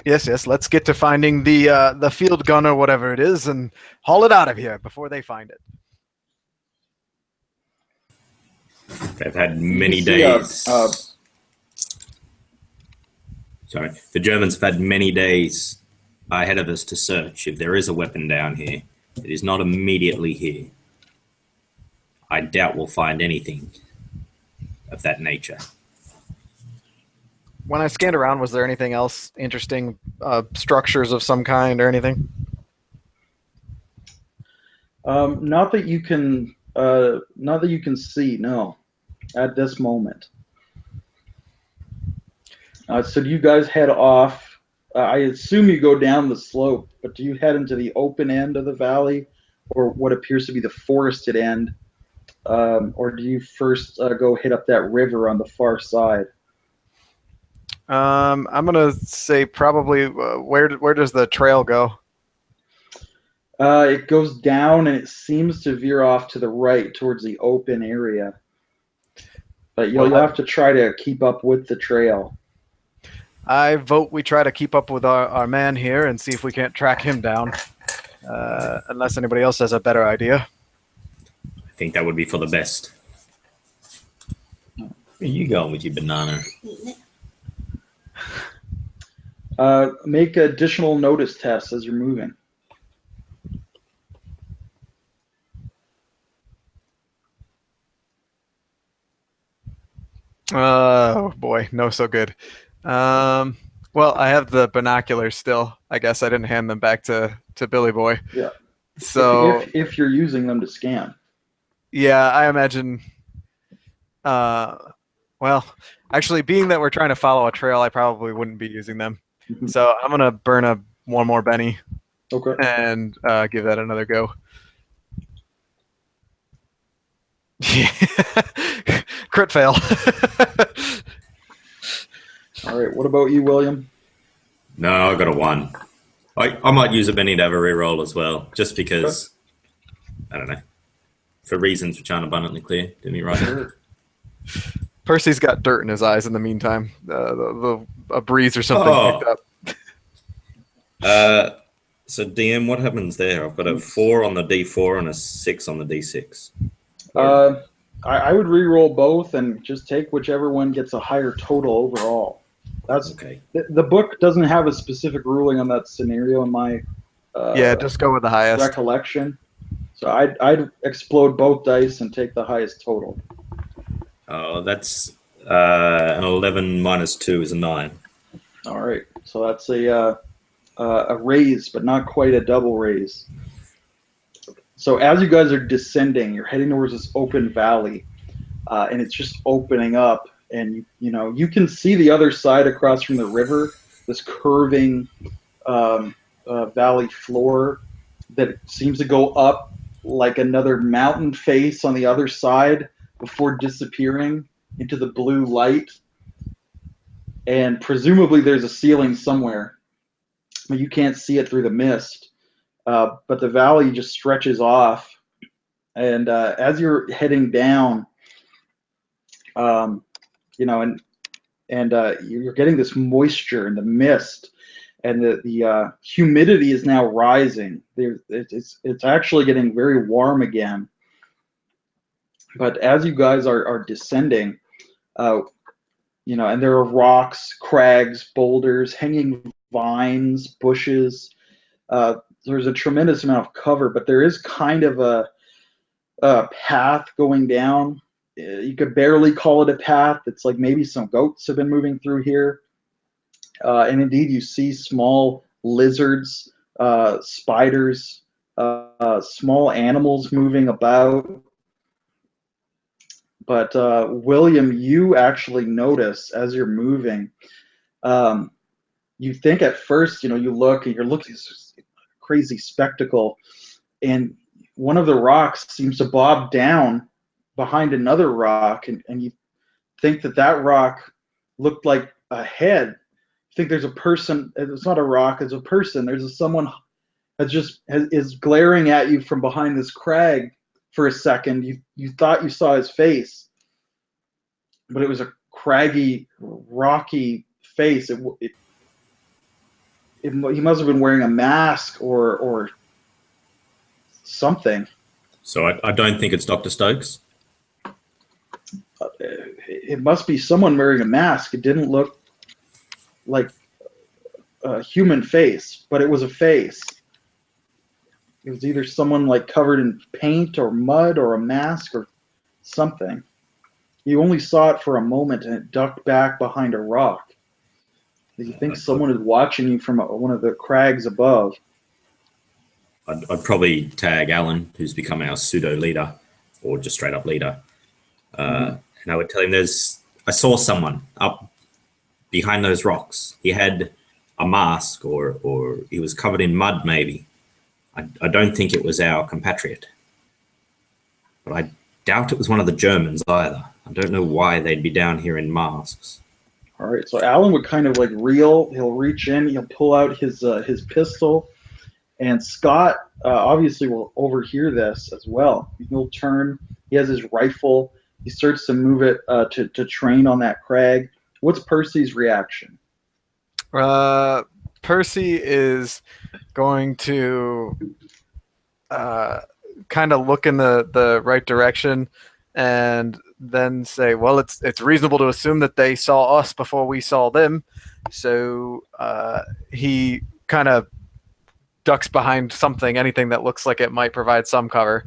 Yes. Let's get to finding the field gun or whatever it is and haul it out of here before they find it. They've had many days. Sorry, the Germans have had many days ahead of us to search. If there is a weapon down here, it is not immediately here. I doubt we'll find anything of that nature. When I scanned around, was there anything else interesting, structures of some kind or anything? Not that you can see. No, at this moment. So do you guys head off? I assume you go down the slope, but do you head into the open end of the valley, or what appears to be the forested end, or do you first go hit up that river on the far side? I'm gonna say probably where does the trail go? It goes down and it seems to veer off to the right towards the open area, but you'll have to try to keep up with the trail. I vote we try to keep up with our man here and see if we can't track him down, unless anybody else has a better idea. I think that would be for the best. Where are you going with your banana? Make additional notice tests as you're moving. Oh boy, no, so good. Well, I have the binoculars still. I guess I didn't hand them back to Billy Boy. Yeah. So if you're using them to scan. Yeah, I imagine. Well, actually, being that we're trying to follow a trail, I probably wouldn't be using them. So I'm gonna burn a one more Benny Okay. and give that another go. Crit fail. All right. What about you, William? No, I got a 1. I might use a Benny to have a reroll as well, just because, I don't know, for reasons which aren't abundantly clear. Didn't you write it? Sure. Percy's got dirt in his eyes in the meantime. A breeze or something picked up. So DM, what happens there? I've got a 4 on the D4 and a 6 on the D6. I would re-roll both and just take whichever one gets a higher total overall. That's Okay. The book doesn't have a specific ruling on that scenario in my Just go with the highest. recollection. So I'd explode both dice and take the highest total. Oh, that's an 11 minus 2 is a 9. All right. So that's a raise, but not quite a double raise. So as you guys are descending, you're heading towards this open valley, and it's just opening up. And you can see the other side across from the river, this curving valley floor that seems to go up like another mountain face on the other side before disappearing into the blue light. And presumably there's a ceiling somewhere, but you can't see it through the mist. But the valley just stretches off, and as you're heading down, you're getting this moisture in the mist, and the humidity is now rising. It's actually getting very warm again. But as you guys are descending, and there are rocks, crags, boulders, hanging vines, bushes. There's a tremendous amount of cover, but there is kind of a path going down. You could barely call it a path. It's like maybe some goats have been moving through here. And indeed, you see small lizards, spiders, small animals moving about. But William, you actually notice as you're moving, you think at first, you look and you're looking at this crazy spectacle, and one of the rocks seems to bob down behind another rock, and you think that rock looked like a head. You think there's a person. It's not a rock, it's a person. There's someone that is glaring at you from behind this crag for a second. You thought you saw his face, but it was a craggy, rocky face. He must have been wearing a mask or something. So I don't think it's Dr. Stokes. It must be someone wearing a mask. It didn't look like a human face, but it was a face. It was either someone like covered in paint or mud or a mask or something. You only saw it for a moment, and it ducked back behind a rock. Do you think someone is watching you from one of the crags above? I'd probably tag Alan, who's become our pseudo leader, or just straight up leader, and I would tell him I saw someone up behind those rocks. He had a mask, or he was covered in mud, maybe. I don't think it was our compatriot, but I doubt it was one of the Germans either. I don't know why they'd be down here in masks. All right, so Alan would kind of like reel. He'll reach in. He'll pull out his pistol, and Scott obviously will overhear this as well. He'll turn. He has his rifle. He starts to move it to train on that crag. What's Percy's reaction? Percy is going to kind of look in the right direction and then say, well, it's reasonable to assume that they saw us before we saw them. So he kind of ducks behind anything that looks like it might provide some cover.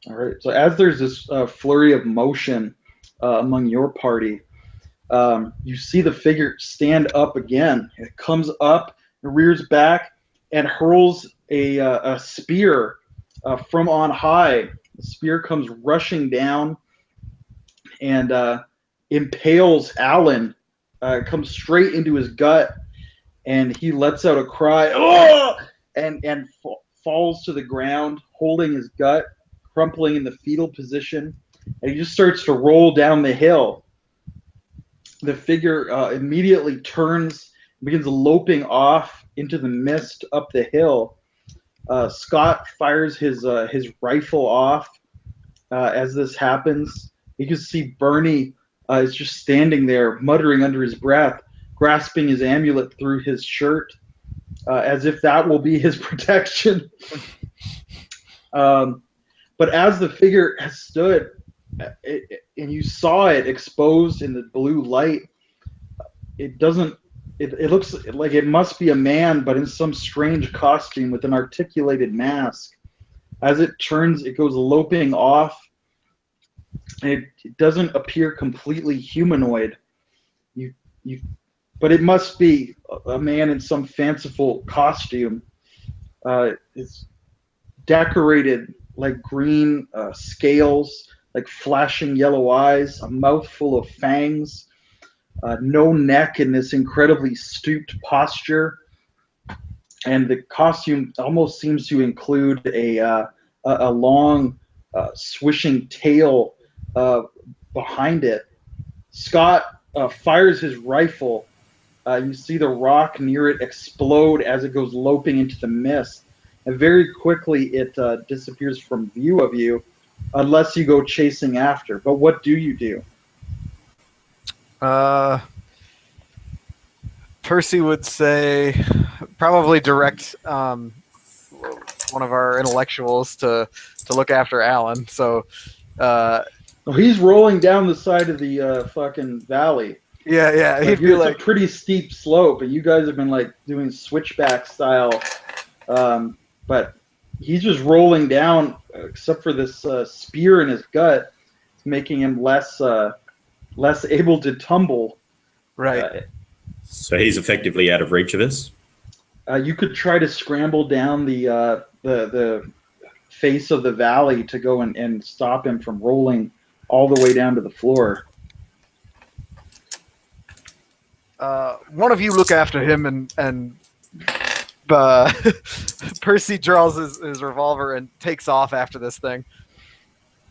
All right. So as there's this flurry of motion among your party, you see the figure stand up again. It comes up, rears back, and hurls a spear from on high. The spear comes rushing down and impales Alan. Comes straight into his gut, and he lets out a cry, "Oh!" and falls to the ground, holding his gut, crumpling in the fetal position, and he just starts to roll down the hill. The figure immediately turns, begins loping off into the mist up the hill. Scott fires his rifle off as this happens. You can see Bernie is just standing there, muttering under his breath, grasping his amulet through his shirt, as if that will be his protection. But as the figure has stood, and you saw it exposed in the blue light, it doesn't. It looks like it must be a man, but in some strange costume with an articulated mask. As it turns, it goes loping off. And it doesn't appear completely humanoid. But it must be a man in some fanciful costume. It's decorated like green scales, like flashing yellow eyes, a mouth full of fangs, no neck in this incredibly stooped posture, and the costume almost seems to include a long swishing tail behind it. Scott fires his rifle. You see the rock near it explode as it goes loping into the mist. And very quickly it disappears from view of you unless you go chasing after. But what do you do? Percy would say probably direct one of our intellectuals to look after Alan. So he's rolling down the side of the fucking valley. Yeah. Like, it's a pretty steep slope, and you guys have been like doing switchback style. But he's just rolling down, except for this spear in his gut, making him less able to tumble. Right. So he's effectively out of reach of us. You could try to scramble down the face of the valley to go and stop him from rolling all the way down to the floor. One of you look after him, and Percy draws his revolver and takes off after this thing.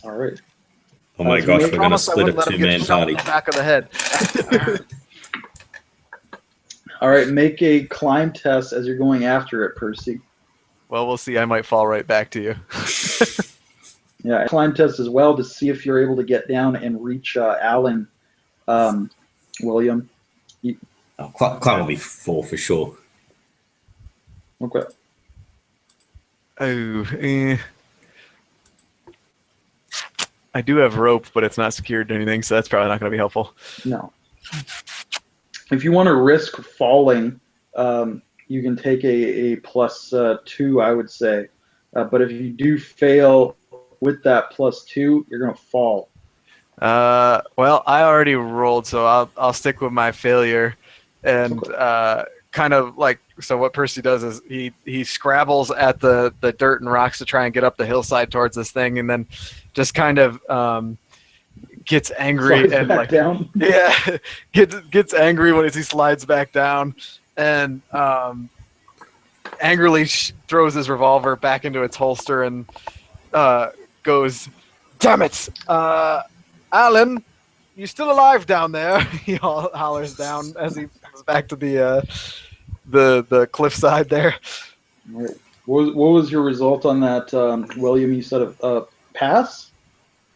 All right. Oh my gosh, we're going to split a two-man party. Back of the head. All right, make a climb test as you're going after it, Percy. Well, we'll see. I might fall right back to you. Yeah, climb test as well to see if you're able to get down and reach Alan, William. Climb will be 4 for sure. Okay. Oh, I do have rope, but it's not secured to anything, so that's probably not going to be helpful. No. If you want to risk falling, you can take a +2, I would say. But if you do fail with that +2, you're going to fall. Well, I already rolled, so I'll stick with my failure, and kind of like, so what Percy does is he scrabbles at the dirt and rocks to try and get up the hillside towards this thing, and then just kind of gets angry and like down. Yeah, gets angry when he slides back down, and angrily throws his revolver back into its holster and goes, "Damn it, Alan, you still alive down there?" He hollers down as he comes back to the cliffside there. What was your result on that, William? You said a pass?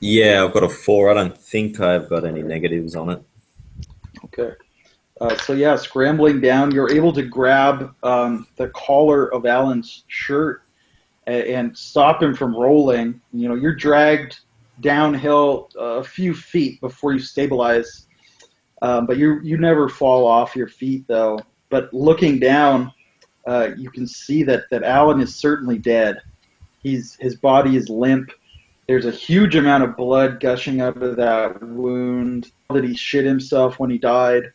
Yeah, I've got a 4. I don't think I've got any negatives on it. Okay. So yeah, scrambling down, you're able to grab the collar of Alan's shirt and stop him from rolling. You know, you're dragged downhill a few feet before you stabilize, but you never fall off your feet though. But looking down, you can see that Alan is certainly dead. His body is limp. There's a huge amount of blood gushing out of that wound that he shit himself when he died.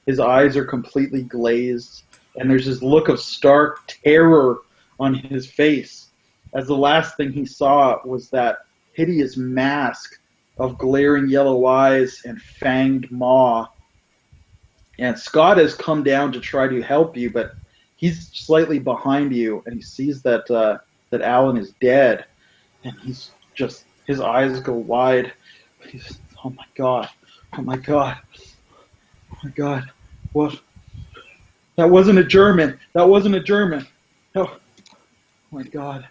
His eyes are completely glazed, and there's this look of stark terror on his face, as the last thing he saw was that hideous mask of glaring yellow eyes and fanged maw. And Scott has come down to try to help you, but he's slightly behind you, and he sees that that Alan is dead, and he's just, his eyes go wide. He's, oh my god, oh my god, oh my god, what? That wasn't a German. That wasn't a German. Oh my god.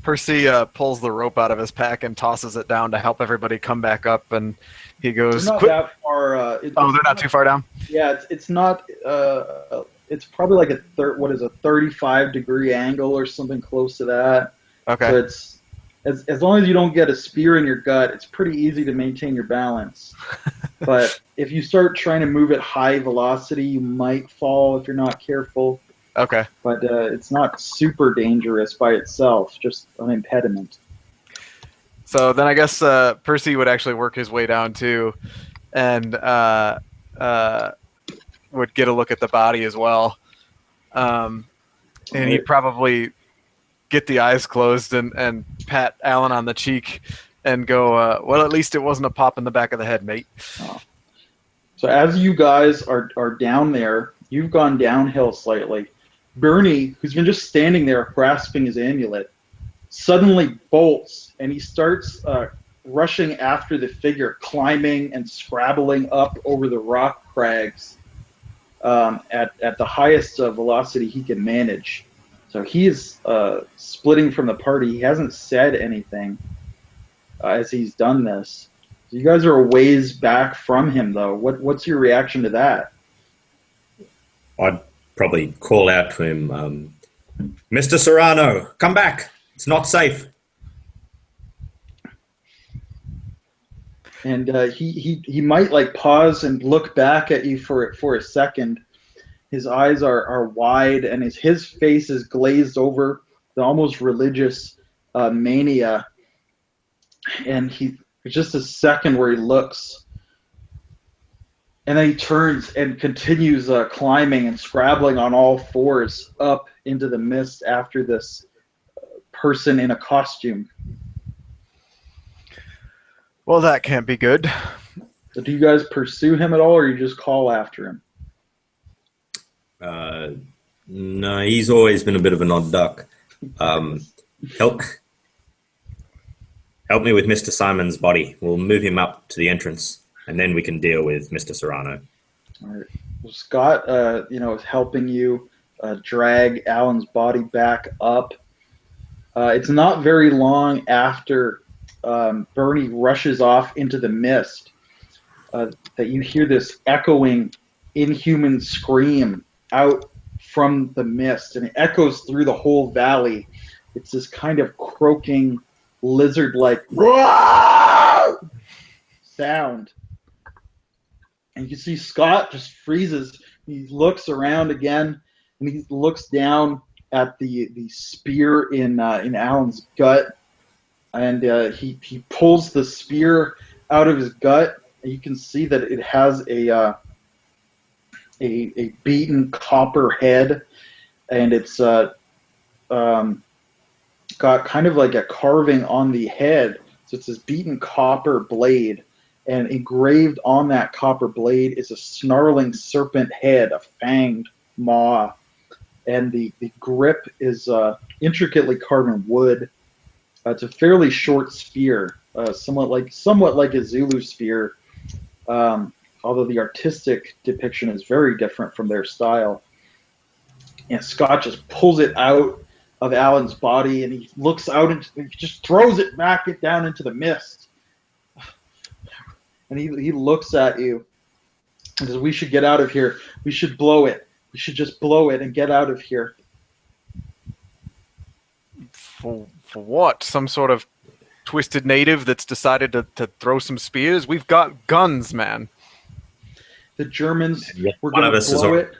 Percy pulls the rope out of his pack and tosses it down to help everybody come back up, and he goes, They're not "Quick!" that far. Oh, they're not too far down? Yeah, it's not. It's probably like a 35-degree angle or something close to that. Okay. So it's as long as you don't get a spear in your gut, it's pretty easy to maintain your balance. But if you start trying to move at high velocity, you might fall if you're not careful. Okay. But it's not super dangerous by itself, just an impediment. So then I guess Percy would actually work his way down too, and would get a look at the body as well. And he'd probably get the eyes closed and pat Alan on the cheek and go, well, at least it wasn't a pop in the back of the head, mate. Oh. So as you guys are down there, you've gone downhill slightly. Bernie, who's been just standing there grasping his amulet, suddenly bolts, and he starts rushing after the figure, climbing and scrabbling up over the rock crags at the highest velocity he can manage. So he is splitting from the party. He hasn't said anything as he's done this. So you guys are a ways back from him, though. What's your reaction to that? I'd probably call out to him, Mr. Serrano, come back. It's not safe. And he might like pause and look back at you for a second. His eyes are wide, and his face is glazed over the almost religious mania. And it's just a second where he looks, and then he turns and continues climbing and scrabbling on all fours up into the mist after this person in a costume. Well, that can't be good. So do you guys pursue him at all, or you just call after him? No, he's always been a bit of an odd duck. Help me with Mr. Simon's body. We'll move him up to the entrance, and then we can deal with Mr. Serrano. All right. Well, Scott, is helping you drag Alan's body back up. It's not very long after Bernie rushes off into the mist that you hear this echoing, inhuman scream out from the mist, and it echoes through the whole valley. It's this kind of croaking, lizard-like sound. And you see Scott just freezes. He looks around again, and he looks down at the spear in Alan's gut, and he pulls the spear out of his gut, and you can see that it has a beaten copper head, and it's got kind of like a carving on the head. So it's this beaten copper blade, and engraved on that copper blade is a snarling serpent head, a fanged maw, and the grip is intricately carved in wood. It's a fairly short spear, somewhat like a Zulu spear, although the artistic depiction is very different from their style. And Scott just pulls it out of Alan's body, and he looks out and he just throws it back down into the mist. And he looks at you and says, "We should get out of here. We should blow it. We should just blow it and get out of here." For what? Some sort of twisted native that's decided to throw some spears? We've got guns, man. The Germans were One going of to us is blow it.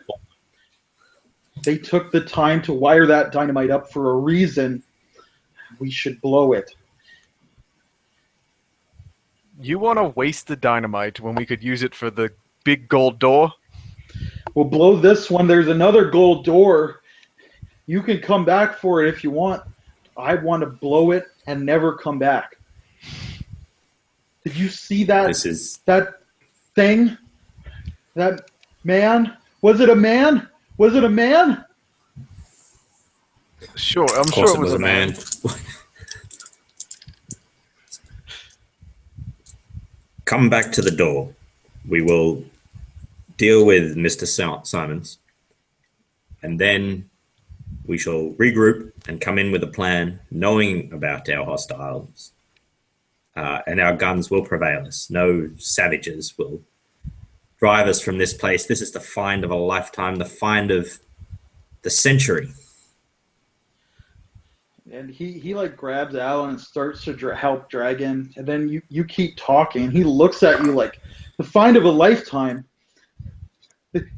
They took the time to wire that dynamite up for a reason. We should blow it. You want to waste the dynamite when we could use it for the big gold door? We'll blow this one. There's another gold door. You can come back for it if you want. I want to blow it and never come back. Did you see that? This is that thing? That Man? Was it a man? Was it a man? Sure, I'm Of course sure it was a man. Come back to the door. We will deal with Mr. Simons, and then we shall regroup and come in with a plan, knowing about our hostiles. And our guns will prevail us. No savages will drive us from this place. This is the find of a lifetime, the find of the century. And he like grabs Alan and starts to help drag him. And then you keep talking. He looks at you like, the find of a lifetime.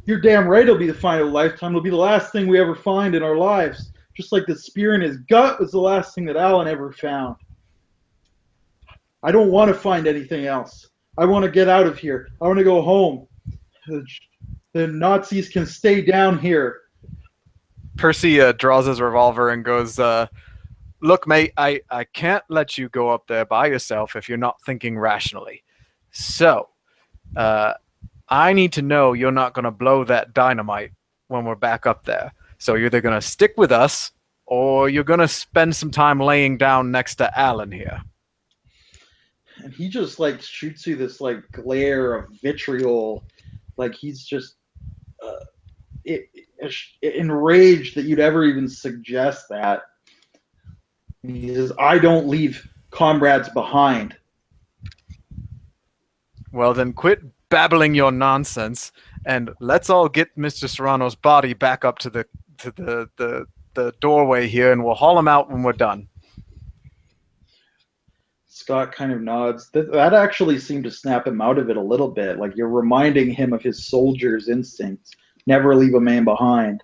You're damn right it'll be the find of a lifetime. It'll be the last thing we ever find in our lives. Just like the spear in his gut was the last thing that Alan ever found. I don't want to find anything else. I want to get out of here. I want to go home. The Nazis can stay down here. Percy draws his revolver and goes, look, mate, I can't let you go up there by yourself if you're not thinking rationally. So, I need to know you're not going to blow that dynamite when we're back up there. So you're either going to stick with us or you're going to spend some time laying down next to Alan here. And he just like shoots you this like glare of vitriol. Like he's just enraged that you'd ever even suggest that. He says, I don't leave comrades behind. Well, then quit babbling your nonsense and let's all get Mr. Serrano's body back up to the doorway here, and we'll haul him out when we're done. Scott kind of nods. That actually seemed to snap him out of it a little bit. Like you're reminding him of his soldier's instincts. Never leave a man behind.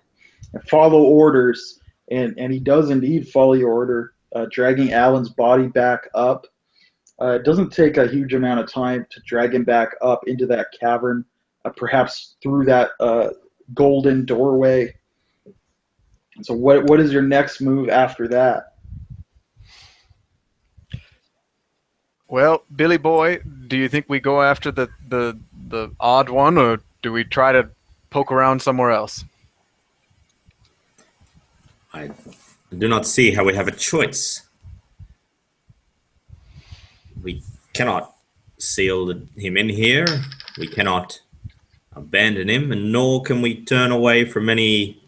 And follow orders. And he does indeed follow your order, dragging Alan's body back up. It doesn't take a huge amount of time to drag him back up into that cavern, perhaps through that golden doorway. And so what is your next move after that? Well, Billy boy, do you think we go after the odd one, or do we try to poke around somewhere else? I do not see how we have a choice. We cannot seal him in here. We cannot abandon him, and nor can we turn away from any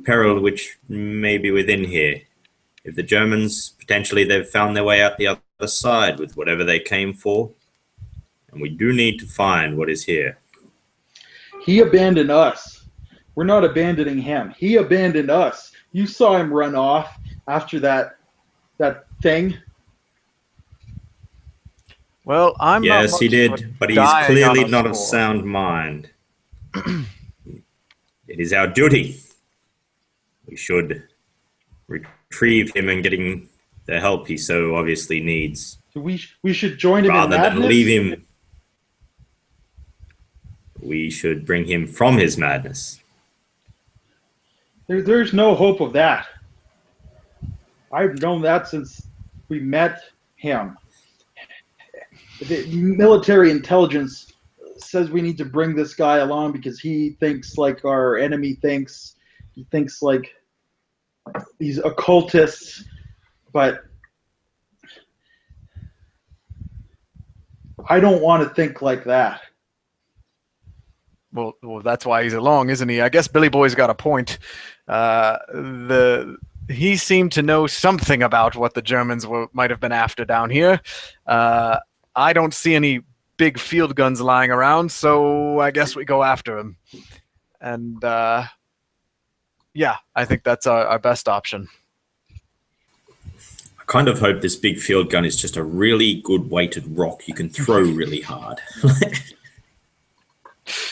peril which may be within here. If the Germans, potentially they've found their way out the other side with whatever they came for, and we do need to find what is here. He abandoned us. We're not abandoning him. He abandoned us. You saw him run off after that thing. Well, I'm not yes, he did, but he's clearly not of sound mind. It is our duty. We should retrieve him and getting the help he so obviously needs. So we should join him rather in madness? than leave him. We should bring him from his madness. There's no hope of that. I've known that since we met him. The military intelligence says we need to bring this guy along because he thinks like our enemy thinks. He thinks like these occultists, but I don't want to think like that. Well, that's why he's along, isn't he? I guess Billy Boy's got a point. He seemed to know something about what the Germans might have been after down here. I don't see any big field guns lying around, so I guess we go after him. And yeah, I think that's our best option. I kind of hope this big field gun is just a really good weighted rock you can throw really hard.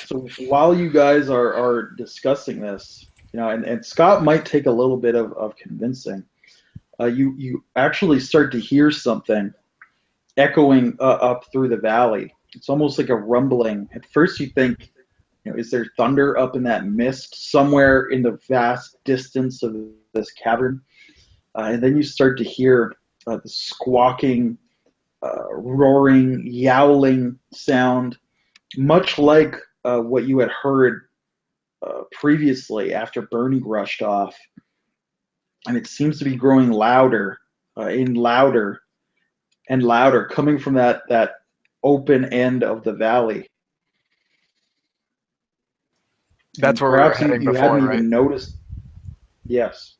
So while you guys are discussing this, and Scott might take a little bit of convincing, you actually start to hear something echoing up through the valley. It's almost like a rumbling. At first you think, is there thunder up in that mist somewhere in the vast distance of this cavern? And then you start to hear the squawking, roaring, yowling sound, much like what you had heard previously after Bernie rushed off, and it seems to be growing louder and louder and louder, coming from that open end of the valley. That's And where we were perhaps heading you before, hadn't right? even noticed. Yes,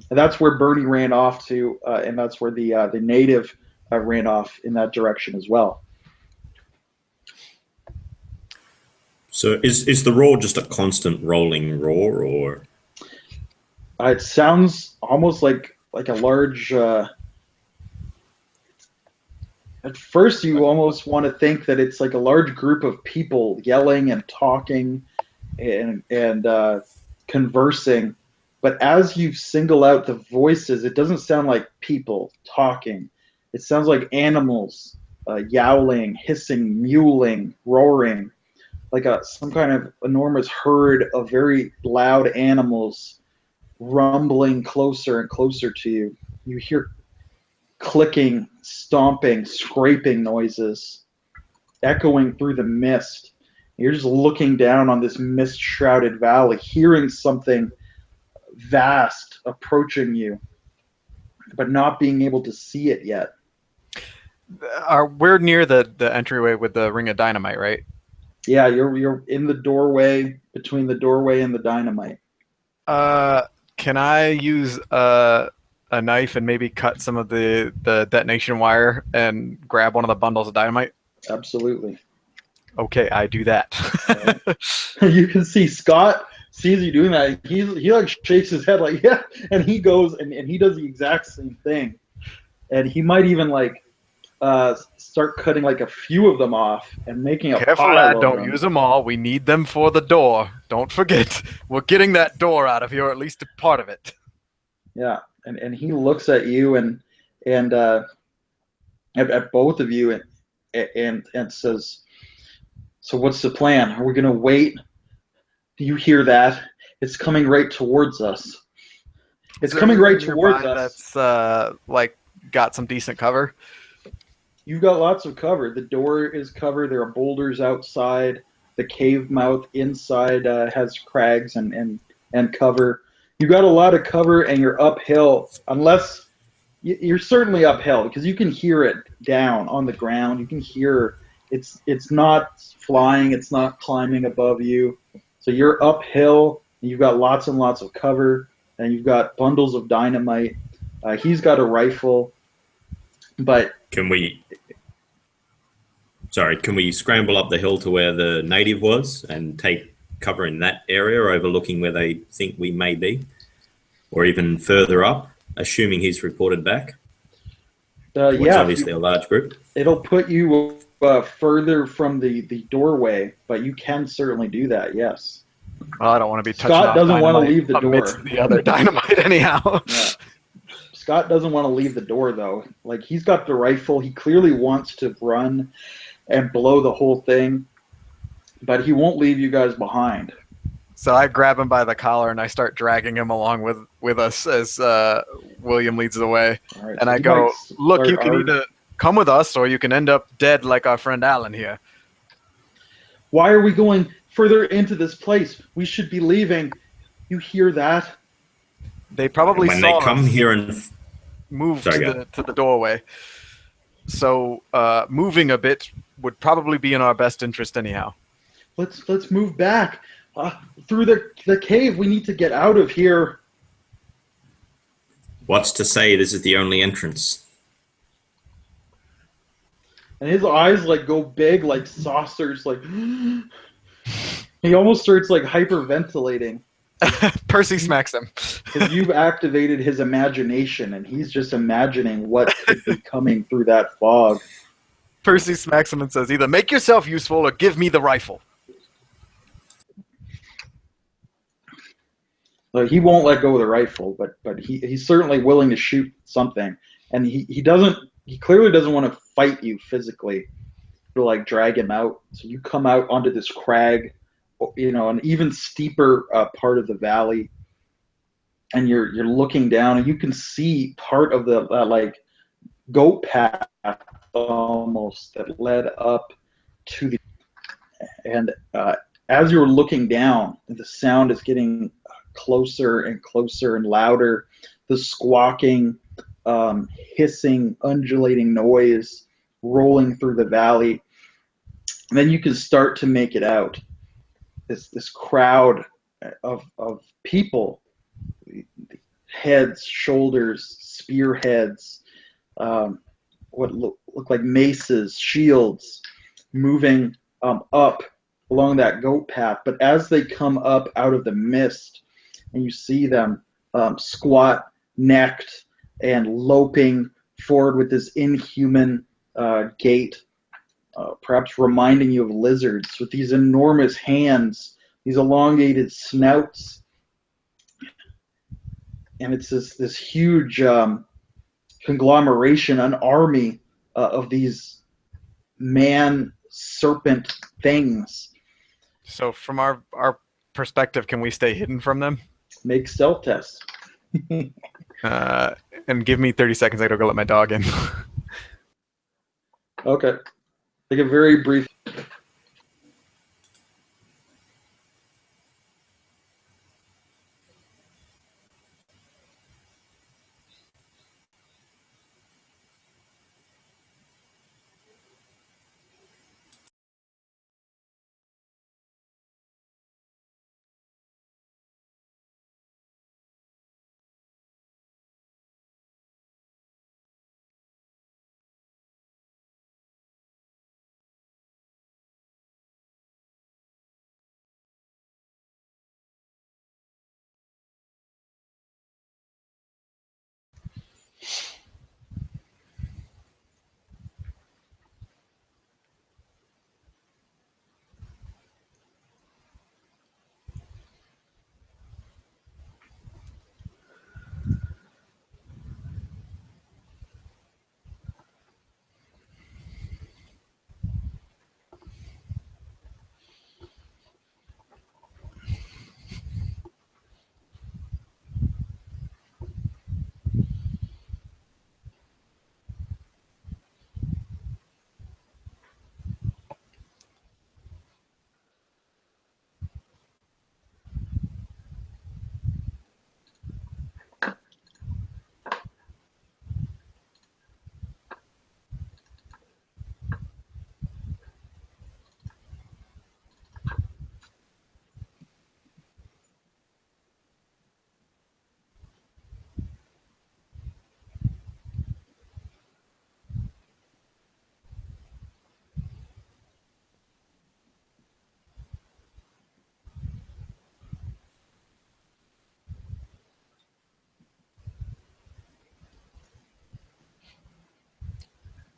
and that's where Bernie ran off to, and that's where the native ran off in that direction as well. So is the roar just a constant rolling roar, or? It sounds almost like a large. At first, you almost want to think that it's like a large group of people yelling and talking and conversing. But as you single out the voices, it doesn't sound like people talking. It sounds like animals yowling, hissing, mewling, roaring, like some kind of enormous herd of very loud animals rumbling closer and closer to you. You hear clicking, stomping, scraping noises echoing through the mist. You're just looking down on this mist-shrouded valley, hearing something vast approaching you, but not being able to see it yet. We're near the entryway with the ring of dynamite, right? Yeah, you're in the doorway, between the doorway and the dynamite. Can I use a knife and maybe cut some of the detonation wire and grab one of the bundles of dynamite? Absolutely. Okay, I do that. You can see Scott sees you doing that. He like shakes his head like, yeah, and he goes and he does the exact same thing. And he might even like start cutting like a few of them off and making a Careful, pile lad, of don't them. use them all. We need them for the door. Don't forget, we're getting that door out of here, or at least a part of it. Yeah, and he looks at you and at both of you and says, "So what's the plan? Are we gonna wait? Do you hear that? It's coming right towards us. It's coming right towards us. That's like got some decent cover. You've got lots of cover. The door is covered. There are boulders outside. The cave mouth inside has crags and cover. You've got a lot of cover, and you're uphill. Unless you're certainly uphill because you can hear it down on the ground. You can hear it's not flying. It's not climbing above you. So you're uphill. And you've got lots and lots of cover, and you've got bundles of dynamite. He's got a rifle, but Can we scramble up the hill to where the native was and take cover in that area, overlooking where they think we may be, or even further up, assuming he's reported back? It's yeah, obviously a large group. It'll put you further from the doorway, but you can certainly do that. Yes. Well, I don't want to be touching Scott doesn't want to leave the amidst door. the other dynamite anyhow. Yeah. Scott doesn't want to leave the door though. Like he's got the rifle. He clearly wants to run and blow the whole thing, but he won't leave you guys behind. So I grab him by the collar and I start dragging him along with us as William leads the way. Right, and so I you go, might look, start you can either come with us or you can end up dead like our friend Alan here. Why are we going further into this place? We should be leaving. You hear that? They probably When saw they come us here and move Sorry, to the doorway. So moving a bit would probably be in our best interest anyhow. Let's move back through the cave. We need to get out of here. what's to say this is the only entrance? And his eyes like go big like saucers. Like he almost starts like hyperventilating. Percy smacks him. Because you've activated his imagination, and he's just imagining what could be coming through that fog. Percy smacks him and says, either make yourself useful or give me the rifle. So he won't let go of the rifle, but he's certainly willing to shoot something. And he clearly doesn't want to fight you physically to like drag him out. So you come out onto this crag, an even steeper part of the valley, and you're looking down, and you can see part of the like goat path almost that led up to the, and as you're looking down, the sound is getting closer and closer and louder. The squawking, hissing, undulating noise rolling through the valley. And then you can start to make it out. This crowd of people, heads, shoulders, spearheads, what look like maces, shields, moving up along that goat path. But as they come up out of the mist, and you see them squat, necked, and loping forward with this inhuman gait, perhaps reminding you of lizards, with these enormous hands, these elongated snouts, and it's this huge conglomeration, an army of these man-serpent things. So from our perspective, can we stay hidden from them? Make stealth tests. And give me 30 seconds. I gotta go let my dog in. Okay. Take a very brief.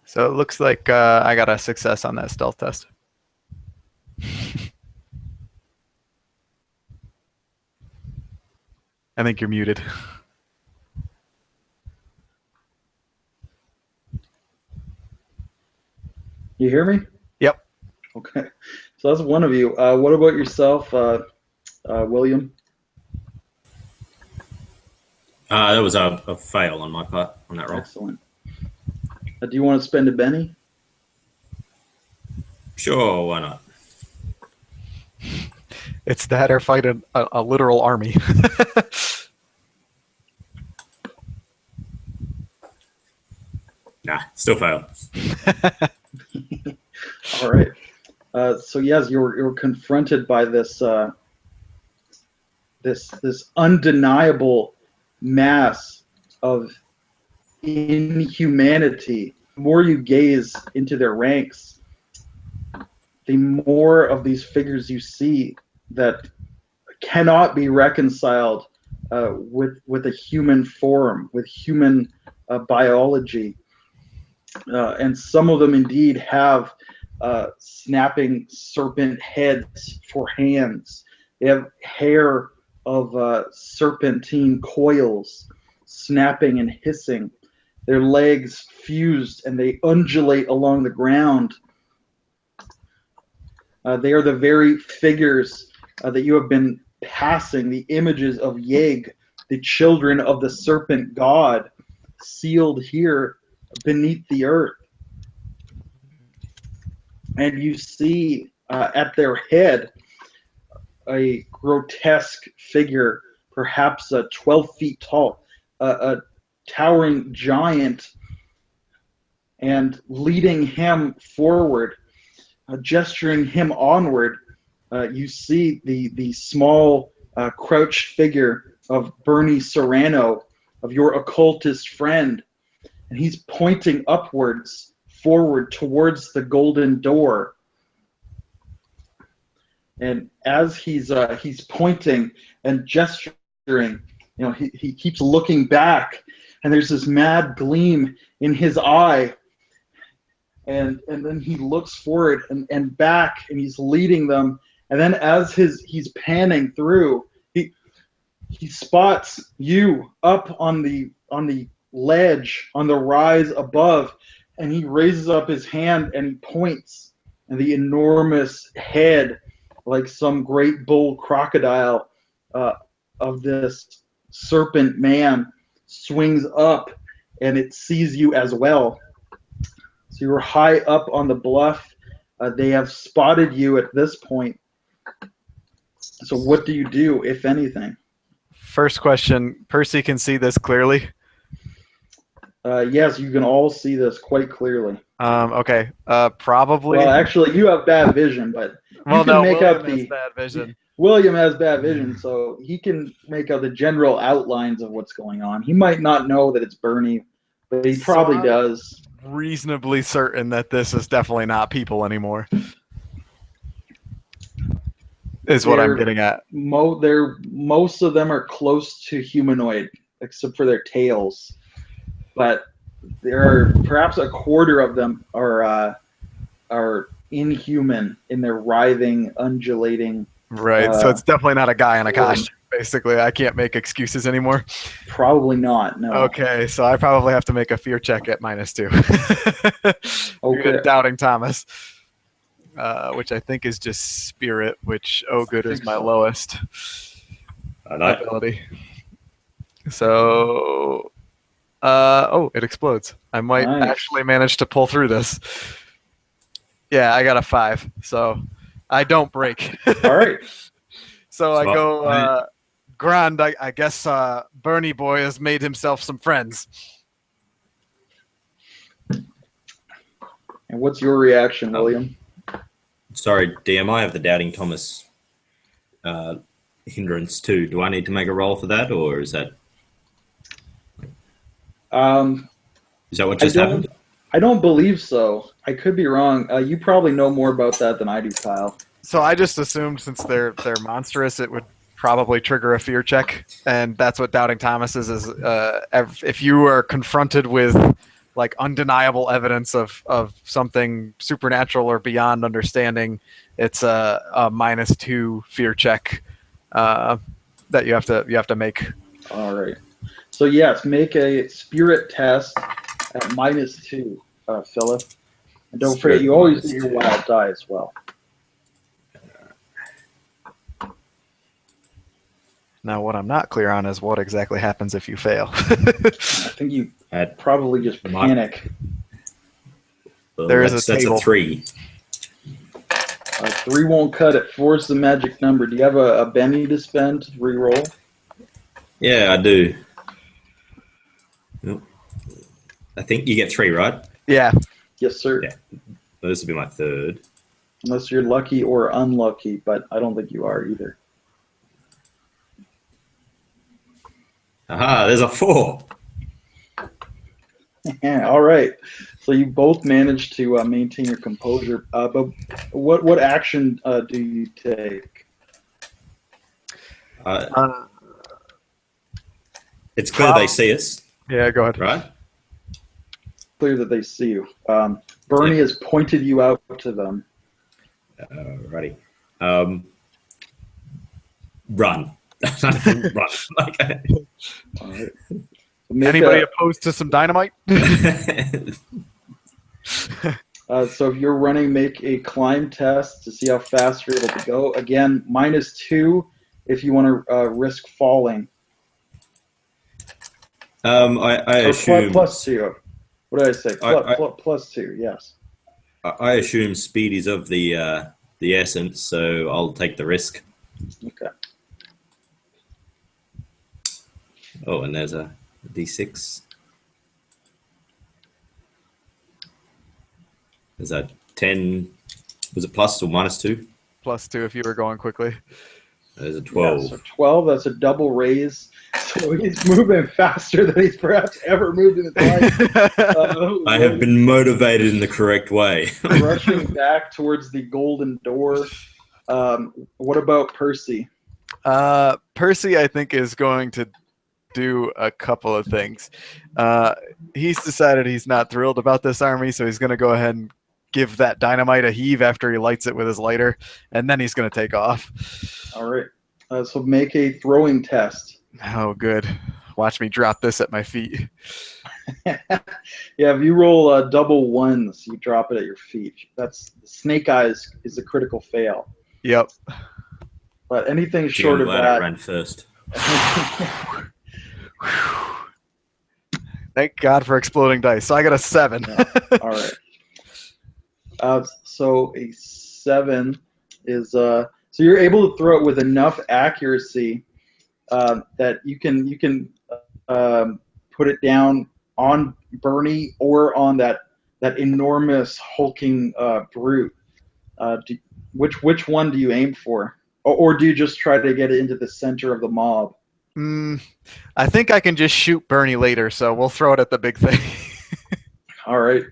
So it looks like I got a success on that stealth test. I think you're muted. You hear me? Yep. Okay. So that's one of you. What about yourself, William? That was a fail on my part on that roll. Excellent. Do you want to spend a Benny? Sure, why not? It's that or fight a literal army. Nah, still fail. All right. So yes, you're confronted by this this undeniable mass of inhumanity. The more you gaze into their ranks, the more of these figures you see that cannot be reconciled with a human form, with human biology. And some of them indeed have snapping serpent heads for hands. They have hair of serpentine coils snapping and hissing. Their legs fused and they undulate along the ground. They are the very figures that you have been passing, the images of Yeg, the children of the serpent god, sealed here beneath the earth. And you see at their head a grotesque figure, perhaps 12 feet tall, a towering giant, and leading him forward, gesturing him onward. You see the small crouched figure of Bernie Serrano, of your occultist friend, and he's pointing upwards, forward towards the golden door. And as he's pointing and gesturing, he keeps looking back, and there's this mad gleam in his eye. And then he looks forward and back, and he's leading them. And then as he's panning through, he spots you up on the ledge, on the rise above, and he raises up his hand and he points, and the enormous head, like some great bull crocodile of this serpent man, swings up, and it sees you as well. So you're high up on the bluff. They have spotted you at this point. So what do you do, if anything? First question, Percy can see this clearly? Yes, you can all see this quite clearly. Okay. Probably. Well, actually, you have bad vision, but you can make out William has bad vision. William has bad vision, so he can make out the general outlines of what's going on. He might not know that it's Bernie, but he probably does. Reasonably certain that this is definitely not people anymore. Is what I'm getting at. Most of them are close to humanoid, except for their tails. But there are perhaps a quarter of them are inhuman in their writhing, undulating. Right. So it's definitely not a guy in a costume. Basically, I can't make excuses anymore. Probably not. No. Okay, so I probably have to make a fear check at -2. Okay. Doubting Thomas, which I think is just spirit. Which good is my lowest ability. So. It explodes. I might actually manage to pull through this. Yeah, I got a 5, so I don't break. All right. So I go, Grand, I guess Bernie boy has made himself some friends. And what's your reaction, William? Sorry, DM, I have the Doubting Thomas hindrance too. Do I need to make a roll for that, or is that... Is that what just happened? I don't believe so. I could be wrong. You probably know more about that than I do, Kyle. So I just assumed since they're monstrous, it would probably trigger a fear check, and that's what Doubting Thomas is. If you are confronted with like undeniable evidence of something supernatural or beyond understanding, it's a -2 fear check that you have to make. All right. So yes, make a spirit test at -2, Philip. And don't forget, you always do your wild die as well. Now, what I'm not clear on is what exactly happens if you fail. I think you probably just panic. Well, there is a that's table. a 3. 3 won't cut it. 4 is the magic number. Do you have a Benny to spend to re-roll? Yeah, I do. I think you get 3, right? Yeah. Yes, sir. Yeah. This will be my 3rd. Unless you're lucky or unlucky, but I don't think you are either. Aha, there's a 4. Yeah, all right. So you both managed to maintain your composure. But what action do you take? It's clear they see us. Yeah, go ahead. Right? Clear that they see you. Bernie has pointed you out to them. Righty. Run. Run. Okay. All right. Anybody opposed to some dynamite? So if you're running, make a climb test to see how fast you're able to go. Again, -2 if you want to risk falling. I assume +2. What did I say? +2. Yes. I assume speed is of the essence, so I'll take the risk. Okay. Oh, and there's a D6. Is that 10? Was it plus or minus 2? +2 if you were going quickly. There's a 12. Yeah, so 12, that's a double raise. So he's moving faster than he's perhaps ever moved in his life. I have been motivated in the correct way. Rushing back towards the golden door. What about Percy? Percy, I think, is going to do a couple of things. He's decided he's not thrilled about this army, so he's going to go ahead and give that dynamite a heave after he lights it with his lighter, and then he's going to take off. All right. So make a throwing test. Oh, good. Watch me drop this at my feet. Yeah, if you roll double ones, you drop it at your feet. That's Snake Eyes is a critical fail. Yep. But anything Gee, short I'm of glad I that. ran first. Thank God for exploding dice. So I got a 7. Yeah. All right. So a 7 is so you're able to throw it with enough accuracy that you can put it down on Bernie or on that enormous hulking brute. Which one do you aim for, or do you just try to get it into the center of the mob? I think I can just shoot Bernie later, so we'll throw it at the big thing. All right.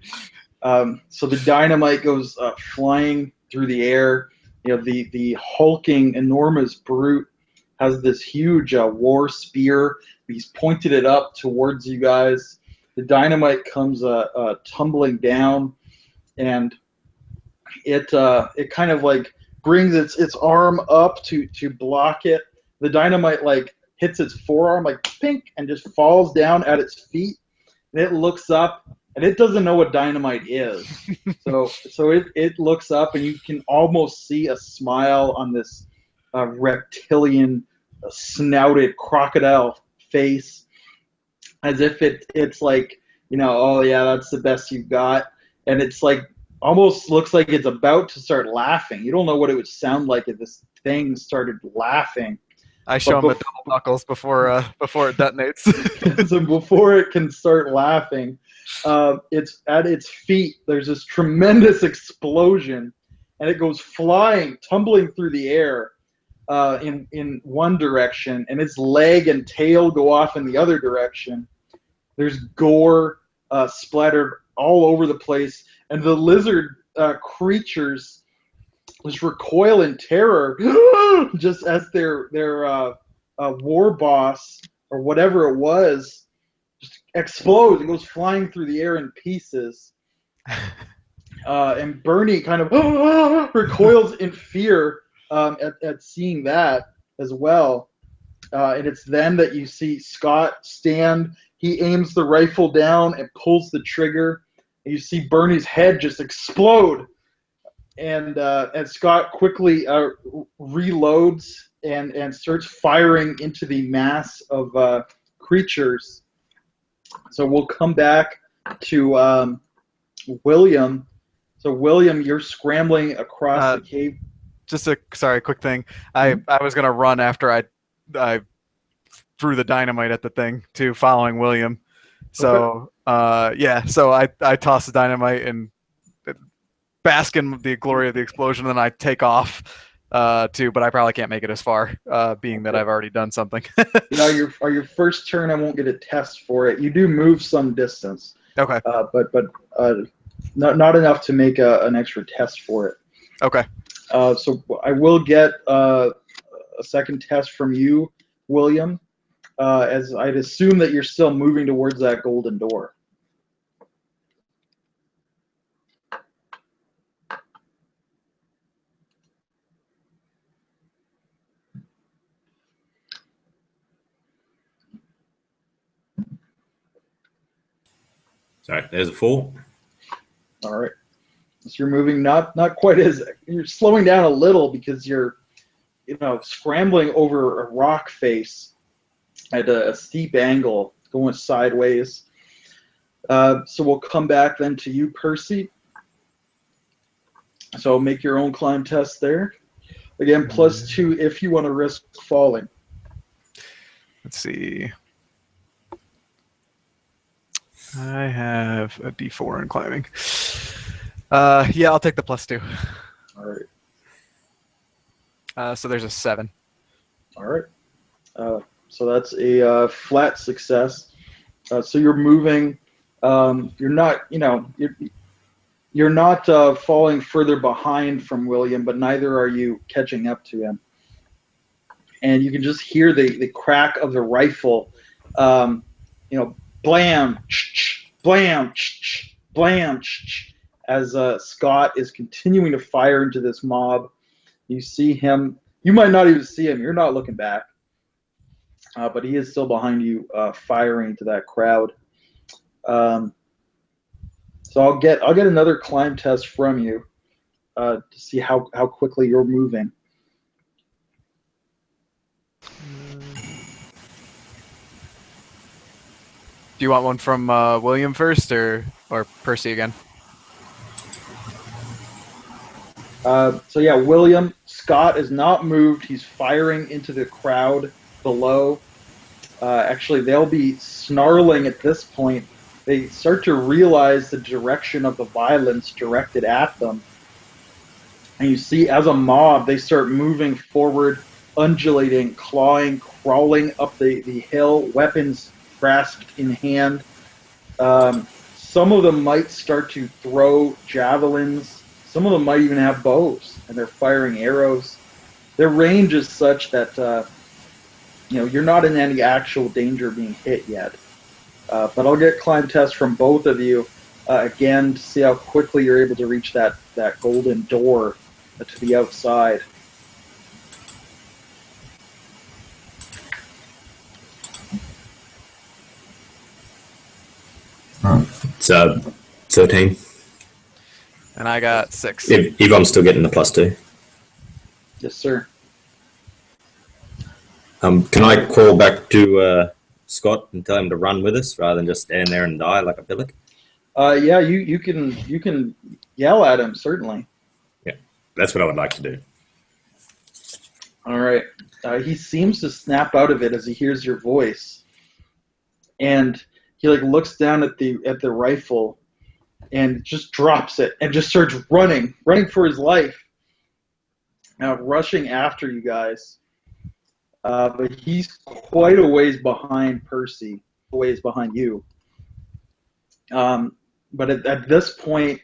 So the dynamite goes flying through the air. You know, the hulking, enormous brute has this huge war spear. He's pointed it up towards you guys. The dynamite comes tumbling down, and it kind of like brings its arm up to block it. The dynamite like hits its forearm like pink and just falls down at its feet. And it looks up, and it doesn't know what dynamite is. so it looks up, and you can almost see a smile on this reptilian, snouted crocodile face, as if it's like, you know, oh yeah, that's the best you've got. And it's like almost looks like it's about to start laughing. You don't know what it would sound like if this thing started laughing. I show him the double knuckles before it detonates. So before it can start laughing, it's at its feet. There's this tremendous explosion, and it goes flying, tumbling through the air in one direction, and its leg and tail go off in the other direction. There's gore splattered all over the place, and the lizard creatures just recoil in terror, just as their war boss or whatever it was just explodes and goes flying through the air in pieces. And Bernie kind of recoils in fear at seeing that as well. And it's then that you see Scott stand. He aims the rifle down and pulls the trigger. And you see Bernie's head just explode. And Scott quickly reloads and starts firing into the mass of creatures. So we'll come back to William. So William, you're scrambling across the cave. Just a quick thing. I was gonna run after I threw the dynamite at the thing too, following William. So okay. So I toss the dynamite and bask in the glory of the explosion, and then I take off too. But I probably can't make it as far, being that I've already done something. You know, your first turn, I won't get a test for it. You do move some distance. Okay. But not enough to make an extra test for it. Okay. So I will get a second test from you, William, as I'd assume that you're still moving towards that golden door. Sorry, there's a 4. All right. So you're moving not quite as, you're slowing down a little because you're, you know, scrambling over a rock face at a steep angle, going sideways. So we'll come back then to you, Percy. So make your own climb test there. Again, +2 if you want to risk falling. Let's see. I have a D4 in climbing. Yeah, I'll take the +2. All right. So there's a 7. All right. So that's a flat success. So you're moving. You're not, you're not falling further behind from William, but neither are you catching up to him. And you can just hear the crack of the rifle, blam, blam, blam, as Scott is continuing to fire into this mob. You see him. You might not even see him. You're not looking back. But he is still behind you, firing into that crowd. So I'll get another climb test from you to see how quickly you're moving. Do you want one from William first or Percy again? So yeah, William, Scott is not moved. He's firing into the crowd below. Actually, they'll be snarling at this point. They start to realize the direction of the violence directed at them. And you see, as a mob, they start moving forward, undulating, clawing, crawling up the hill, weapons grasped in hand. Some of them might start to throw javelins. Some of them might even have bows, and they're firing arrows. Their range is such that you're not in any actual danger of being hit yet. But I'll get climb tests from both of you again to see how quickly you're able to reach that golden door to the outside. It's 13. And I got 6. If I'm still getting the +2. Yes, sir. Can I call back to Scott and tell him to run with us rather than just stand there and die like a pillock? Yeah, you can yell at him, certainly. Yeah, that's what I would like to do. All right. He seems to snap out of it as he hears your voice, and he looks down at the rifle, and just drops it and just starts running for his life. Now rushing after you guys. But he's quite a ways behind Percy, a ways behind you. But at this point,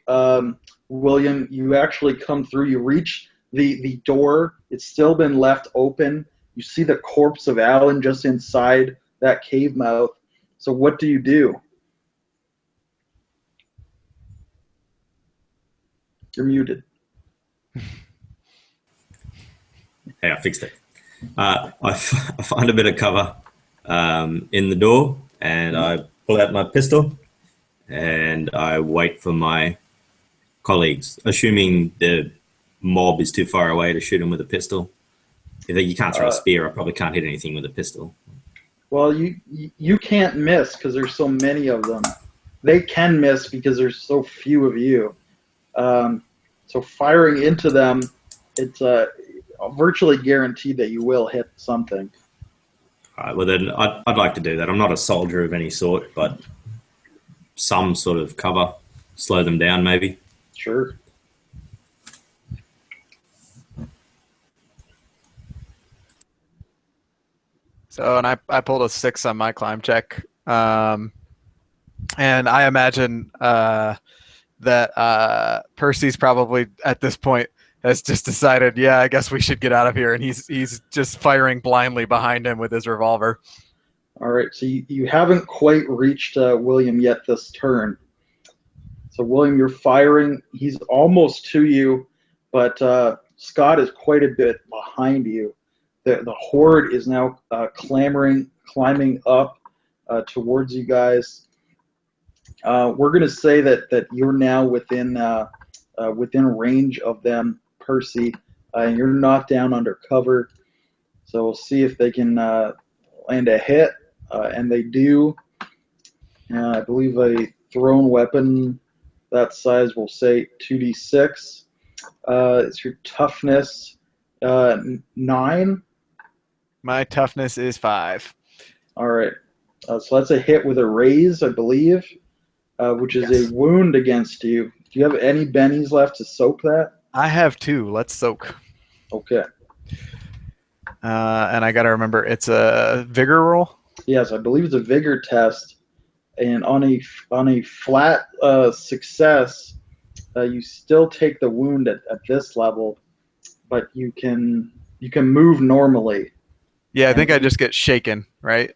William, you actually come through. You reach the door. It's still been left open. You see the corpse of Alan just inside that cave mouth. So what do you do? You're muted. Hey, I fixed it. I find a bit of cover in the door, and I pull out my pistol, and I wait for my colleagues, assuming the mob is too far away to shoot them with a pistol. If you can't throw a spear, I probably can't hit anything with a pistol. Well, you can't miss because there's so many of them. They can miss because there's so few of you. So firing into them, it's virtually guaranteed that you will hit something. All right, well then I'd like to do that. I'm not a soldier of any sort, but some sort of cover, slow them down maybe. Sure. So, and I pulled a 6 on my climb check. And I imagine that Percy's probably at this point has just decided, yeah, I guess we should get out of here, and he's just firing blindly behind him with his revolver. All right, so you haven't quite reached William yet this turn. So William, you're firing. He's almost to you, but Scott is quite a bit behind you. The horde is now climbing up towards you guys. We're going to say that you're now within range of them, Percy. You're not down under cover, so we'll see if they can land a hit, and they do. I believe a thrown weapon that size will say 2d6. It's your toughness, 9. My toughness is 5. All right. So that's a hit with a raise, I believe, which is Yes. a wound against you. Do you have any bennies left to soak that? I have 2. Let's soak. Okay. And I got to remember, it's a vigor roll. Yes, I believe it's a vigor test, and on a flat success, you still take the wound at this level, but you can move normally. Yeah, I think I just get shaken, right?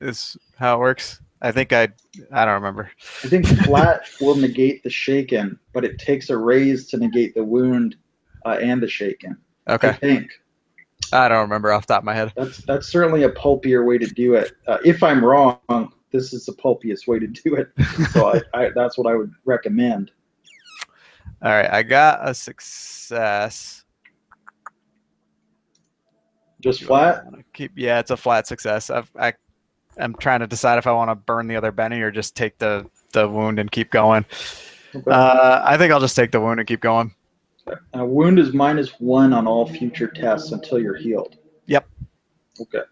Is how it works. I don't remember. I think flat will negate the shaken, but it takes a raise to negate the wound and the shaken. Okay. I think. I don't remember off the top of my head. That's certainly a pulpier way to do it. If I'm wrong, this is the pulpiest way to do it. So that's what I would recommend. All right, I got a success. Just flat? Yeah, it's a flat success. I'm trying to decide if I want to burn the other Benny or just take the wound and keep going. Okay. I think I'll just take the wound and keep going. Wound is -1 on all future tests until you're healed. Yep. Okay.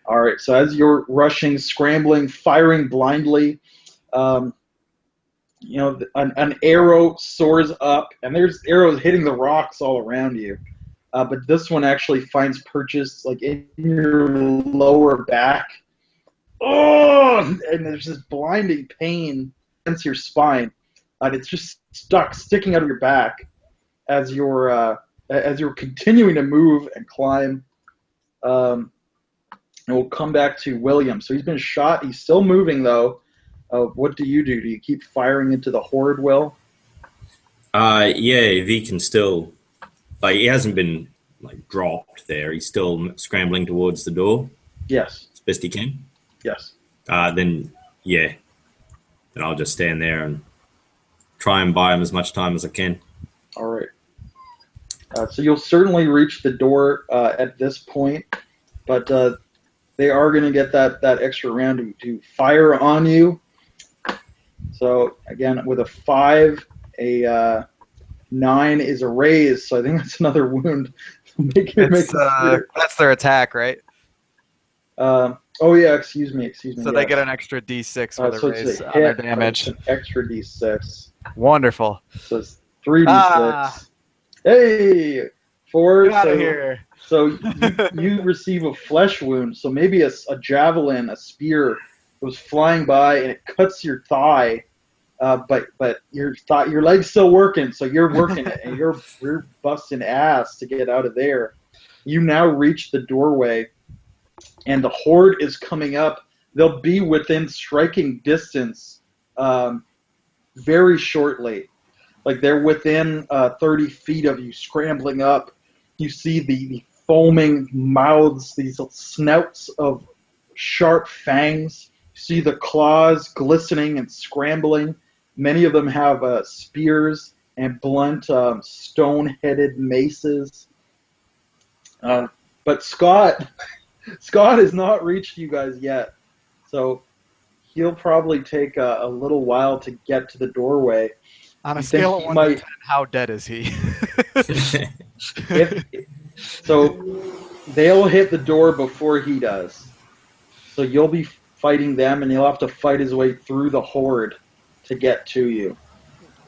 All right. So as you're rushing, scrambling, firing blindly, an arrow soars up, and there's arrows hitting the rocks all around you. But this one actually finds purchase like in your lower back. Oh! And there's this blinding pain against your spine, and it's just sticking out of your back as you're continuing to move and climb. And we'll come back to William. So he's been shot. He's still moving though. What do? Do you keep firing into the horde, Will? Yeah, V can still, he hasn't been dropped there. He's still scrambling towards the door. Yes. As best he can. Yes. Then I'll just stand there and try and buy him as much time as I can. All right. So you'll certainly reach the door at this point, but they are going to get that extra round to fire on you. So again, with a 5, a 9 is a raise. So I think that's another wound. That's their attack, right? Oh yeah, excuse me. So they get an extra D6 for the raise on their damage. An extra D6. Wonderful. So it's 3D6. Hey, 4. Get out of here. So you receive a flesh wound. So maybe a javelin, a spear was flying by and it cuts your thigh, but your leg's still working. So you're working it and you're busting ass to get out of there. You now reach the doorway, and the horde is coming up. They'll be within striking distance very shortly. They're within 30 feet of you, scrambling up. You see the foaming mouths, these snouts of sharp fangs. You see the claws glistening and scrambling. Many of them have spears and blunt stone-headed maces. But Scott has not reached you guys yet. So he'll probably take a little while to get to the doorway. On a scale of 1 to 10, how dead is he? So they'll hit the door before he does. So you'll be fighting them, and he'll have to fight his way through the horde to get to you.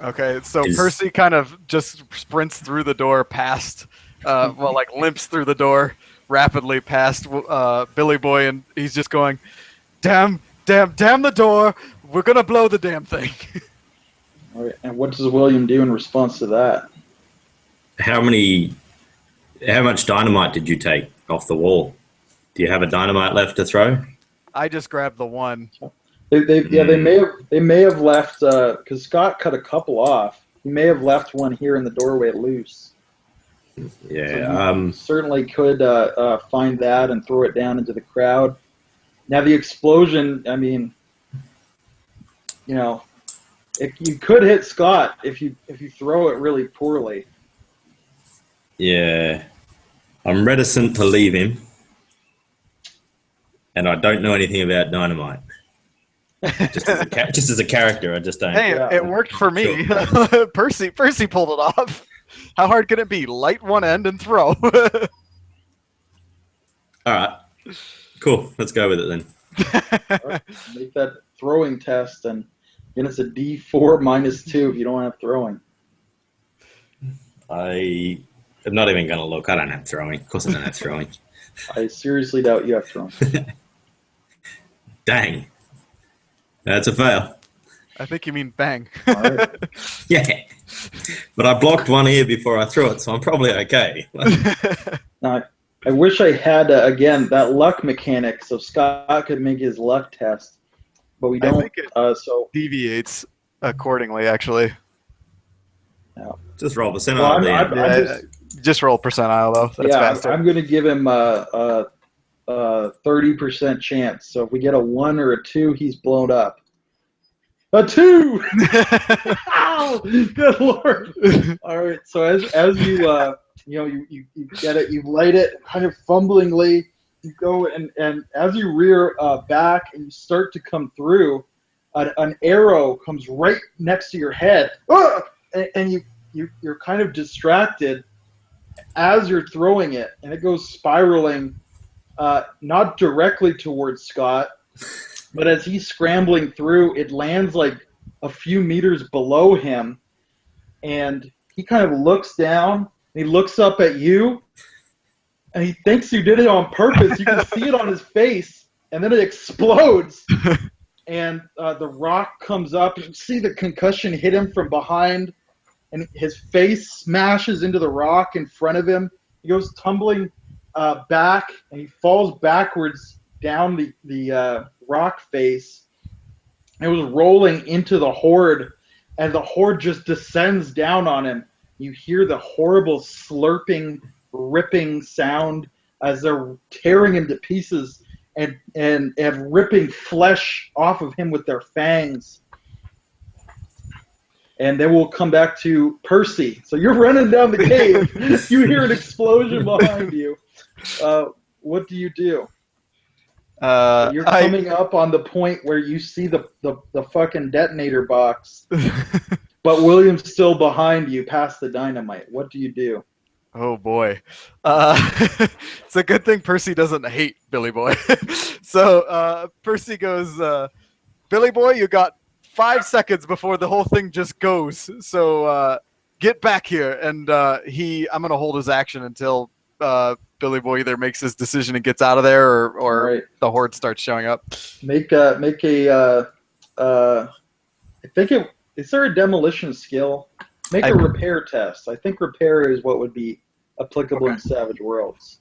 Okay, so Percy kind of just sprints through the door past, limps through the door rapidly past Billy Boy, and he's just going, damn the door, we're going to blow the damn thing. All right, and what does William do in response to that? How much dynamite did you take off the wall? Do you have a dynamite left to throw? I just grabbed the one. They may have left because Scott cut a couple off. He may have left one here in the doorway loose. Yeah, so certainly could find that and throw it down into the crowd. Now the explosion, I mean, you could hit Scott if you throw it really poorly. Yeah, I'm reticent to leave him, and I don't know anything about dynamite. Just as a character, I just don't. Hey, it worked for me. Sure. Percy pulled it off. How hard can it be? Light one end and throw. All right. Cool. Let's go with it then. Right, make that throwing test, and again, it's a D4 -2 if you don't have throwing. I am not even going to look. I don't have throwing. Of course I don't have throwing. I seriously doubt you have throwing. Dang. That's a fail. I think you mean bang. All right. Yeah. But I blocked one ear before I threw it, so I'm probably okay. Now, I wish I had, again, that luck mechanic so Scott could make his luck test, but we I don't. think it So deviates accordingly, actually. Just roll percentile Well, there. Just roll percentile, though. That's yeah, faster. I'm going to give him a 30% chance. So if we get a 1 or a 2, he's blown up. A 2! Ow! Good Lord! All right. So as you you get it, you light it kind of fumblingly. You go and as you rear back and you start to come through, an arrow comes right next to your head, and you're kind of distracted as you're throwing it, and it goes spiraling, not directly towards Scott, but as he's scrambling through, it lands like a few meters below him, and he kind of looks down, and he looks up at you, and he thinks you did it on purpose. You can see it on his face, and then it explodes, and the rock comes up, and you see the concussion hit him from behind, and his face smashes into the rock in front of him. He goes tumbling back, and he falls backwards down the rock face. It was rolling into the horde, and the horde just descends down on him. You hear the horrible slurping, ripping sound as they're tearing him to pieces and ripping flesh off of him with their fangs. And then we'll come back to Percy. So you're running down the cave. You hear an explosion behind you. What do you do? You're coming up on the point where you see the fucking detonator box, but William's still behind you past the dynamite. What do you do? Oh boy. It's a good thing Percy doesn't hate Billy Boy. So Percy goes, Billy Boy, you got 5 seconds before the whole thing just goes. So get back here. And I'm going to hold his action until Billy Boy either makes his decision and gets out of there, or Right. the horde starts showing up. Make a I think is there a demolition skill? Make a repair test. I think repair is what would be applicable in Savage Worlds.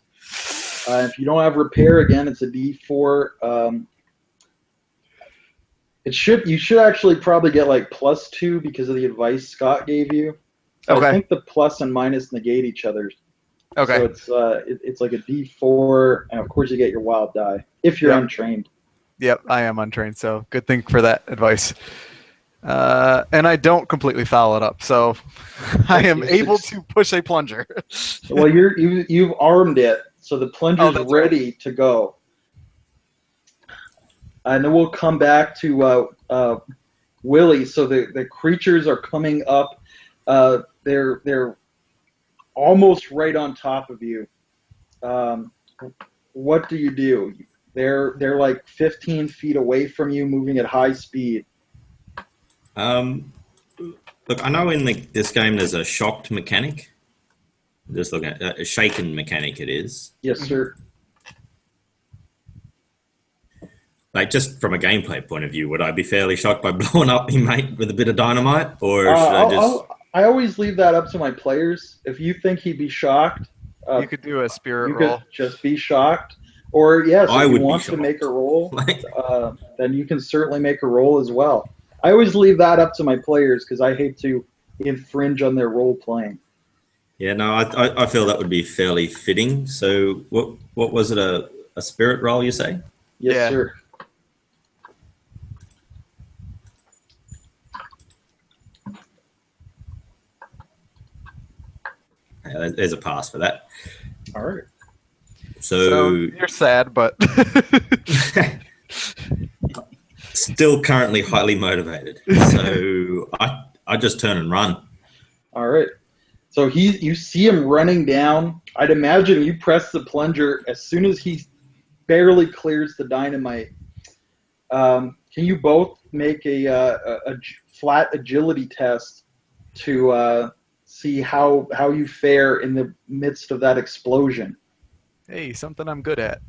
If you don't have repair, again, it's a D4. You should actually probably get like +2 because of the advice Scott gave you. So Okay. I think the plus and minus negate each other. Okay. So it's like a D4, and of course you get your wild die if you're untrained. Yep, I am untrained, so good thing for that advice. And I don't completely foul it up, so I am able to push a plunger. Well, you've armed it, so the plunger's ready to go. And then we'll come back to Willie. So the creatures are coming up. They're almost right on top of you. What do you do? They're like 15 feet away from you, moving at high speed. Look, I know in this game there's a shocked mechanic. Just looking at a shaken mechanic, it is. Yes, sir. Like, just from a gameplay point of view, would I be fairly shocked by blowing up my mate with a bit of dynamite, or should I just? I always leave that up to my players. If you think he'd be shocked, you could do a spirit you roll. could just be shocked. Or yes, I if would you be want to shocked. make a roll, then you can certainly make a roll as well. I always leave that up to my players because I hate to infringe on their role playing. Yeah, no, I feel that would be fairly fitting. So, what was it? A spirit roll, you say? Yes, Yeah. sir. Yeah, there's a pass for that. All right. So you're sad, but still currently highly motivated. So I just turn and run. All right. So you see him running down. I'd imagine you press the plunger as soon as he barely clears the dynamite. Can you both make a flat agility test to see how you fare in the midst of that explosion? Hey, something I'm good at.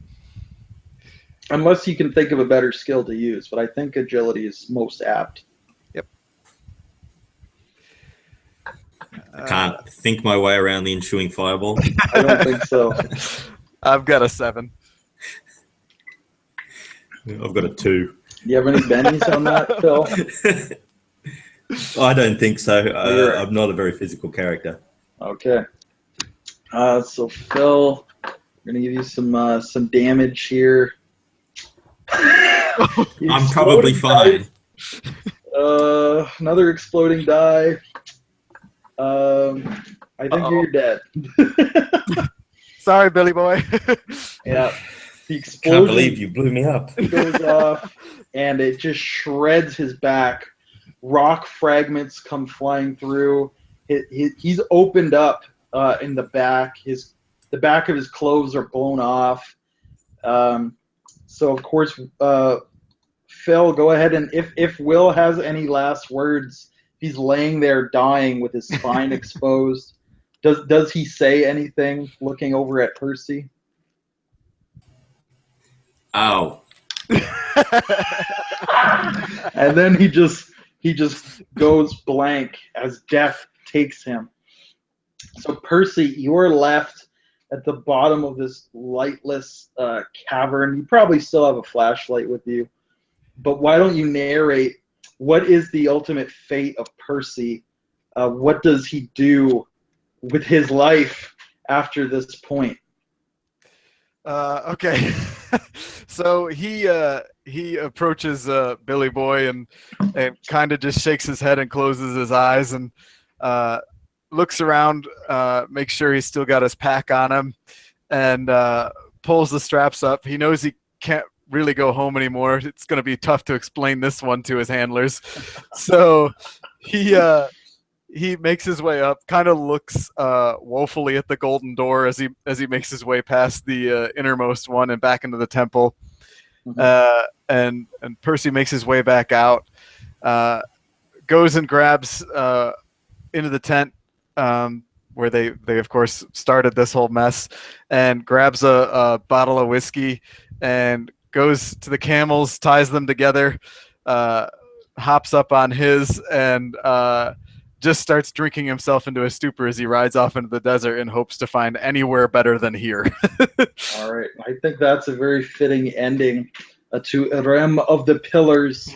Unless you can think of a better skill to use, but I think agility is most apt. Yep. I can't think my way around the ensuing fireball. I don't think so. I've got a 7. I've got a 2. Do you have any bennies on that, Phil? I don't think so. You're right. I'm not a very physical character. Okay. So Phil, we're gonna give you some damage here. I'm probably fine. Another exploding die. I think you're dead. Sorry, Billy boy. Yeah. The explosion Can't believe you blew me up. goes off, and it just shreds his back. Rock fragments come flying through. He's opened up in the back. The back of his clothes are blown off. So of course, Phil, go ahead and if Will has any last words, he's laying there dying with his spine exposed. Does he say anything? Looking over at Percy. Ow. And then he just goes blank as death takes him. So Percy, you're left at the bottom of this lightless cavern. You probably still have a flashlight with you, but why don't you narrate what is the ultimate fate of Percy? What does he do with his life after this point? Okay. So he approaches Billy Boy and kind of just shakes his head and closes his eyes and looks around, makes sure he's still got his pack on him, and pulls the straps up. He knows he can't really go home anymore. It's going to be tough to explain this one to his handlers. So he makes his way up, kind of looks woefully at the golden door as he makes his way past the innermost one and back into the temple. And Percy makes his way back out, goes and grabs into the tent where they of course started this whole mess, and grabs a bottle of whiskey and goes to the camels, ties them together, hops up on his, and just starts drinking himself into a stupor as he rides off into the desert in hopes to find anywhere better than here. All right. I think that's a very fitting ending to Iram of the Pillars.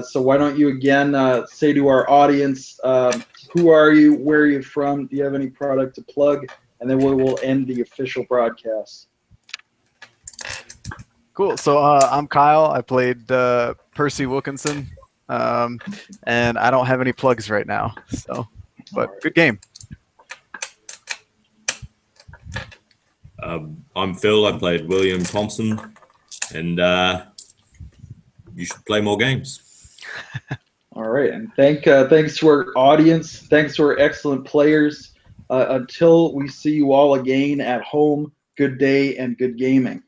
So why don't you again say to our audience, who are you, where are you from, do you have any product to plug, and then we will end the official broadcast. Cool. So I'm Kyle. I played Percy Wilkinson. And I don't have any plugs right now, but good game. I'm Phil. I played William Thompson, and you should play more games. All right, and thanks to our audience, thanks to our excellent players. Until we see you all again at home, good day and good gaming.